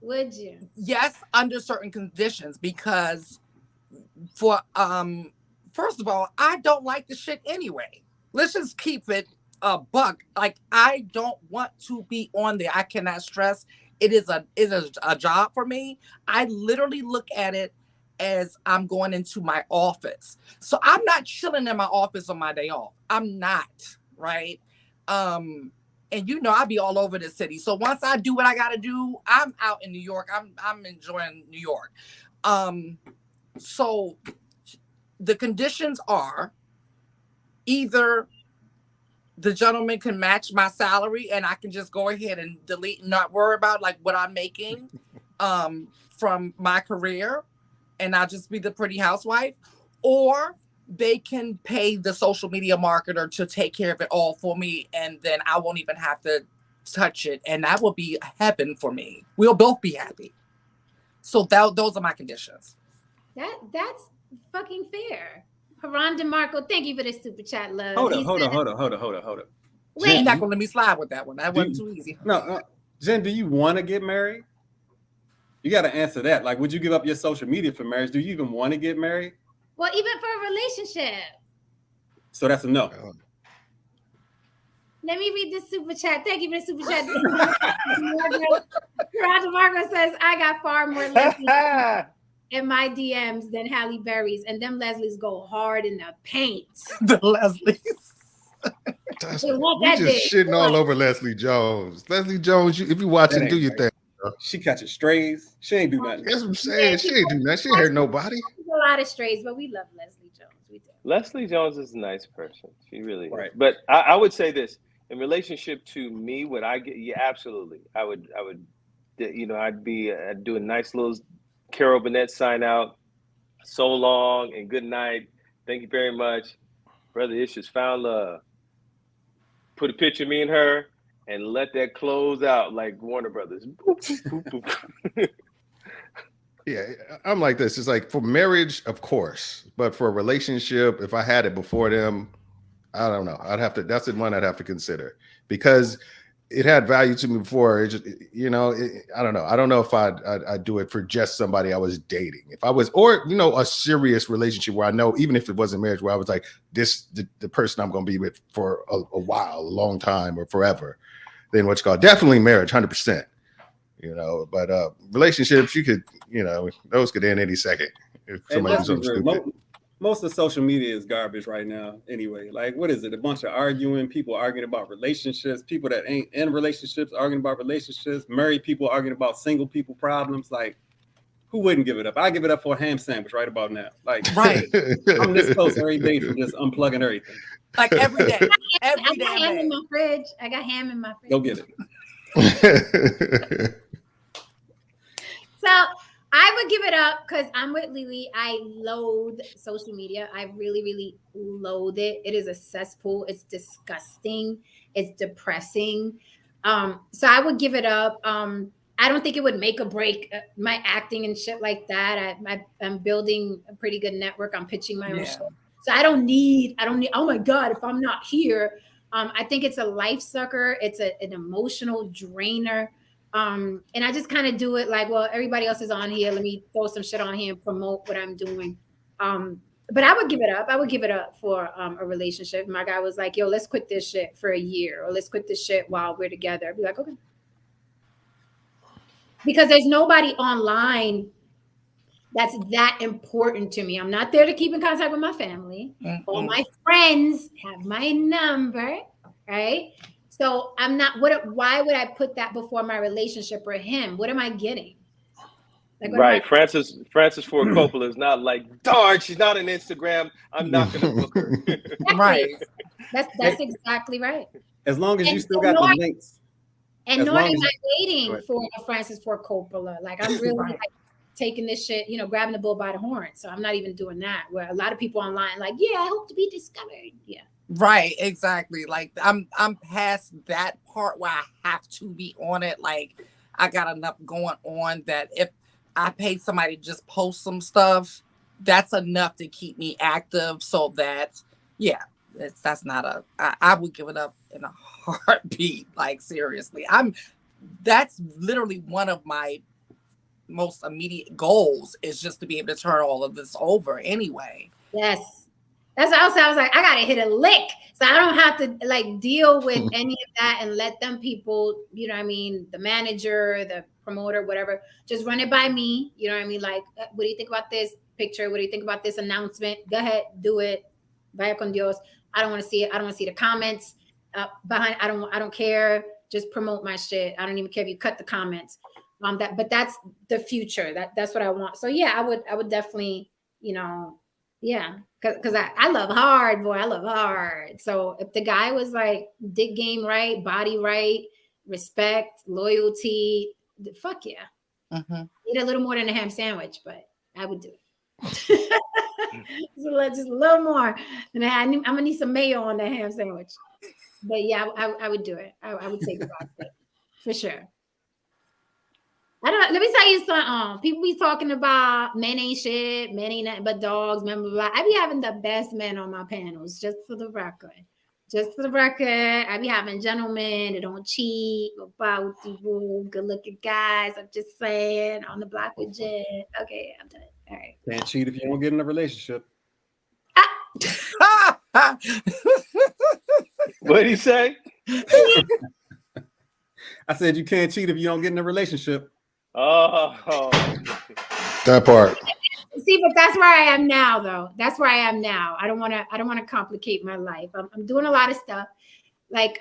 Would you? Yes, under certain conditions, because for first of all, I don't like the shit anyway. Let's just keep it a buck. Like, I don't want to be on there. I cannot stress it is a job for me. I literally look at it as I'm going into my office. So I'm not chilling in my office on my day off. I'm not, right? And I'll be all over the city. So once I do what I gotta do, I'm out in New York. I'm enjoying New York. So the conditions are either the gentleman can match my salary and I can just go ahead and delete and not worry about like what I'm making from my career, and I'll just be the pretty housewife, or they can pay the social media marketer to take care of it all for me, and then I won't even have to touch it, and that will be heaven for me. We'll both be happy. So those are my conditions. That's fucking fair. Haran DeMarco, thank you for the super chat, love. Hold up. Wait, You're not gonna let me slide with that one. That wasn't too easy. No, Jen, do you want to get married? You got to answer that. Like, would you give up your social media for marriage? Do you even want to get married? Well, even for a relationship. So that's a no. Let me read this super chat. Thank you for the super chat. Haran DeMarco says, I got far more Leslies in my DMs than Halle Berry's, and them Leslies go hard in the paint. The Leslies. We just shitting all over Leslie Jones. Leslie Jones, if you watching, do your thing. She catches strays. She ain't do nothing. That's what I'm saying. She ain't do nothing. She ain't hurt nobody. A lot of strays, but we love Leslie Jones. We do. Leslie Jones is a nice person. She really Right. is. But I would say this in relationship to me. Would I get? Yeah, absolutely. I would. I'd be do a nice little Carol Burnett sign out. So long and good night. Thank you very much, brother. It's just found love. Put a picture of me and her, and let that close out like Warner Brothers. Boop, boop, boop, boop. Yeah, I'm like this. It's like for marriage, of course, but for a relationship, if I had it before them, I don't know. That's the one I'd have to consider because it had value to me before. It just, I don't know. I don't know if I'd do it for just somebody I was dating. If I was, or, a serious relationship where I know, even if it wasn't marriage, where I was like, the person I'm going to be with for a while, a long time or forever, then definitely marriage, 100%, but relationships, you could, those could end any second. If somebody does something stupid. Most of social media is garbage right now anyway. Like, what is it? A bunch of people arguing about relationships, people that ain't in relationships arguing about relationships, married people arguing about single people problems. Like, who wouldn't give it up? I give it up for a ham sandwich right about now. Like, Right. I'm this close every day from just unplugging everything. Like every day. Every I got damn ham day. in my fridge. I got ham in my fridge. Go get it. So I would give it up because I'm with Lily. I loathe social media. I really, really loathe it. It is a cesspool. It's disgusting. It's depressing. So I would give it up. I don't think it would make or break my acting and shit like that. I'm building a pretty good network. I'm pitching my own show. So I don't need, oh my God, if I'm not here. I think it's a life sucker. It's an emotional drainer. And I just kind of do it like, well, everybody else is on here. Let me throw some shit on here and promote what I'm doing. But I would give it up. I would give it up for a relationship. My guy was like, yo, let's quit this shit for a year, or let's quit this shit while we're together. I'd be like, okay. Because there's nobody online that's that important to me. I'm not there to keep in contact with my family. All my friends have my number, right? So I'm not, why would I put that before my relationship or him? What am I getting? Like, right. Francis Ford Coppola is not like, darn, she's not on Instagram. I'm not going to book her. Right. That's exactly right. As long as you still got the links. And nor am I waiting for a Francis Ford Coppola. Like, I'm really like taking this shit, grabbing the bull by the horn. So I'm not even doing that. Where a lot of people online like, yeah, I hope to be discovered. Yeah. Right, exactly. Like I'm past that part where I have to be on it. Like I got enough going on that if I pay somebody to just post some stuff, that's enough to keep me active. So that, that's not I would give it up in a heartbeat. Like seriously, that's literally one of my most immediate goals is just to be able to turn all of this over anyway. Yes. That's what I was like, I gotta hit a lick, so I don't have to like deal with any of that and let them people, the manager, the promoter, whatever, just run it by me. You know what I mean? Like, what do you think about this picture? What do you think about this announcement? Go ahead, do it. Vaya con Dios. I don't want to see it. I don't want to see the comments behind. I don't care. Just promote my shit. I don't even care if you cut the comments. But that's the future. That's what I want. So yeah, I would definitely, because I love hard, boy. I love hard. So if the guy was like dick game right, body right, respect, loyalty, fuck yeah. Eat a little more than a ham sandwich, but I would do it. just a little more. And I'm gonna need some mayo on that ham sandwich. But yeah, I would do it. I would take it for sure. I don't know. Let me tell you something. People be talking about men ain't shit, men ain't nothing but dogs, blah, blah, blah. I be having the best men on my panels, just for the record. Just for the record, I be having gentlemen that don't cheat, about good looking guys. I'm just saying, on the block with Jen. Okay, I'm done. All right. Can't cheat if you don't get in a relationship. What did he say? I said you can't cheat if you don't get in a relationship. Oh, that part. See, but that's where I am now, though. That's where I am now. I don't want to complicate my life. I'm doing a lot of stuff. Like,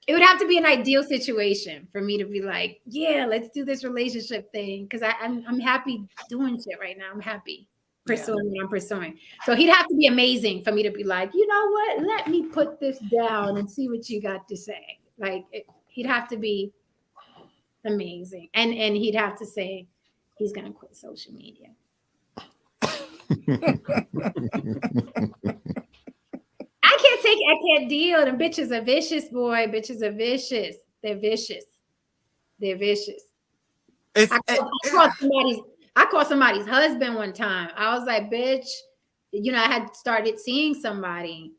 it would have to be an ideal situation for me to be like, yeah, let's do this relationship thing. Because I'm happy doing shit right now. I'm happy pursuing what I'm pursuing. So he'd have to be amazing for me to be like, you know what? Let me put this down and see what you got to say. Like, he'd have to be amazing, and he'd have to say he's gonna quit social media. I can't deal. The bitches are vicious, boy. Bitches are vicious. They're vicious. I called somebody's husband one time. I was like, bitch, I had started seeing somebody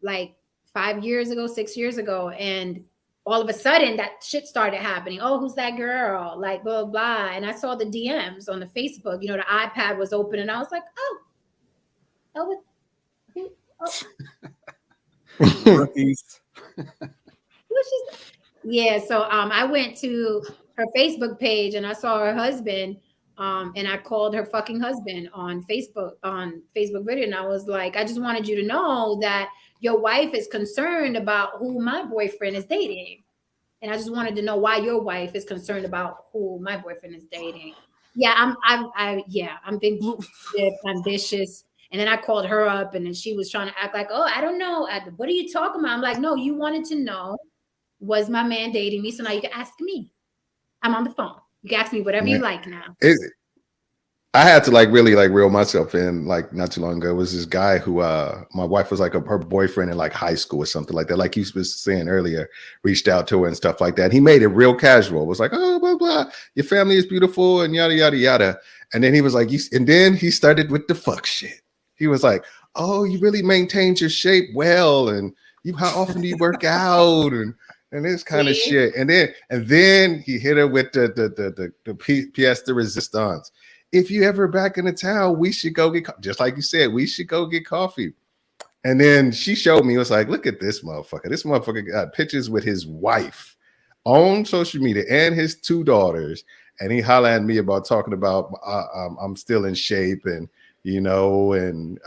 like 5 years ago, 6 years ago, and all of a sudden that shit started happening. Oh, who's that girl? Like blah blah. And I saw the DMs on the Facebook. You know, the iPad was open, and I was like, oh, Rookies. yeah. So I went to her Facebook page and I saw her husband. And I called her fucking husband on Facebook video. And I was like, I just wanted you to know that your wife is concerned about who my boyfriend is dating. And I just wanted to know why your wife is concerned about who my boyfriend is dating. Yeah, I'm big, ambitious. And then I called her up and then she was trying to act like, oh, I don't know. What are you talking about? I'm like, no, you wanted to know, was my man dating me? So now you can ask me. I'm on the phone. You can ask me whatever you like now. I had to like really like reel myself in like not too long ago. It was this guy who my wife was like her boyfriend in like high school or something like that. Like you was saying earlier, reached out to her and stuff like that. He made it real casual. It was like, oh, blah, blah. Your family is beautiful and yada, yada, yada. And then he was like, and then he started with the fuck shit. He was like, oh, you really maintained your shape well. And how often do you work out? And this kind of shit. And then he hit her with the pièce de resistance. If you ever back in the town, we should go get, just like you said, we should go get coffee. And then she showed me, it was like, look at this motherfucker. This motherfucker got pictures with his wife on social media and his 2 daughters. And he hollered at me about talking about, I'm still in shape and, you know, and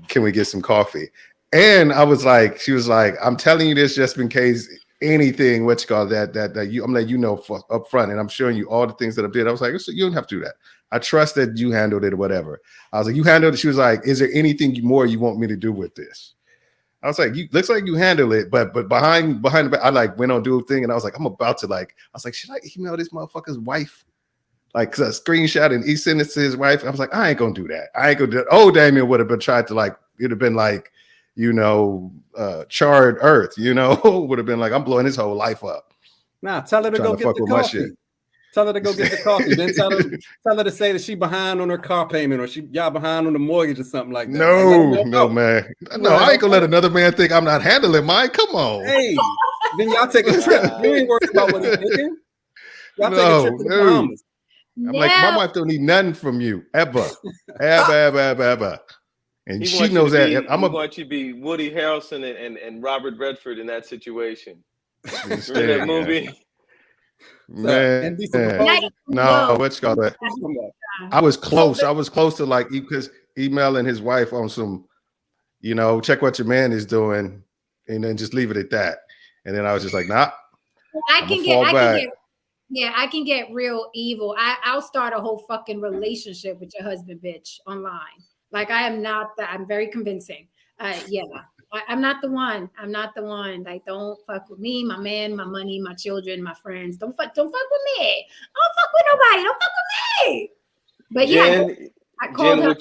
can we get some coffee? And I was like, she was like, I'm telling you this just in case anything, what you call that I'm letting you know up front, and I'm showing you all the things that I did. I was like, so you don't have to do that. I trust that you handled it or whatever. I was like, you handled it. She was like, is there anything more you want me to do with this? I was like, looks like you handle it, but behind the back, I like went on do a thing, and I was like, I'm about to like, I was like, should I email this motherfucker's wife? Like a screenshot and he sent it to his wife. I was like, I ain't gonna do that. I ain't gonna do that. Oh, Damien would have been tried to like, it'd have been like, you know, charred earth, you know, would have been like, I'm blowing his whole life up. Nah, tell her to go get the coffee. Tell her to go get the coffee. Then tell her to say that she behind on her car payment or y'all behind on the mortgage or something like that. No, man. No, I ain't gonna let another man think I'm not handling mine. Come on. Hey, then y'all take a trip. You ain't worried about what he's thinking. Y'all take a trip to the Bahamas. I'm like, my wife don't need nothing from you ever. ever. And she knows that. I want you to be Woody Harrelson and Robert Redford in that situation. Remember that movie? Man. No, what's called that? I was close. I was close to like because emailing his wife on some, you know, check what your man is doing, and then just leave it at that. And then I was just like, nah. I can get real evil. I'll start a whole fucking relationship with your husband, bitch, online. Like I am not that. I'm very convincing. I'm not the one. I'm not the one. Like, don't fuck with me, my man, my money, my children, my friends. Don't fuck with me. Don't fuck with nobody. Don't fuck with me. But Jen, I called her.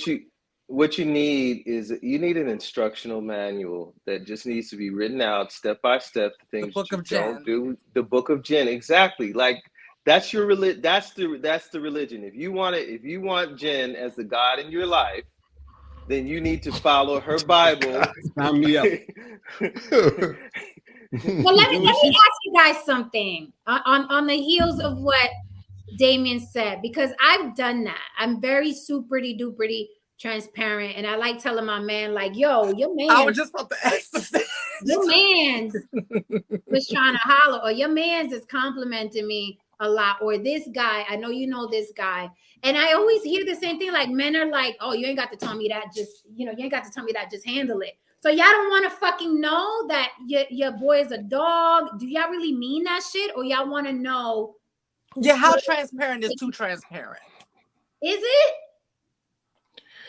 What you need is you need an instructional manual that just needs to be written out step by step. The things that you don't do. The book of Jen, exactly. Like that's your religion. That's the religion. If you want Jen as the God in your life, then you need to follow her Bible. Sign me up. Well, let me ask you guys something on the heels of what Damien said, because I've done that. I'm very superty duperty transparent, and I like telling my man, like, yo, your man. I was just about to ask this. Your man's was trying to holler, or your man's is complimenting me a lot, or this guy, I know you know this guy. And I always hear the same thing, like men are like, oh, you ain't got to tell me that, just, you ain't got to tell me that, just handle it. So y'all don't want to fucking know that your boy is a dog? Do y'all really mean that shit, or y'all want to know? Yeah, how transparent is too transparent? Is it?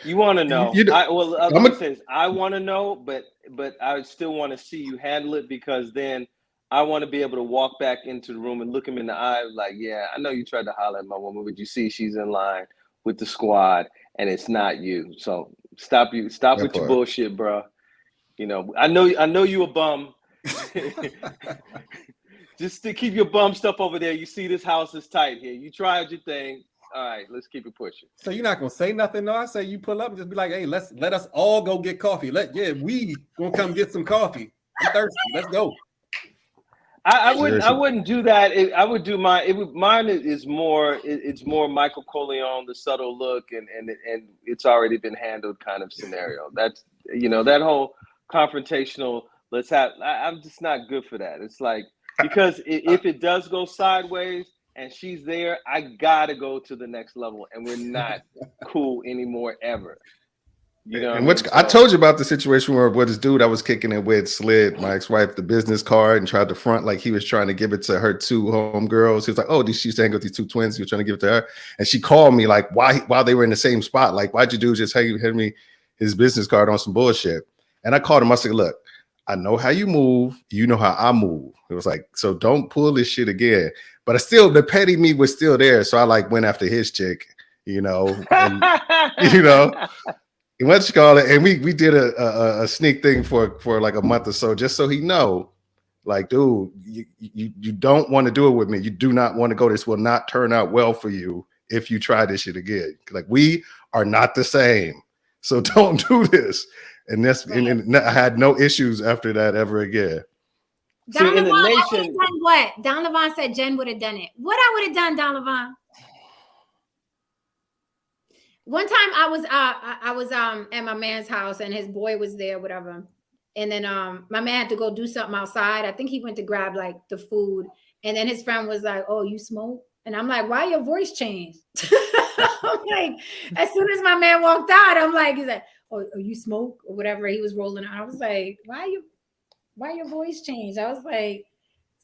You want to know? I want to know, but I still want to see you handle it, because then I want to be able to walk back into the room and look him in the eye, like, yeah, I know you tried to holler at my woman, but you see she's in line with the squad, and it's not you. So stop with your bullshit, bro. I know you a bum. Just to keep your bum stuff over there. You see this house is tight here. You tried your thing. All right, let's keep it pushing. So you're not gonna say nothing, no? I say you pull up and just be like, hey, let us all go get coffee. We gonna come get some coffee. I'm thirsty. Let's go. I wouldn't do that. I would do mine is more. It's more Michael Corleone, the subtle look, and it's already been handled kind of scenario. That's that whole confrontational. I'm just not good for that. It's like, because if it does go sideways and she's there, I gotta go to the next level, and we're not cool anymore ever. I told you about the situation where this dude I was kicking it with slid my ex-wife the business card and tried to front like he was trying to give it to her two homegirls. He was like, oh, she used to hang with these two twins. He was trying to give it to her. And she called me like, while they were in the same spot, like, why'd you do just hand me his business card on some bullshit? And I called him. I said, look, I know how you move. You know how I move. It was like, so don't pull this shit again. But the petty me was still there. So I went after his chick, and, and what you call it, and we did a sneak thing for like a month or so, just so he know, like, dude, you don't want to do it with me. You do not want to go. This will not turn out well for you if you try this shit again. Like, we are not the same, so don't do this. And I had no issues after that ever again. Don Levon, I would have done what? Don Levon said Jen would have done it. What I would have done, Don Levon? One time I was at my man's house and his boy was there, whatever. And then my man had to go do something outside. I think he went to grab like the food. And then his friend was like, oh, you smoke? And I'm like, why your voice changed? I'm like, as soon as my man walked out, I'm like, he's like, oh, you smoke or whatever. He was rolling out. I was like, why your voice changed? I was like,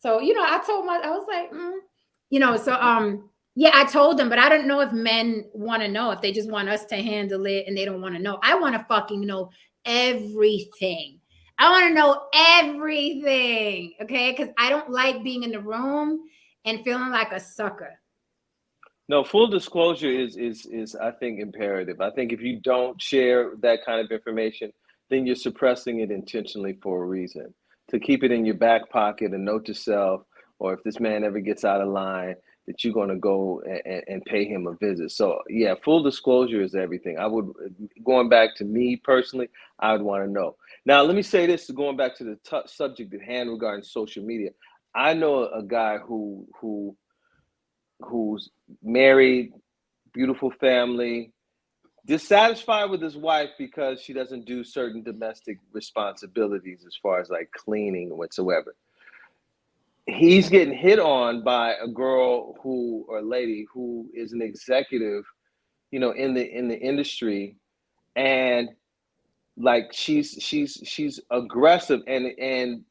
so, I was like, so yeah, I told them, but I don't know if men want to know, if they just want us to handle it and they don't want to know. I want to fucking know everything. I want to know everything, okay? Because I don't like being in the room and feeling like a sucker. No, full disclosure is I think imperative. I think if you don't share that kind of information, then you're suppressing it intentionally for a reason. To keep it in your back pocket, a note to self, or if this man ever gets out of line, that you're going to go and pay him a visit. So yeah, full disclosure is everything. Going back to me personally, I would want to know. Now, let me say this, going back to the subject at hand regarding social media. I know a guy who's married, beautiful family, dissatisfied with his wife because she doesn't do certain domestic responsibilities as far as like cleaning or whatsoever. He's getting hit on by a girl or lady who is an executive, in the industry, and like she's aggressive, and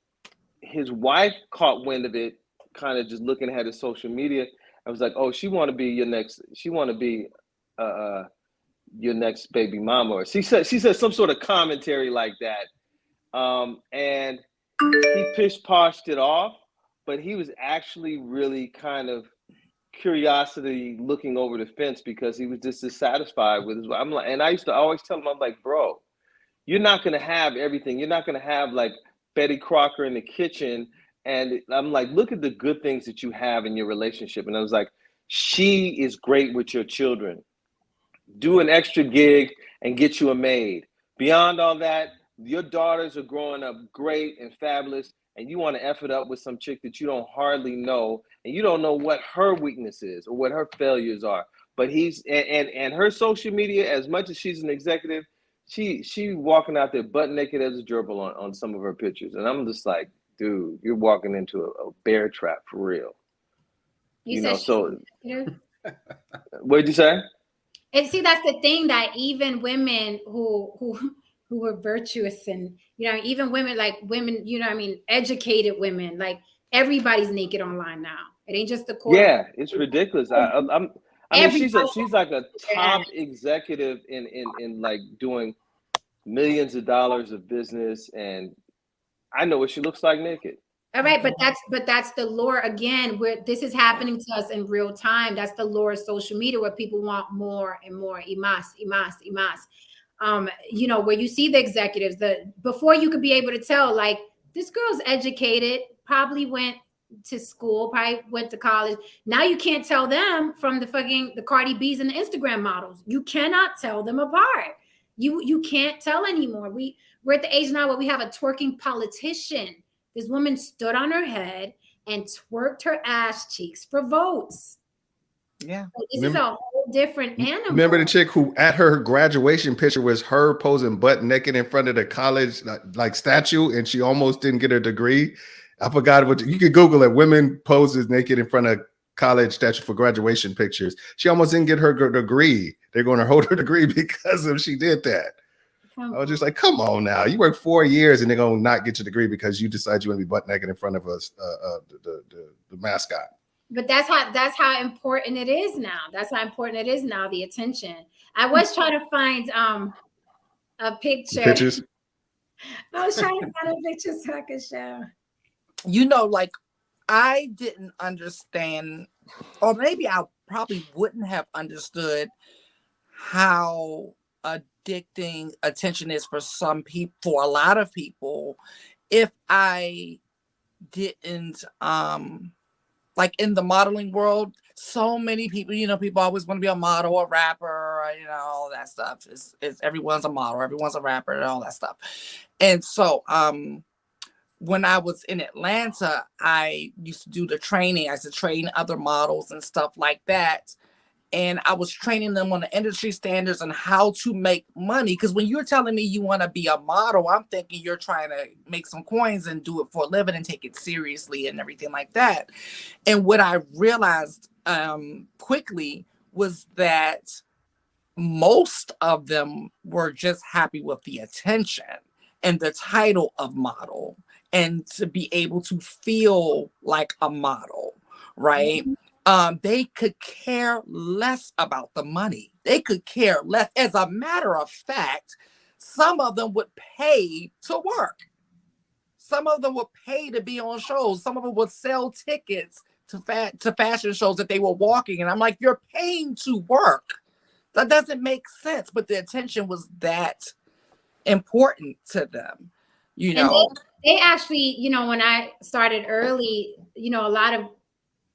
his wife caught wind of it, kind of just looking at his social media. I was like, oh, she want to be your next baby mama, or she said some sort of commentary like that, and he pish-poshed it off. But he was actually really kind of curiosity looking over the fence because he was just dissatisfied with his wife. I'm like, and I used to always tell him, I'm like, bro, you're not gonna have everything. You're not gonna have like Betty Crocker in the kitchen. And I'm like, look at the good things that you have in your relationship. And I was like, she is great with your children. Do an extra gig and get you a maid. Beyond all that, your daughters are growing up great and fabulous. And you want to F it up with some chick that you don't hardly know, and you don't know what her weakness is or what her failures are. But and her social media, as much as she's an executive, she walking out there butt naked as a gerbil on some of her pictures. And I'm just like, dude, you're walking into a bear trap for real. What'd you say? And see, that's the thing, that even women who were virtuous and, even women, educated women, like everybody's naked online now. It ain't just the core. Yeah, it's ridiculous. She's like a top executive in like doing millions of dollars of business, and I know what she looks like naked. All right, but that's the lure again, where this is happening to us in real time. That's the lure of social media, where people want more and more, y más. Where you see the executives, before you could be able to tell, like, this girl's educated, probably went, to school, probably went to college. Now you can't tell them from the Cardi B's and the Instagram models. You cannot tell them apart. You can't tell anymore. We're at the age now where we have a twerking politician. This woman stood on her head and twerked her ass cheeks for votes. Yeah. Like, this is a whole different animal. Remember the chick who at her graduation picture was her posing butt naked in front of the college like statue, and she almost didn't get her degree. I forgot what you could Google it. Women poses naked in front of college statue for graduation pictures. She almost didn't get her degree. They're going to hold her degree because of she did that. I was just like, come on now. You work 4 years and they're going to not get your degree because you decide you want to be butt naked in front of us, the mascot. But that's how important it is now. That's how important it is now, the attention. I was trying to find a picture. Pictures? I was trying to find a picture so I could show. You know, like I didn't understand, or maybe I probably wouldn't have understood how addicting attention is for some people, for a lot of people, if I didn't like in the modeling world, so many people, you know, people always want to be a model, a rapper, you know, all that stuff. It's everyone's a model, everyone's a rapper, and all that stuff. And so when I was in Atlanta, I used to do the training. I used to train other models and stuff like that. And I was training them on the industry standards and how to make money. Because when you're telling me you want to be a model, I'm thinking you're trying to make some coins and do it for a living and take it seriously and everything like that. And what I realized quickly was that most of them were just happy with the attention and the title of model and to be able to feel like a model, right? They could care less about the money. They could care less. As a matter of fact, some of them would pay to work. Some of them would pay to be on shows. Some of them would sell tickets to fashion shows that they were walking. And I'm like, you're paying to work. That doesn't make sense. But the attention was that important to them, you know. And they actually, you know, when I started early, you know, a lot of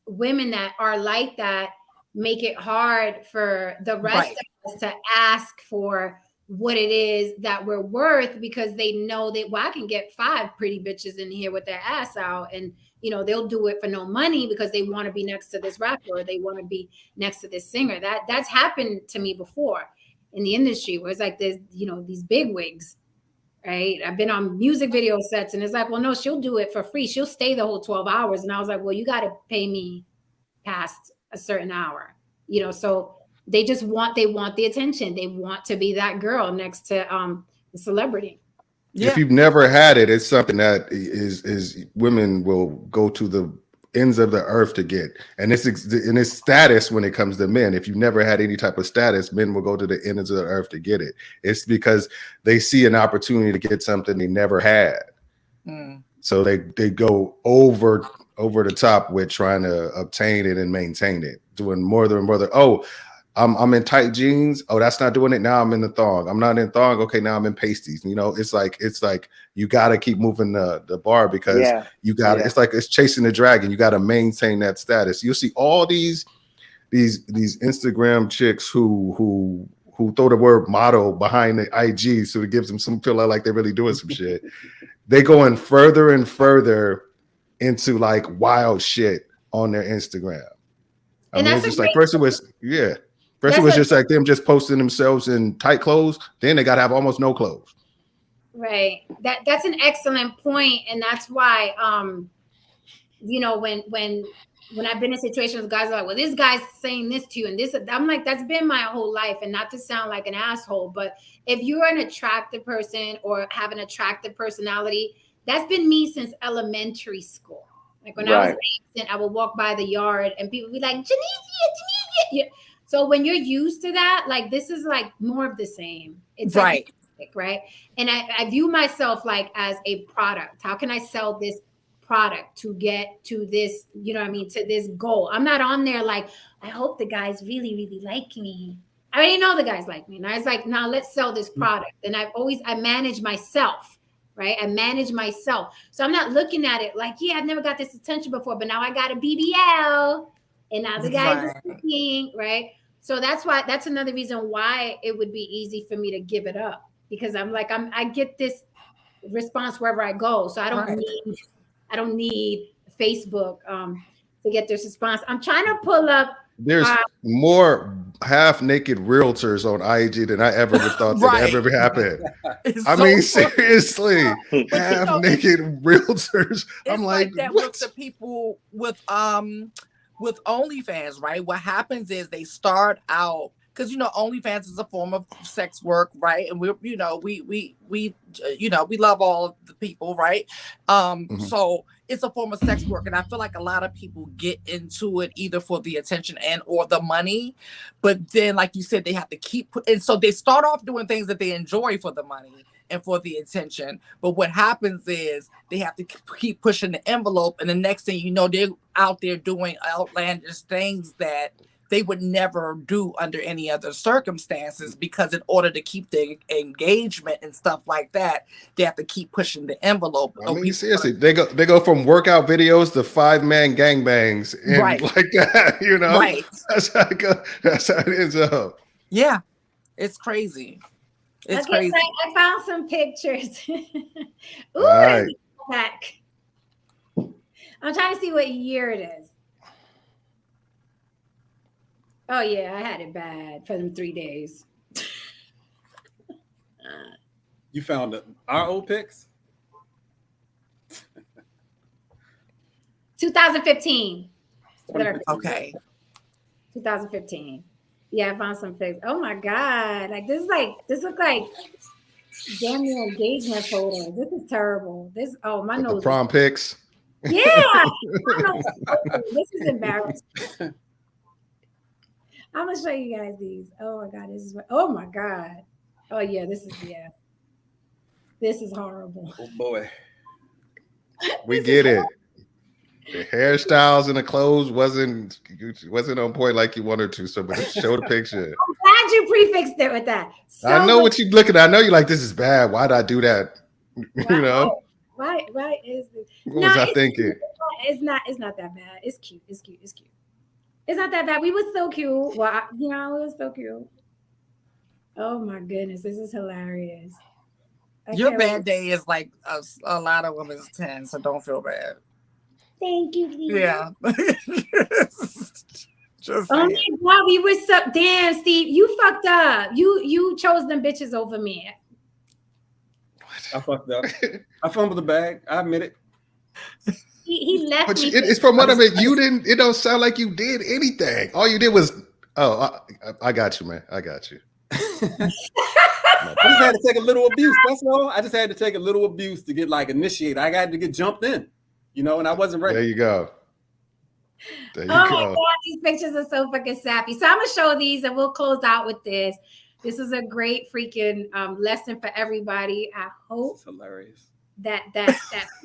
women that are like that make it hard for the rest of us to ask for what it is that we're worth, because they know that, well, I can get 5 pretty bitches in here with their ass out, and you know, they'll do it for no money because they want to be next to this rapper or they want to be next to this singer. That's happened to me before in the industry, where it's like there's, you know, these big wigs, right? I've been on music video sets and it's like, well, no, she'll do it for free. She'll stay the whole 12 hours. And I was like, well, you got to pay me past a certain hour, you know? So they want the attention. They want to be that girl next to the celebrity. Yeah. If you've never had it, it's something that is women will go to the ends of the earth to get, and it's status when it comes to men. If you've never had any type of status, men will go to the ends of the earth to get it. It's because they see an opportunity to get something they never had. So they go over the top with trying to obtain it and maintain it, doing more than oh, I'm in tight jeans. Oh, that's not doing it. Now I'm in the thong. I'm not in thong. Okay, now I'm in pasties. You know, it's like you got to keep moving the bar, because you got it's like it's chasing the dragon. You got to maintain that status. You'll see all these Instagram chicks who throw the word model behind the IG, so it gives them some feel like they're really doing some shit. They going further and further into like wild shit on their Instagram. I mean, it's just like first it was First, it was just like them just posting themselves in tight clothes. Then they got to have almost no clothes. Right. That's an excellent point. And that's why, you know, when I've been in situations with guys are like, well, this guy's saying this to you and this, I'm like, that's been my whole life. And not to sound like an asshole, but if you're an attractive person or have an attractive personality, that's been me since elementary school. Like when I was 8, I would walk by the yard and people would be like, Janesia. So when you're used to that, like this is like more of the same. It's right. Like, right. And I view myself like as a product. How can I sell this product to get to this, you know what I mean, to this goal? I'm not on there like, I hope the guys really, really like me. I already know the guys like me. And I was like, now let's sell this product. And I manage myself, right? I manage myself. So I'm not looking at it like, yeah, I've never got this attention before, but now I got a BBL and now the guy's looking, right? So that's another reason why it would be easy for me to give it up, because I'm like, I get this response wherever I go. So I don't need Facebook to get this response. I'm trying to pull up. There's more half-naked realtors on IG than I ever would thought that ever happened. I mean, seriously, half-naked realtors. I'm like that what? with the people with OnlyFans, right? What happens is they start out, because OnlyFans is a form of sex work, right? And we love all the people, right? So it's a form of sex work, and I feel like a lot of people get into it either for the attention and or the money, but then, like you said, they have to keep, and so they start off doing things that they enjoy for the money and for the attention. But what happens is they have to keep pushing the envelope, and the next thing you know, they're out there doing outlandish things that they would never do under any other circumstances, because in order to keep the engagement and stuff like that, they have to keep pushing the envelope. I mean, seriously, they go from workout videos to 5-man gangbangs and like that, Right. That's how it goes. That's how it ends up. Yeah, it's crazy. It's crazy. I found some pictures. Ooh, right. back. I'm trying to see what year it is. Oh yeah, I had it bad for them 3 days. You found our old pics? 2015. Okay. 2015. Yeah, I found some pics. Oh my God. Like this looks like damn near engagement photos. This is terrible. My nose. The prom pics. Yeah. This is embarrassing. I'm gonna show you guys these. Oh my God, oh my God. Oh yeah, this is horrible. Oh boy. We get it. The hairstyles and the clothes wasn't on point like you wanted to. So but show the picture. I'm glad you prefixed it with that. So I know what you're looking at. I know you're like, this is bad. Why did I do that? Why is this? What was I thinking? It's not that bad. It's cute. It's not that bad. We were so cute. Well, it was so cute. Oh my goodness, this is hilarious. Your bad day is like a lot of women's 10, so don't feel bad. Thank you. Yeah. Just oh my God, we were so damn, Steve. You fucked up. You chose them bitches over me. I fucked up. I fumbled the bag. I admit it. He left but me. It's from what I mean. You didn't. It don't sound like you did anything. All you did was, I got you, man. I got you. I just had to take a little abuse. That's all. I just had to take a little abuse to get initiated. I got to get jumped in, and I wasn't ready. There you go. There you go. My God, these pictures are so fucking sappy. So I'm gonna show these, and we'll close out with this. This is a great freaking lesson for everybody. I hope it's hilarious. That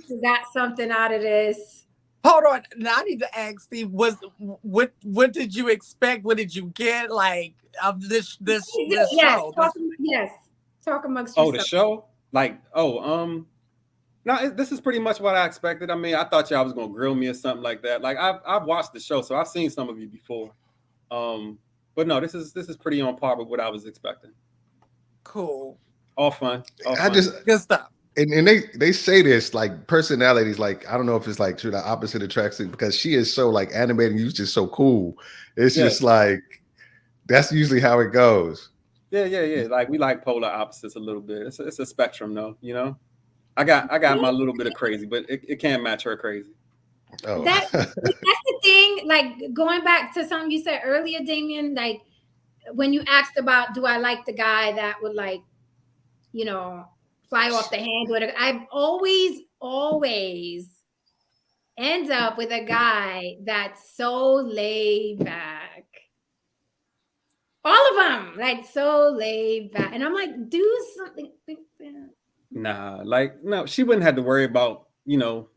you got something out of this. Hold on. Now I need to ask Steve, what did you expect? What did you get of this show? Talk amongst yourself. Oh, the show? No, this is pretty much what I expected. I mean, I thought y'all was gonna grill me or something like that. I've watched the show, so I've seen some of you before. But no, this is pretty on par with what I was expecting. Cool. All fun. Good stuff. And they say this personalities, I don't know if it's true, the opposite attracts it, because she is so animated, you're just so cool. It's just that's usually how it goes. Yeah. We like polar opposites a little bit. It's a spectrum though, I got my little bit of crazy, but it can't match her crazy. Oh. That's the thing. Going back to something you said earlier, Damien, when you asked about, do I like the guy that would fly off the handle? I've always end up with a guy that's so laid back. All of them, so laid back. And I'm like, do something. Nah, no, she wouldn't have to worry about,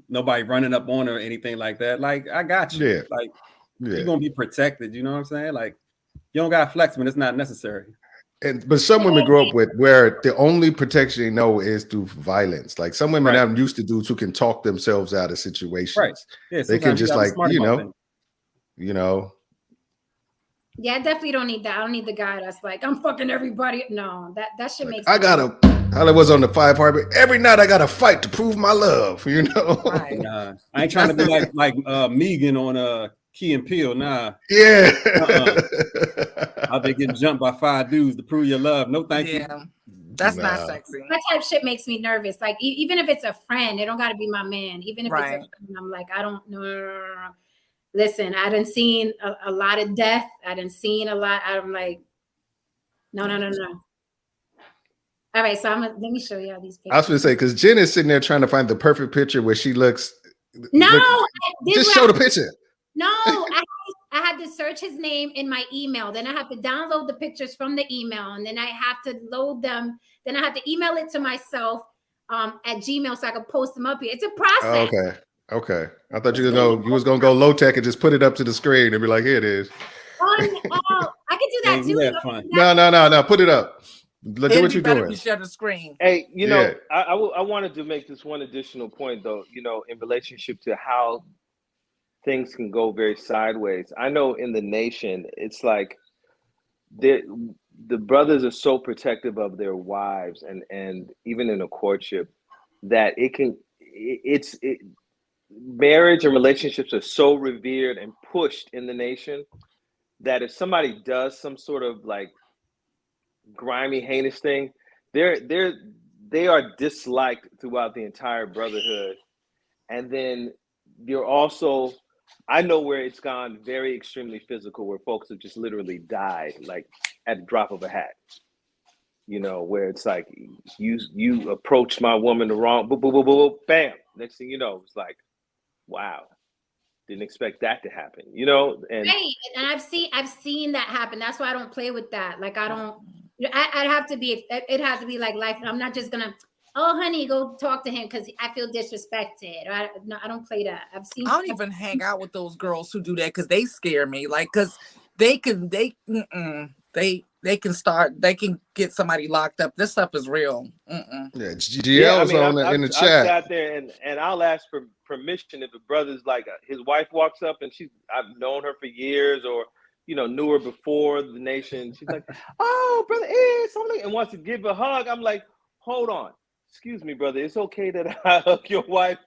nobody running up on her or anything like that. I got you. Yeah. You're going to be protected. You know what I'm saying? You don't got to flex when it's not necessary. But some women grow up with where the only protection they know is through violence. Like some women I'm used to dudes who can talk themselves out of situations. Right. Yeah, they can just like, things. Yeah, I definitely don't need that. I don't need the guy that's like, I'm fucking everybody. No, that shit makes I gotta, how it was on the 5 Harbor, every night I gotta fight to prove my love, Right. Nah, I ain't trying to be like Megan on Key and Peele. Nah. Yeah. I've been getting jumped by 5 dudes to prove your love. No, thank you. That's not sexy. That type of shit makes me nervous. Like even if it's a friend, it don't got to be my man. Even if it's a friend, I'm like, I don't know. Listen, I done seen a lot of death. I done seen a lot. I'm like, no. All right, so let me show y'all these pictures. I was gonna say, because Jen is sitting there trying to find the perfect picture where she looks. Just show the picture. No, I had to search his name in my email. Then I have to download the pictures from the email, and then I have to load them. Then I have to email it to myself at Gmail so I could post them up here. It's a process. Okay. I thought you was gonna go low tech and just put it up to the screen and be like, here it is. I could do that too. No. Put it up. Do what you're doing. Share the screen. Hey, I wanted to make this one additional point though. In relationship to how things can go very sideways. I know in the nation, it's like the brothers are so protective of their wives, and even in a courtship, that marriage and relationships are so revered and pushed in the nation that if somebody does some sort of like grimy, heinous thing, they are disliked throughout the entire brotherhood. And then you're also, I know where it's gone very extremely physical, where folks have just literally died like at the drop of a hat. Where it's like you approached my woman the wrong, boop, boop, boop, boop, bam. Next thing you know, it's like, wow, didn't expect that to happen. And right. And I've seen that happen. That's why I don't play with that. Like I don't. I'd have to be. It has to be like life. I'm not just gonna. Oh, honey, go talk to him because I feel disrespected. I don't play that. I don't even hang out with those girls who do that because they scare me. Like, because they can get somebody locked up. This stuff is real. Yeah, GL's in the chat. I've sat there and I'll ask for permission if a brother's like his wife walks up and I've known her for years, or knew her before the nation. She's like, oh, brother, something, and wants to give a hug. I'm like, hold on. Excuse me, brother. It's okay that I hug your wife.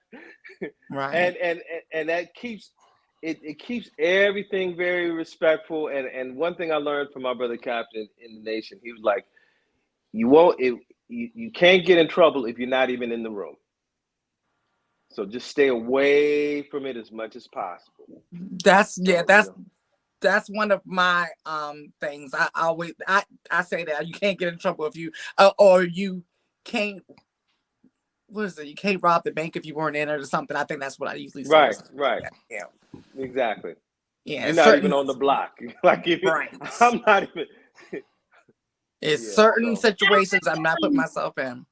Right. And that keeps it keeps everything very respectful. And one thing I learned from my brother Captain in the nation, he was like, you can't get in trouble if you're not even in the room. So just stay away from it as much as possible. That's one of my things. I say that you can't get in trouble if you or you can't. What is it? You can't rob the bank if you weren't in it or something. I think that's what I usually say. Right. Yeah. Exactly. Yeah. You're not even on the block. Like I'm not even. It's certain situations I'm not putting myself in.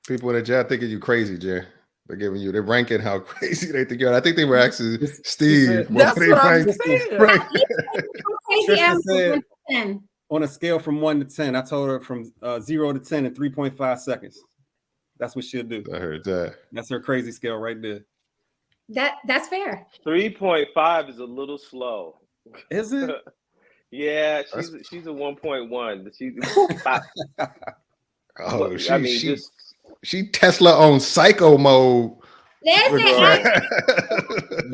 People in the chat thinking you crazy, Jay. They're ranking how crazy they think you are. I think they were asking Steve. That's what I'm saying. On a scale from 1 to 10, I told her from 0 to 10 in 3.5 seconds. That's what she'll do. I heard that. That's her crazy scale right there. That's fair. 3.5 is a little slow. Is it? Yeah, she's a 1.1. She Tesla on psycho mode.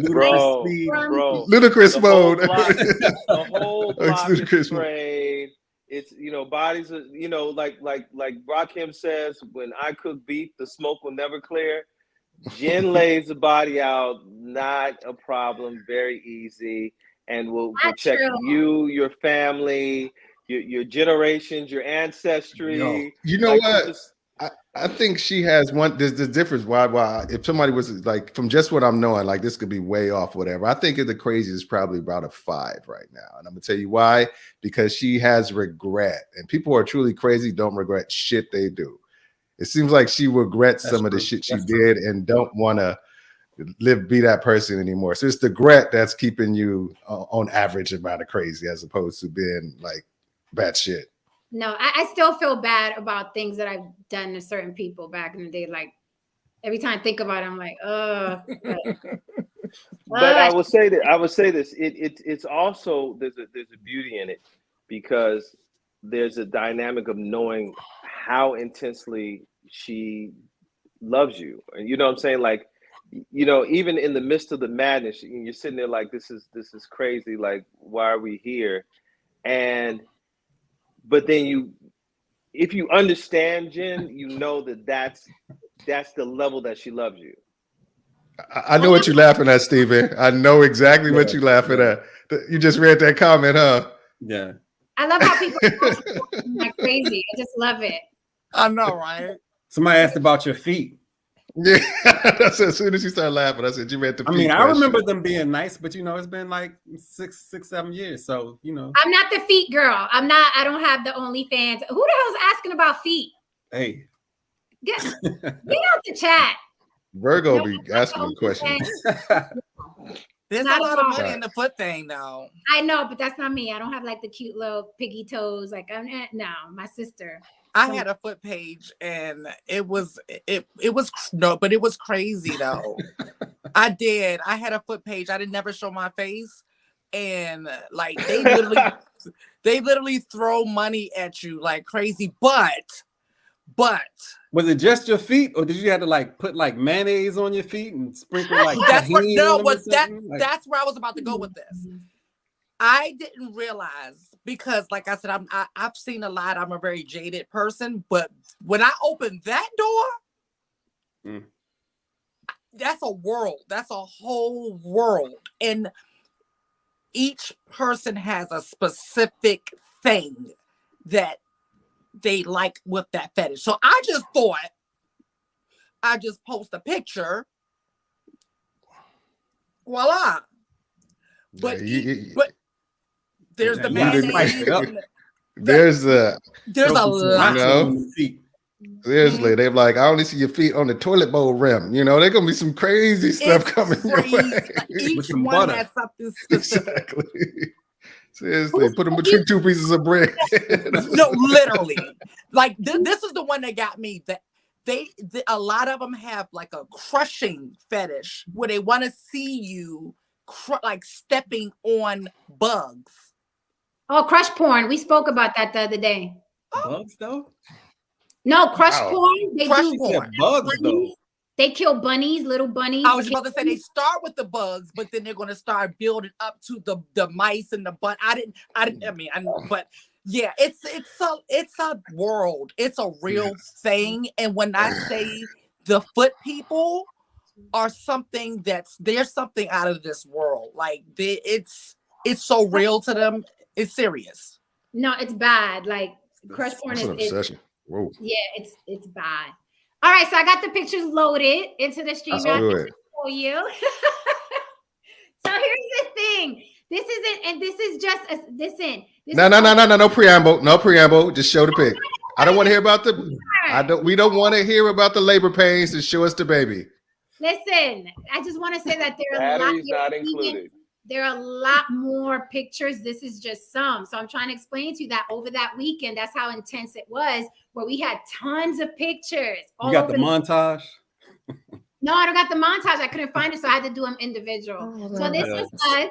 Bro. Ludicrous mode. The whole block is sprayed. It's bodies are like Rakim says, when I cook beef, the smoke will never clear. Jen lays the body out, not a problem, very easy, and we'll check you, your family, your generations, your ancestry. You know what? I think she has one. There's the difference. Why? If somebody was like, from just what I'm knowing, like this could be way off, whatever. I think the crazy is probably about a 5 right now, and I'm gonna tell you why. Because she has regret, and people who are truly crazy don't regret shit they do. It seems like she regrets some of the shit she did and don't want to be that person anymore. So it's the regret that's keeping you on average amount of crazy, as opposed to being like bad shit. No, I still feel bad about things that I've done to certain people back in the day. Like every time I think about it, I'm like, But I will say that it's also there's a beauty in it because there's a dynamic of knowing how intensely she loves you. And you know what I'm saying? Like, you know, even in the midst of the madness, you're sitting there like, this is crazy. Like, why are we here? But then if you understand Jen, you know that's the level that she loves you. I know what you're laughing at, Steven. I know exactly what you're laughing at. You just read that comment, huh? Yeah. I love how people like crazy. I just love it. I know, right? Somebody asked about your feet. Yeah, that's as soon as you started laughing, I said you read the feet. I mean, I question. remember them being nice, but you know, it's been like 6-7 years. So, you know. I'm not the feet girl. I don't have the OnlyFans. Who the hell's asking about feet? Hey. Get out the chat. Virgo be asking me questions. There's Not a lot at of all. money in the foot thing, though. I know, but that's not me. I don't have like the cute little piggy toes. Like no, my sister. I had a foot page, and it was crazy though. I did. I had a foot page. I didn't never show my face, and like they literally throw money at you like crazy. But was it just your feet, or did you have to like put like mayonnaise on your feet and sprinkle like that's where tahini on them or something? that's where I was about to go with this. I didn't realize because, like I said, I've seen a lot. I'm a very jaded person, but when I opened that door, that's a world. That's a whole world, and each person has a specific thing that they like with that fetish. So I just thought I just post a picture. Voila. But there's the mayonnaise. There's a lot. You know, seriously, they're like, I only see your feet on the toilet bowl rim. You know, there's gonna be some crazy stuff coming your way. Each one has something specific. Exactly. Seriously, put them between two pieces of bread. No, literally. Like this is the one that got me. That a lot of them have like a crushing fetish where they want to see you like stepping on bugs. Oh, crush porn. We spoke about that the other day. Bugs though? No, crush porn. They Crush do porn. Bugs though. They kill bunnies, little bunnies. I was about to say they start with the bugs, but then they're going to start building up to the mice and the but but yeah, it's a world. It's a real thing. And when I say the foot people are something there's something out of this world. Like it's so real to them. It's serious. No, it's bad. Like crush porn is an obsession. Whoa. Yeah, it's bad. All right, so I got the pictures loaded into the stream for you. So here's the thing. This isn't, and this is just listen. No preamble. No preamble. Just show the pic. I don't want to hear about we don't want to hear about the labor pains. Just show us the baby. Listen, I just want to say that there are Batteries not included. There are a lot more pictures. This is just some. So I'm trying to explain to you that over that weekend, that's how intense it was, where we had tons of pictures. You got the montage? No, I don't got the montage. I couldn't find it, so I had to do them individual. So this was us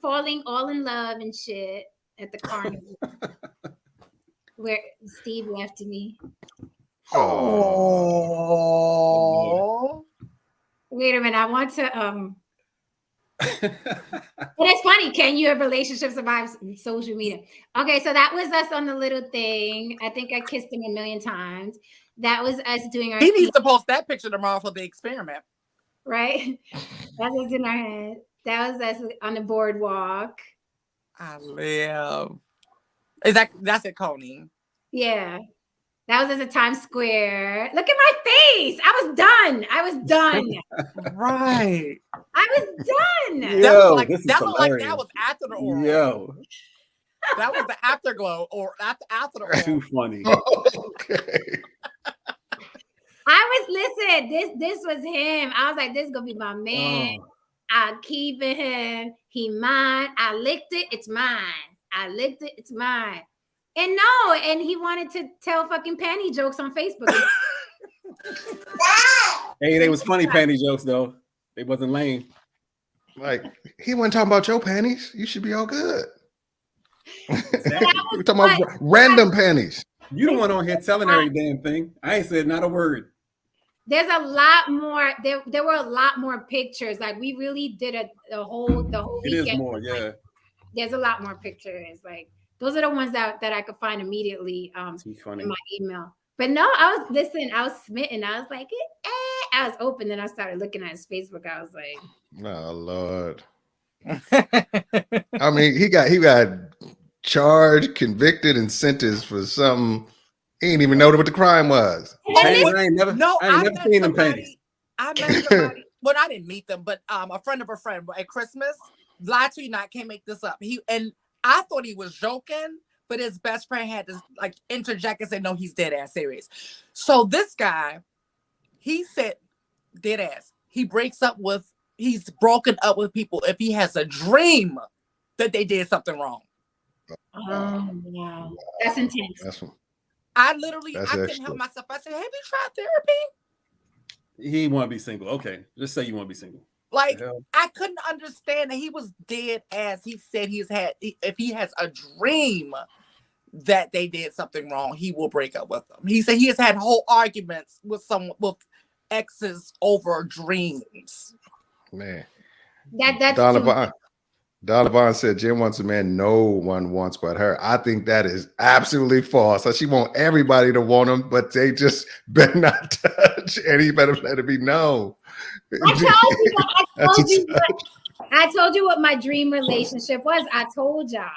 falling all in love and shit at the carnival where Steve left me. Oh. Wait a minute. I want to but it's funny. Can you have relationships survive social media? Okay, so that was us on the little thing. I think I kissed him 1,000,000 times. That was us doing our. He needs to post that picture tomorrow for the experiment. Right? That was in our head. That was us on the boardwalk. I live. That's at Coney? Yeah. That was at Times Square. Look at my face. I was done. Right. I was done. Yo, that looked like that was after the oral. Yo. That was the afterglow or after the oral. Too funny. Okay. This was him. I was like, this is gonna be my man. I'll keep him. He mine. I licked it. It's mine. I licked it. It's mine. And no, and he wanted to tell fucking panty jokes on Facebook. Hey, they was funny panty jokes though. They wasn't lame. Like, he wasn't talking about your panties. You should be all good. Exactly. We're talking about random panties. You the one on here telling every damn thing. I ain't said not a word. There's a lot more. There were a lot more pictures. Like we really did the whole It weekend. is more, yeah. There's a lot more pictures. Like those are the ones that I could find immediately Too funny. in my email. But no, I was smitten. I was like, I was open. Then I started looking at his Facebook. I was like, Oh Lord. I mean, he got charged, convicted, and sentenced for something. He didn't even know what the crime was. I ain't never seen them panties. I met somebody. Well, I didn't meet them, but a friend of a friend at Christmas. Lie to you not, can't make this up. I thought he was joking, but his best friend had to like interject and say, no, he's dead ass serious. So this guy, he said dead ass. He's broken up with people if he has a dream that they did something wrong. oh wow, that's intense. I couldn't help myself. I said, have you tried therapy? He want to be single. Okay, just say you want to be single. Like, I couldn't understand that he was dead ass. He said if he has a dream that they did something wrong, he will break up with them. He said he has had whole arguments with exes over dreams. Man, That's Donovan said Jen wants a man no one wants but her. I think that is absolutely false. So she want everybody to want him, but they just better not touch, and he better let it be known. I told you what my dream relationship was. I told y'all.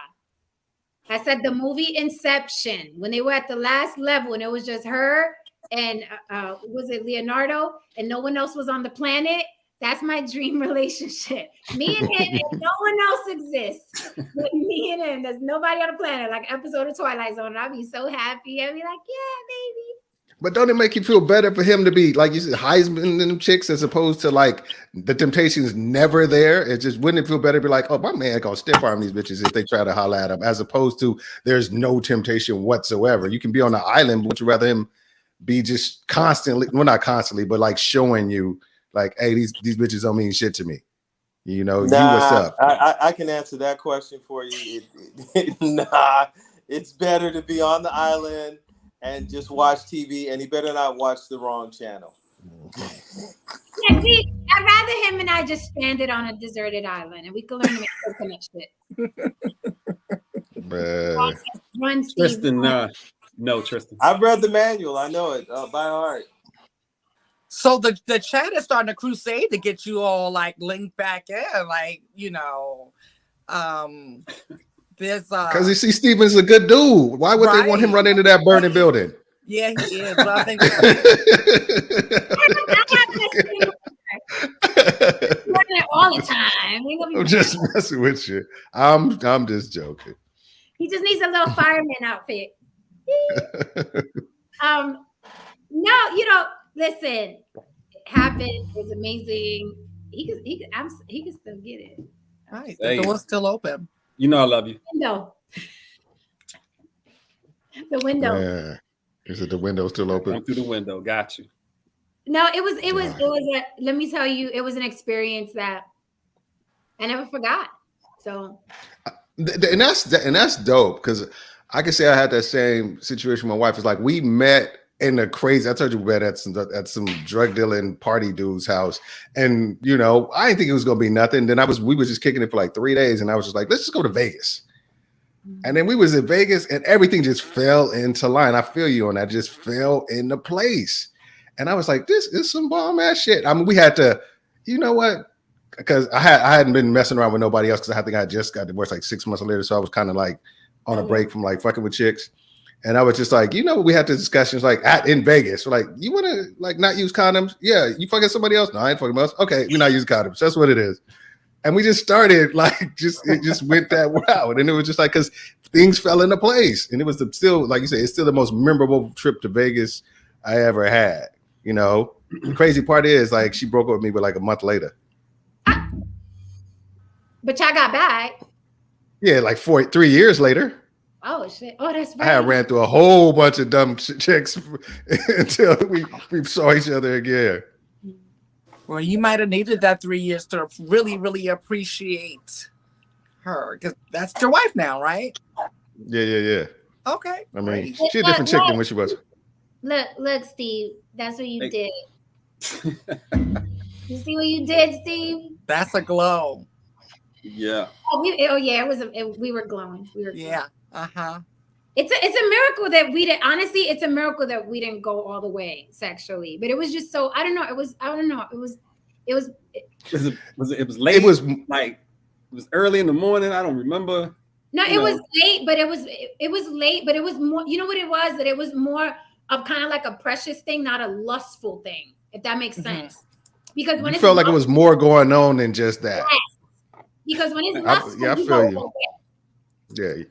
I said the movie Inception, when they were at the last level and it was just her and was it Leonardo and no one else was on the planet. That's my dream relationship. Me and him, and no one else exists. But me and him, there's nobody on the planet. Like episode of Twilight Zone, I'd be so happy. I'd be like, yeah, baby. But don't it make you feel better for him to be, like you said, Heisman and them chicks, as opposed to like the temptation is never there? It just wouldn't it feel better to be like, oh, my man gonna stiff arm these bitches if they try to holler at him, as opposed to there's no temptation whatsoever. You can be on the island, but would you rather him be just constantly, well, not constantly, but like showing you, like, hey, these bitches don't mean shit to me. You know, you what's up? I can answer that question for you. It's better to be on the island and just watch TV, and he better not watch the wrong channel. Yeah, see, I'd rather him and I just stranded on a deserted island and we could learn to make coconut shit. Tristan, no, Tristan. I've read the manual. I know it by heart. So the chat is starting a crusade to get you all like linked back in, like, you know, there's because you see Steven's a good dude. Why would they want him running into that burning building? Yeah, he is. But I think all the time. I'm just messing with you. I'm just joking. He just needs a little fireman outfit. No, you know, listen, it happened. It was amazing. He can still get it. Right, the door's still open. You know I love you. The window. Yeah. Is it the window still open? Come through the window. Got you. No, it was let me tell you, it was an experience that I never forgot. So and that's dope, because I can say I had that same situation with my wife. It's like we met in a crazy, I told you we met at some drug dealing party dude's house. And you know, I didn't think it was gonna be nothing. Then we were just kicking it for like 3 days, and I was just like, let's just go to Vegas. And then we was in Vegas and everything just fell into line. I feel you on that, just fell into place. And I was like, this is some bomb ass shit. I mean, we had to, you know what? Because I hadn't been messing around with nobody else, because I think I just got divorced like 6 months later. So I was kind of like on a break from like fucking with chicks. And I was just like, you know, we had the discussions like in Vegas. We're like, you want to like not use condoms? Yeah. You fucking somebody else? No, I ain't fucking else. Okay, we're not using condoms. That's what it is. And we just started like, it just went that route. And it was just like, because things fell into place. And it was still, like you say, it's still the most memorable trip to Vegas I ever had. You know, the crazy part is like, she broke up with me, but like a month later. But y'all got back. Yeah, like 3 years later. Oh shit! Oh, that's I had right. ran through a whole bunch of dumb chicks until we saw each other again. Well, you might have needed that 3 years to really, really appreciate her, because that's your wife now, right? Yeah. Okay. I mean, Great. she's a different chick than what she was. Look, Steve. That's what you Hey. did. You see what you did, Steve? That's a glow. Yeah. Oh yeah, we were glowing. We were glowing. Yeah. Uh-huh. It's a miracle that we didn't. Honestly, it's a miracle that we didn't go all the way sexually. But it was just so I don't know. It was It was late. It was like it was early in the morning. I don't remember. No, it was late, but it was late, but it was more. You know what it was? That it was more of kind of like a precious thing, not a lustful thing. If that makes sense. Because when you it's felt like it was more going on than just that. Yes. Because when it's lustful, I feel you. Yeah.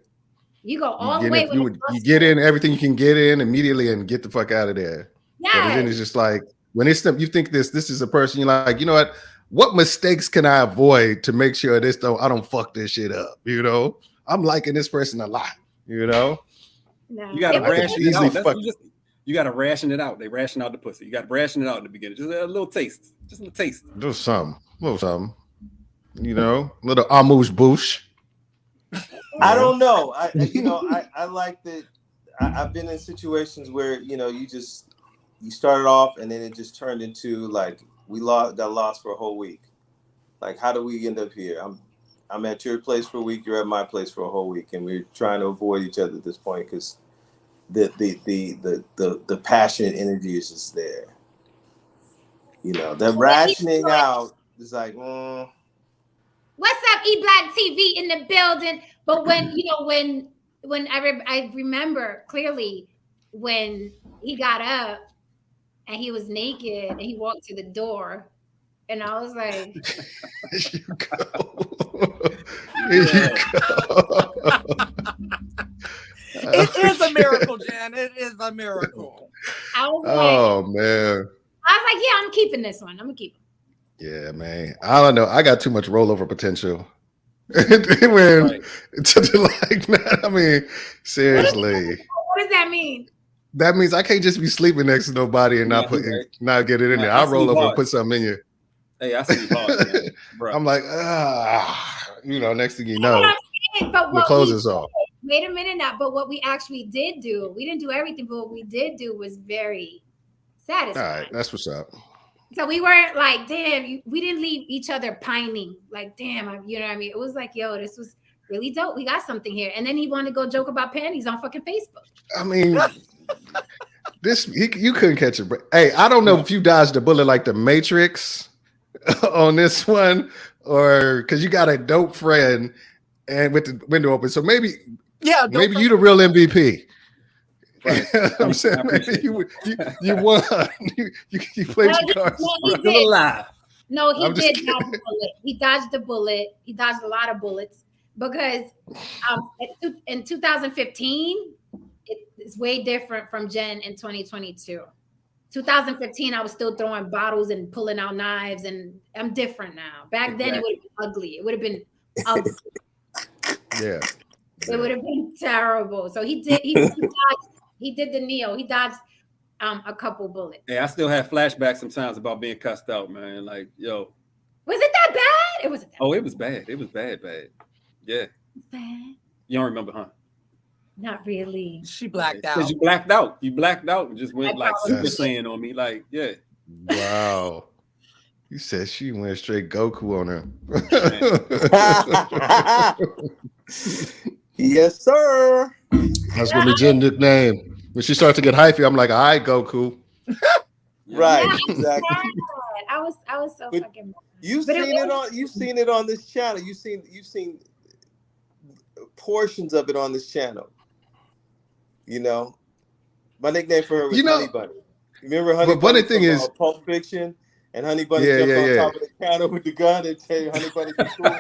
You go all the way. You get in everything you can get in immediately and get the fuck out of there. Yeah. But then it's just like when it's you think this is a person, you're like, you know what mistakes can I avoid to make sure I don't fuck this shit up? You know, I'm liking this person a lot. You know, no. You gotta ration it out. You gotta ration it out. They ration out the pussy. You gotta ration it out in the beginning. Just a little taste. Just a little taste. Just something. You know, little amuse bouche. I don't know. I like that. I've been in situations where you started off and then it just turned into like got lost for a whole week. Like, how do we end up here? I'm at your place for a week. You're at my place for a whole week, and we're trying to avoid each other at this point because the passionate energy is just there. The rationing out is like. What's up, E-Black TV in the building? But when I remember clearly when he got up and he was naked and he walked to the door, and I was like, "Here you go." Here you go. It is a miracle, Jen. It is a miracle. I was man. I was like, yeah, I'm keeping this one. I'm gonna keep it. Yeah, man. I don't know. I got too much rollover potential. When I mean, seriously. What does that mean? That means I can't just be sleeping next to nobody and not get it in there. I'll roll over and put something in you. Hey, I see hard, man, bro. I'm like, next thing you know, the clothes is off. Wait a minute now. But what we actually did do, we didn't do everything, but what we did do was very satisfying. All right, that's what's up. So we weren't like, damn, we didn't leave each other pining. Like, damn, you know what I mean? It was like, yo, this was really dope. We got something here. And then he wanted to go joke about panties on fucking Facebook. I mean, you couldn't catch it. Hey, I don't know if you dodged a bullet like the Matrix on this one, or because you got a dope friend and with the window open. So maybe you the real MVP. Right. I'm saying, maybe you won. You played your cards. Still alive. No, he did dodge the bullet. He dodged the bullet. He dodged a lot of bullets because in 2015, it's way different from Jen in 2022. 2015, I was still throwing bottles and pulling out knives, and I'm different now. Back then, it would have been ugly. It would have been ugly. Yeah. It would have been terrible. So he did the Neo. He dodged a couple bullets. Hey, I still have flashbacks sometimes about being cussed out, man. Like, yo. Was it that bad? It wasn't that bad. It was bad. It was bad. Yeah. Bad. You don't remember, huh? Not really. She blacked out. Because you blacked out. You blacked out and just went like Super Saiyan on me. Like, yeah. Wow. You said she went straight Goku on her. Yes, sir. That's gonna be Jen's nickname. When she starts to get hyphy, I'm like, all right, Goku. Right, exactly. I was so fucking. You've seen it on this channel. You've seen portions of it on this channel. My nickname for her was Honey Bunny. Remember Honey Bunny? But the thing is, Pulp Fiction, and Honey Bunny jumped on top of the counter with the gun and tell you Honey Bunny was cool.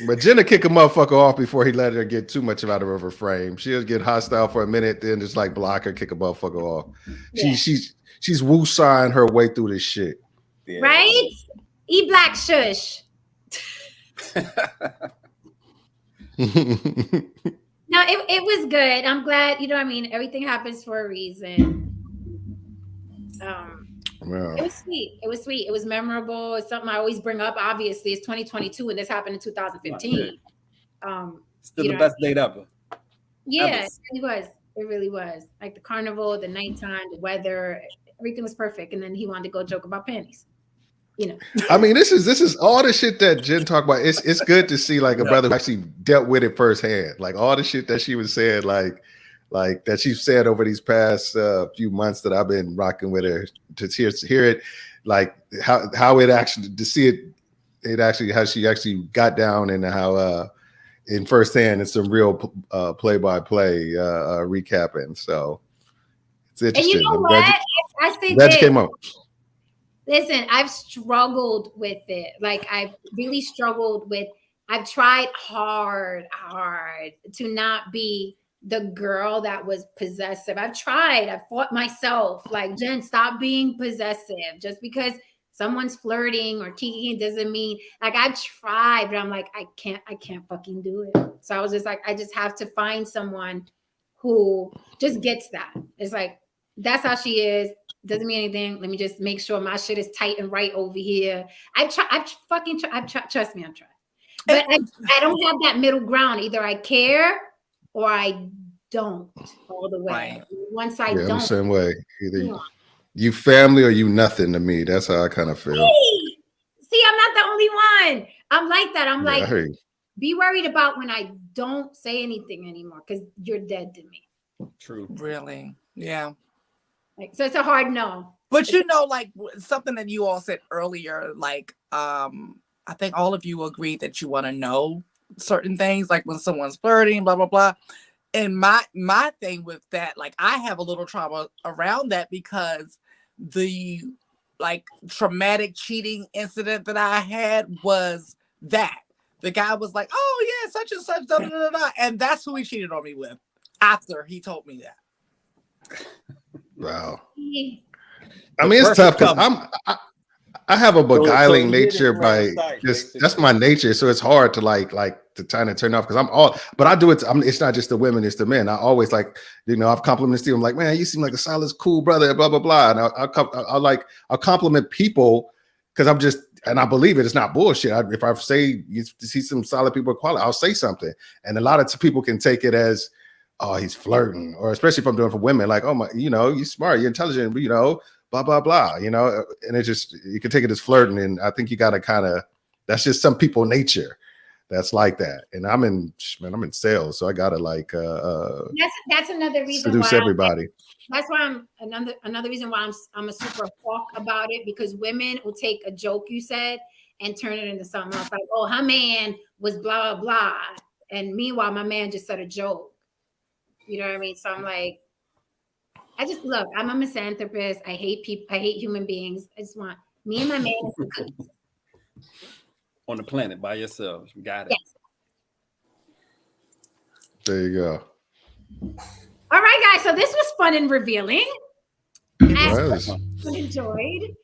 But Jenna kick a motherfucker off before he let her get too much out of her frame. She'll get hostile for a minute, then just like block her, kick a motherfucker off. Yeah. She's woo-sawing her way through this shit. Yeah. Right? E-Black shush. No, it was good. I'm glad, you know what I mean? Everything happens for a reason. Wow. It was sweet. It was sweet. It was memorable. It's something I always bring up. Obviously, it's 2022 and this happened in 2015. Still the best date ever. Yeah, it really was. It really was. Like the carnival, the nighttime, the weather, everything was perfect. And then he wanted to go joke about panties. You know. I mean, this is all the shit that Jen talked about. It's good to see like a brother who actually dealt with it firsthand. Like all the shit that she was saying, like that she said over these past few months that I've been rocking with her, to hear it, like how it actually, to see it actually, how she actually got down, and how in firsthand it's some real play-by-play recapping. So it's interesting. And you know what? I say that this. came up. Listen, I've struggled with it. Like I've really struggled with. I've tried hard to not be the girl that was possessive. I've fought myself. Like, Jen, stop being possessive. Just because someone's flirting or kicking doesn't mean, like, I've tried, but I'm like, I can't fucking do it. So I was just like, I just have to find someone who just gets that. It's like, that's how she is. Doesn't mean anything. Let me just make sure my shit is tight and right over here. Trust me, I've tried. But I don't have that middle ground. Either I care or I don't all the way. Right. Once I don't. I'm the same way. Either you family or you nothing to me. That's how I kind of feel. Hey! See, I'm not the only one. I'm like that. I'm like, be worried about when I don't say anything anymore because you're dead to me. True. Really? Yeah. Like, so it's a hard no. But you know, like something that you all said earlier, like I think all of you agreed that you want to know certain things, like when someone's flirting, blah blah blah. And my thing with that, like I have a little trauma around that because the like traumatic cheating incident that I had was that the guy was like, "Oh yeah, such and such," da, da, da, da, and that's who he cheated on me with after he told me that. Wow. I mean, it's tough because I have a beguiling nature by just, that's my nature. So it's hard to like to try to turn off because but I do it. It's not just the women, it's the men. I always like, you know, I've complimented Steve. I'm like, man, you seem like a solid, cool brother, blah, blah, blah. And I'll compliment people because I'm just, and I believe it. It's not bullshit. If I say you see some solid people of quality, I'll say something. And a lot of people can take it as, oh, he's flirting, or especially if I'm doing it for women, like, oh my, you know, you're smart, you're intelligent, you know, blah, blah, blah, you know, and it just, you can take it as flirting. And I think you got to kind of, that's just some people nature that's like that. And I'm in sales. So I got to like, that's another reason seduce everybody. That's why I'm another reason why I'm a super hawk about it, because women will take a joke you said and turn it into something else. Like, oh, her man was blah, blah, blah. And meanwhile, my man just said a joke. You know what I mean? So I'm like, look, I'm a misanthropist. I hate people. I hate human beings. I just want me and my man on the planet by yourself. You got it. Yes. There you go. All right, guys. So this was fun and revealing. I enjoyed.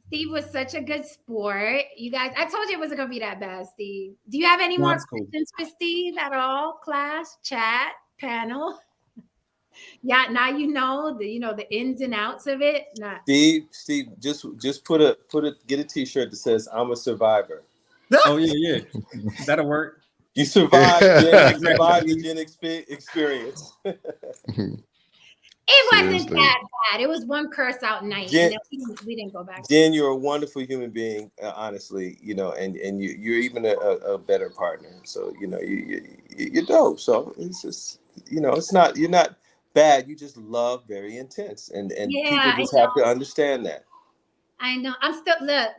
Steve was such a good sport. You guys, I told you it wasn't gonna be that bad, Steve. Do you have any more questions for Steve at all? Class, chat, panel? Yeah, now you know the ins and outs of it. Steve, just get a t-shirt that says "I'm a survivor." Oh yeah, that'll work. You survived the Gen experience. It wasn't that bad. It was one curse out night. Jen, we didn't go back. Jen, you're a wonderful human being, honestly. You know, and you're even a better partner. So you know you're dope. So it's just, you know, you're not bad. You just love very intense, and people just have to understand that. I know. I'm still look.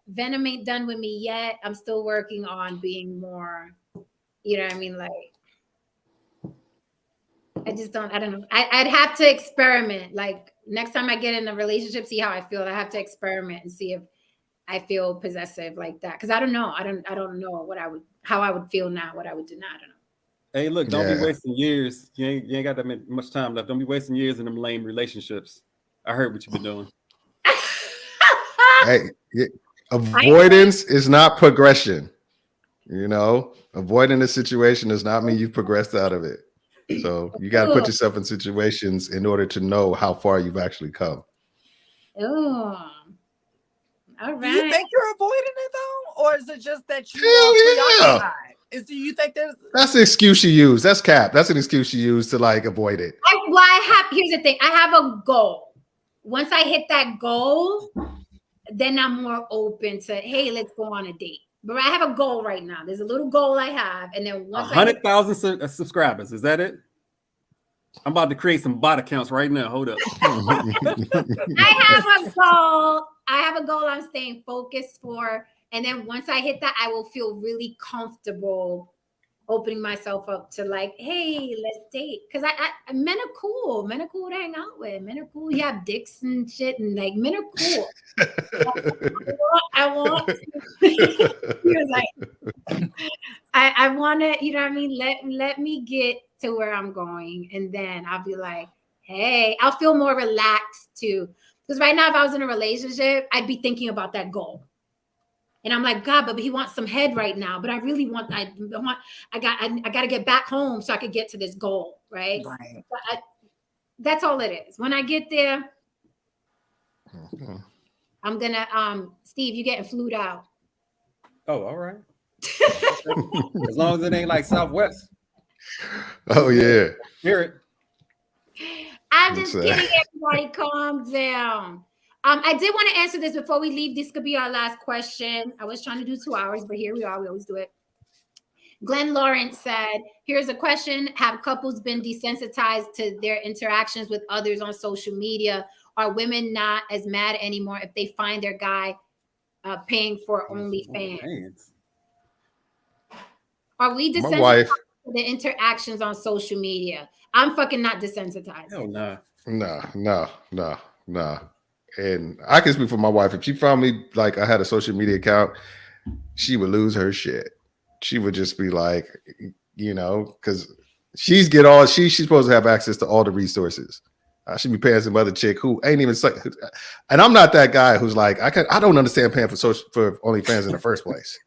Venom ain't done with me yet. I'm still working on being more. You know what I mean? Like, I don't know. I'd have to experiment. Like, next time I get in a relationship, see how I feel. I have to experiment and see if I feel possessive like that. Because I don't know. I don't know how I would feel now, what I would do now. I don't know. Hey, look, don't be wasting years. You ain't got that much time left. Don't be wasting years in them lame relationships. I heard what you've been doing. Hey, avoidance is not progression. You know, avoiding the situation does not mean you've progressed out of it. So you got to put yourself in situations in order to know how far you've actually come. Oh, all Do you right. think you're avoiding it though, or is it just that you Hell are yeah. preoccupied? Do you think there's? That's the excuse you use. That's cap. That's an excuse you use to like avoid it. Here's the thing. I have a goal. Once I hit that goal, then I'm more open to, hey, let's go on a date. But I have a goal right now. There's a little goal I have, and then once 100,000 subscribers. Is that it? I'm about to create some bot accounts right now. Hold up. I have a goal. I have a goal I'm staying focused for. And then once I hit that, I will feel really comfortable opening myself up to like, hey, let's date. Because I men are cool. Men are cool to hang out with. Men are cool. You have dicks and shit, and like men are cool. I want I want to, you know what I mean? Let me get to where I'm going, and then I'll be like, hey, I'll feel more relaxed too. Because right now, if I was in a relationship, I'd be thinking about that goal. And I'm like, God, but he wants some head right now. But I really want, I got to get back home so I could get to this goal, right? Right. That's all it is. When I get there, I'm gonna, Steve, you getting flued out. Oh, all right. As long as it ain't like Southwest. Oh yeah. Hear it. I'm just kidding, everybody. Calm down. I did want to answer this before we leave. This could be our last question. I was trying to do 2 hours, but here we are. We always do it. Glenn Lawrence said, here's a question. Have couples been desensitized to their interactions with others on social media? Are women not as mad anymore if they find their guy paying for OnlyFans? Are we desensitized to the interactions on social media? I'm fucking not desensitized. Hell nah. No. And I can speak for my wife. If she found me like I had a social media account, she would lose her shit. She would just be like, you know, because she's supposed to have access to all the resources. I should be paying some other chick who ain't even, and I'm not that guy who's like, I don't understand paying for OnlyFans in the first place.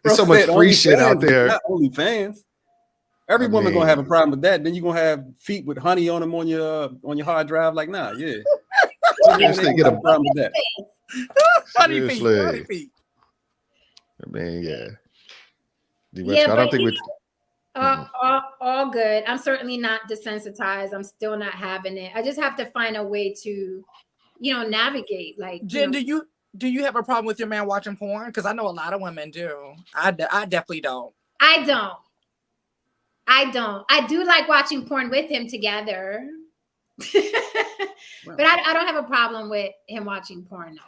There's so much free shit out there. Not OnlyFans. Every woman gonna have a problem with that. Then you're gonna have feet with honey on them on your hard drive. Like, nah, yeah. Seriously, get a problem with that. Funny feet. I mean, yeah. Yeah, I don't think all good. I'm certainly not desensitized. I'm still not having it. I just have to find a way to, navigate. Like, Jen, do you have a problem with your man watching porn? Because I know a lot of women do. I definitely don't. I don't. I do like watching porn with him together. But I don't have a problem with him watching porn. No.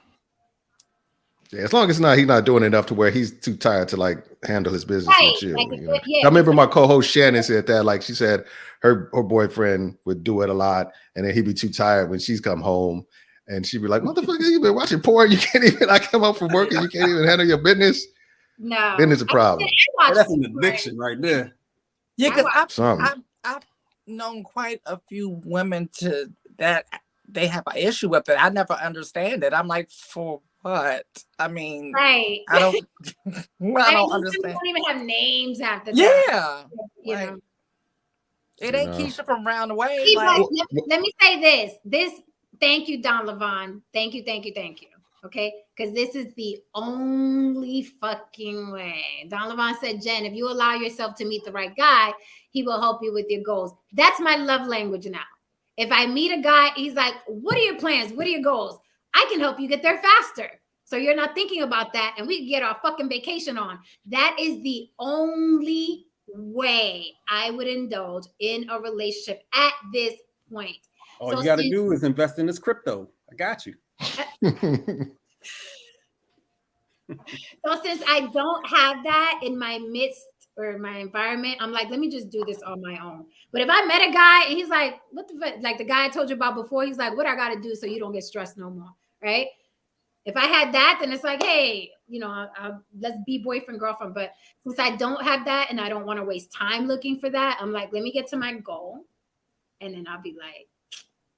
Yeah, as long as he's not doing enough to where he's too tired to like handle his business with you. Like, I remember my co-host Shannon said that, like she said her boyfriend would do it a lot, and then he'd be too tired when she's come home, and she'd be like, "Motherfucker, you been watching porn? You can't even come home from work and you can't even handle your business." No, then there's a problem. That's an addiction right there. Yeah, because I've known quite a few women that they have an issue with it. I never understand it. I'm like, for what? I mean, right? I don't understand. Don't even have names after that. Yeah, you know. It ain't Keisha from round the way. Let me say this. Thank you, Don Levon. Thank you. Okay, because this is the only fucking way. Don Levon said, Jen, if you allow yourself to meet the right guy, he will help you with your goals. That's my love language now. If I meet a guy, he's like, what are your plans? What are your goals? I can help you get there faster. So you're not thinking about that, and we can get our fucking vacation on. That is the only way I would indulge in a relationship at this point. All you got to do is invest in this crypto. I got you. So since I don't have that in my midst or my environment, I'm like, let me just do this on my own. But if I met a guy and he's like, what the fuck? Like the guy I told you about before, he's like, what I got to do so you don't get stressed no more, right? If I had that, then it's like, hey, let's be boyfriend, girlfriend. But since I don't have that and I don't want to waste time looking for that, I'm like, let me get to my goal. And then I'll be like,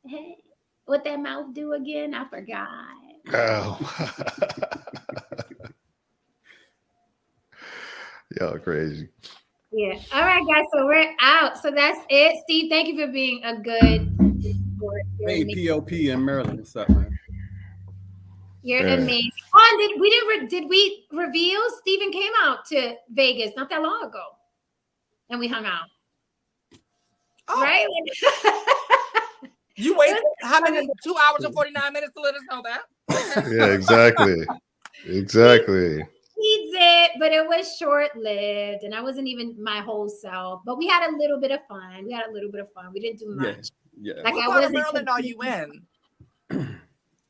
hey, what that mouth do again? I forgot. Oh. Y'all crazy. Yeah. All right, guys. So we're out. So that's it. Steve, thank you for being a good sport. You're Hey, amazing. POP in Maryland. What's up, man? You're Yeah. amazing. Oh, and did we reveal Steven came out to Vegas not that long ago, and we hung out. Oh, Right? you wait how many? 2 hours and 49 minutes to let us know that. Okay. Yeah, exactly. Exactly. He did, but it was short-lived, and I wasn't even my whole self. But we had a little bit of fun. We didn't do much. Yeah. Like What I part of wasn't. Maryland are you in?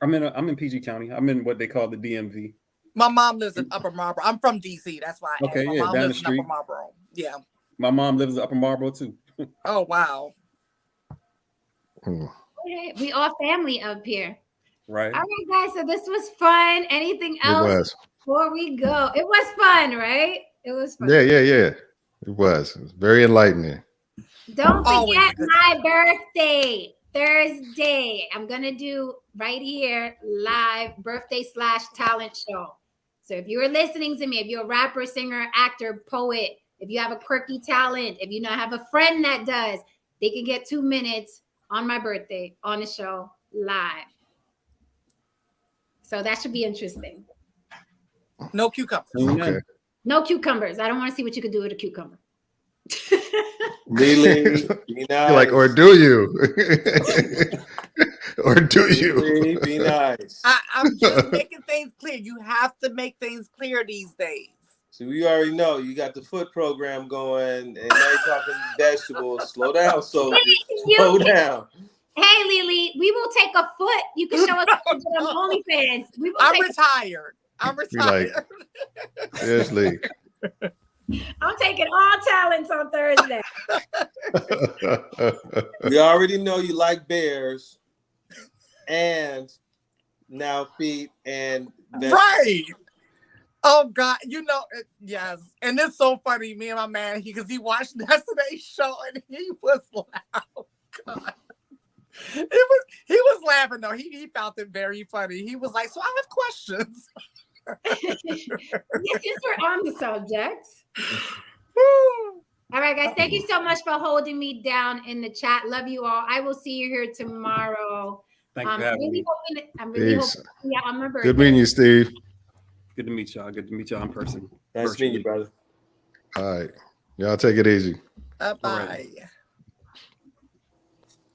I'm in PG County. I'm in what they call the DMV. My mom lives in Upper Marlboro. I'm from DC. That's why I asked. Okay, My yeah, mom down the lives in street. Upper Marlboro. Yeah. My mom lives in Upper Marlboro too. Oh, wow. Okay, we all family up here. Right. All right, guys. So this was fun. Anything It else was. before we go? It was fun, right? It was fun. Yeah. It was. It was very enlightening. Don't Always forget a good my birthday, Thursday. I'm going to do right here live birthday/talent show. So if you're listening to me, if you're a rapper, singer, actor, poet, if you have a quirky talent, if you not have a friend that does, they can get 2 minutes on my birthday on the show live. So that should be interesting. No cucumbers. Okay. No cucumbers. I don't want to see what you could do with a cucumber. Lily, be nice. You're like, or do you? Or do you? Lily, be nice. I'm just making things clear. You have to make things clear these days. So you already know you got the foot program going, and now you're talking vegetables. Slow down, soldier. Slow down. Hey, Lily, we will take a foot. You can show us on OnlyFans. I'm retired. Be like, seriously. I'm taking all talents on Thursday. We already know you like bears, and now feet and vegetables. Right. Oh God, yes. And it's so funny, me and my man, because he watched yesterday's show and he was like, oh God. He was laughing though. He found it very funny. He was like, so I have questions. Yes, since we're on the subject. All right, guys. Thank you so much for holding me down in the chat. Love you all. I will see you here tomorrow. Thank you for having me. I'm really hoping. Yeah, I'm a birthday. Good meeting you, Steve. Good to meet y'all. Good to meet y'all in person. Nice to meet you, brother. All right. Y'all take it easy. Bye. Right.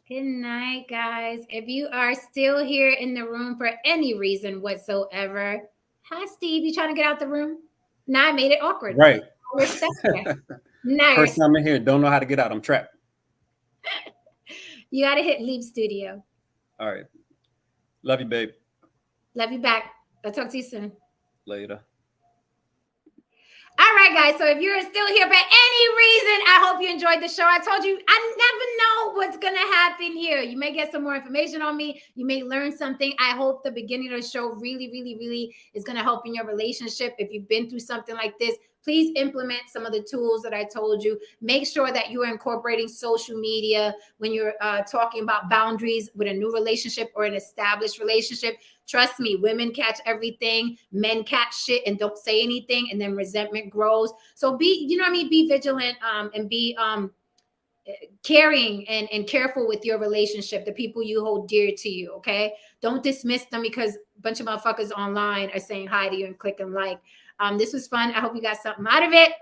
Good night, guys. If you are still here in the room for any reason whatsoever, hi, Steve. You trying to get out the room? Now I made it awkward. Right. We're stuck there. Nice. First time in here, don't know how to get out. I'm trapped. You got to hit leave studio. All right. Love you, babe. Love you back. I'll talk to you soon. Later. All right, guys. So if you're still here for any reason, I hope you enjoyed the show. I told you, I never know what's going to happen here. You may get some more information on me. You may learn something. I hope the beginning of the show really, really, really is going to help in your relationship. If you've been through something like this, please implement some of the tools that I told you. Make sure that you are incorporating social media when you're talking about boundaries with a new relationship or an established relationship. Trust me, women catch everything. Men catch shit and don't say anything, and then resentment grows. So be vigilant and be caring and careful with your relationship, the people you hold dear to you, okay? Don't dismiss them because a bunch of motherfuckers online are saying hi to you and click and like. This was fun. I hope you got something out of it.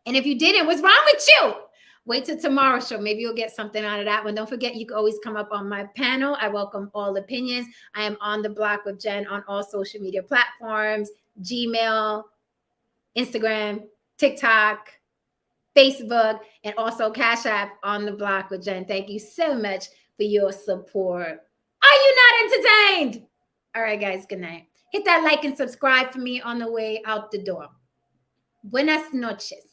And if you didn't, what's wrong with you? Wait till tomorrow's show. Maybe you'll get something out of that one. Don't forget, you can always come up on my panel. I welcome all opinions. I am on the block with Jen on all social media platforms, Gmail, Instagram, TikTok, Facebook, and also Cash App on the block with Jen. Thank you so much for your support. Are you not entertained? All right, guys, good night. Hit that like and subscribe for me on the way out the door. Buenas noches.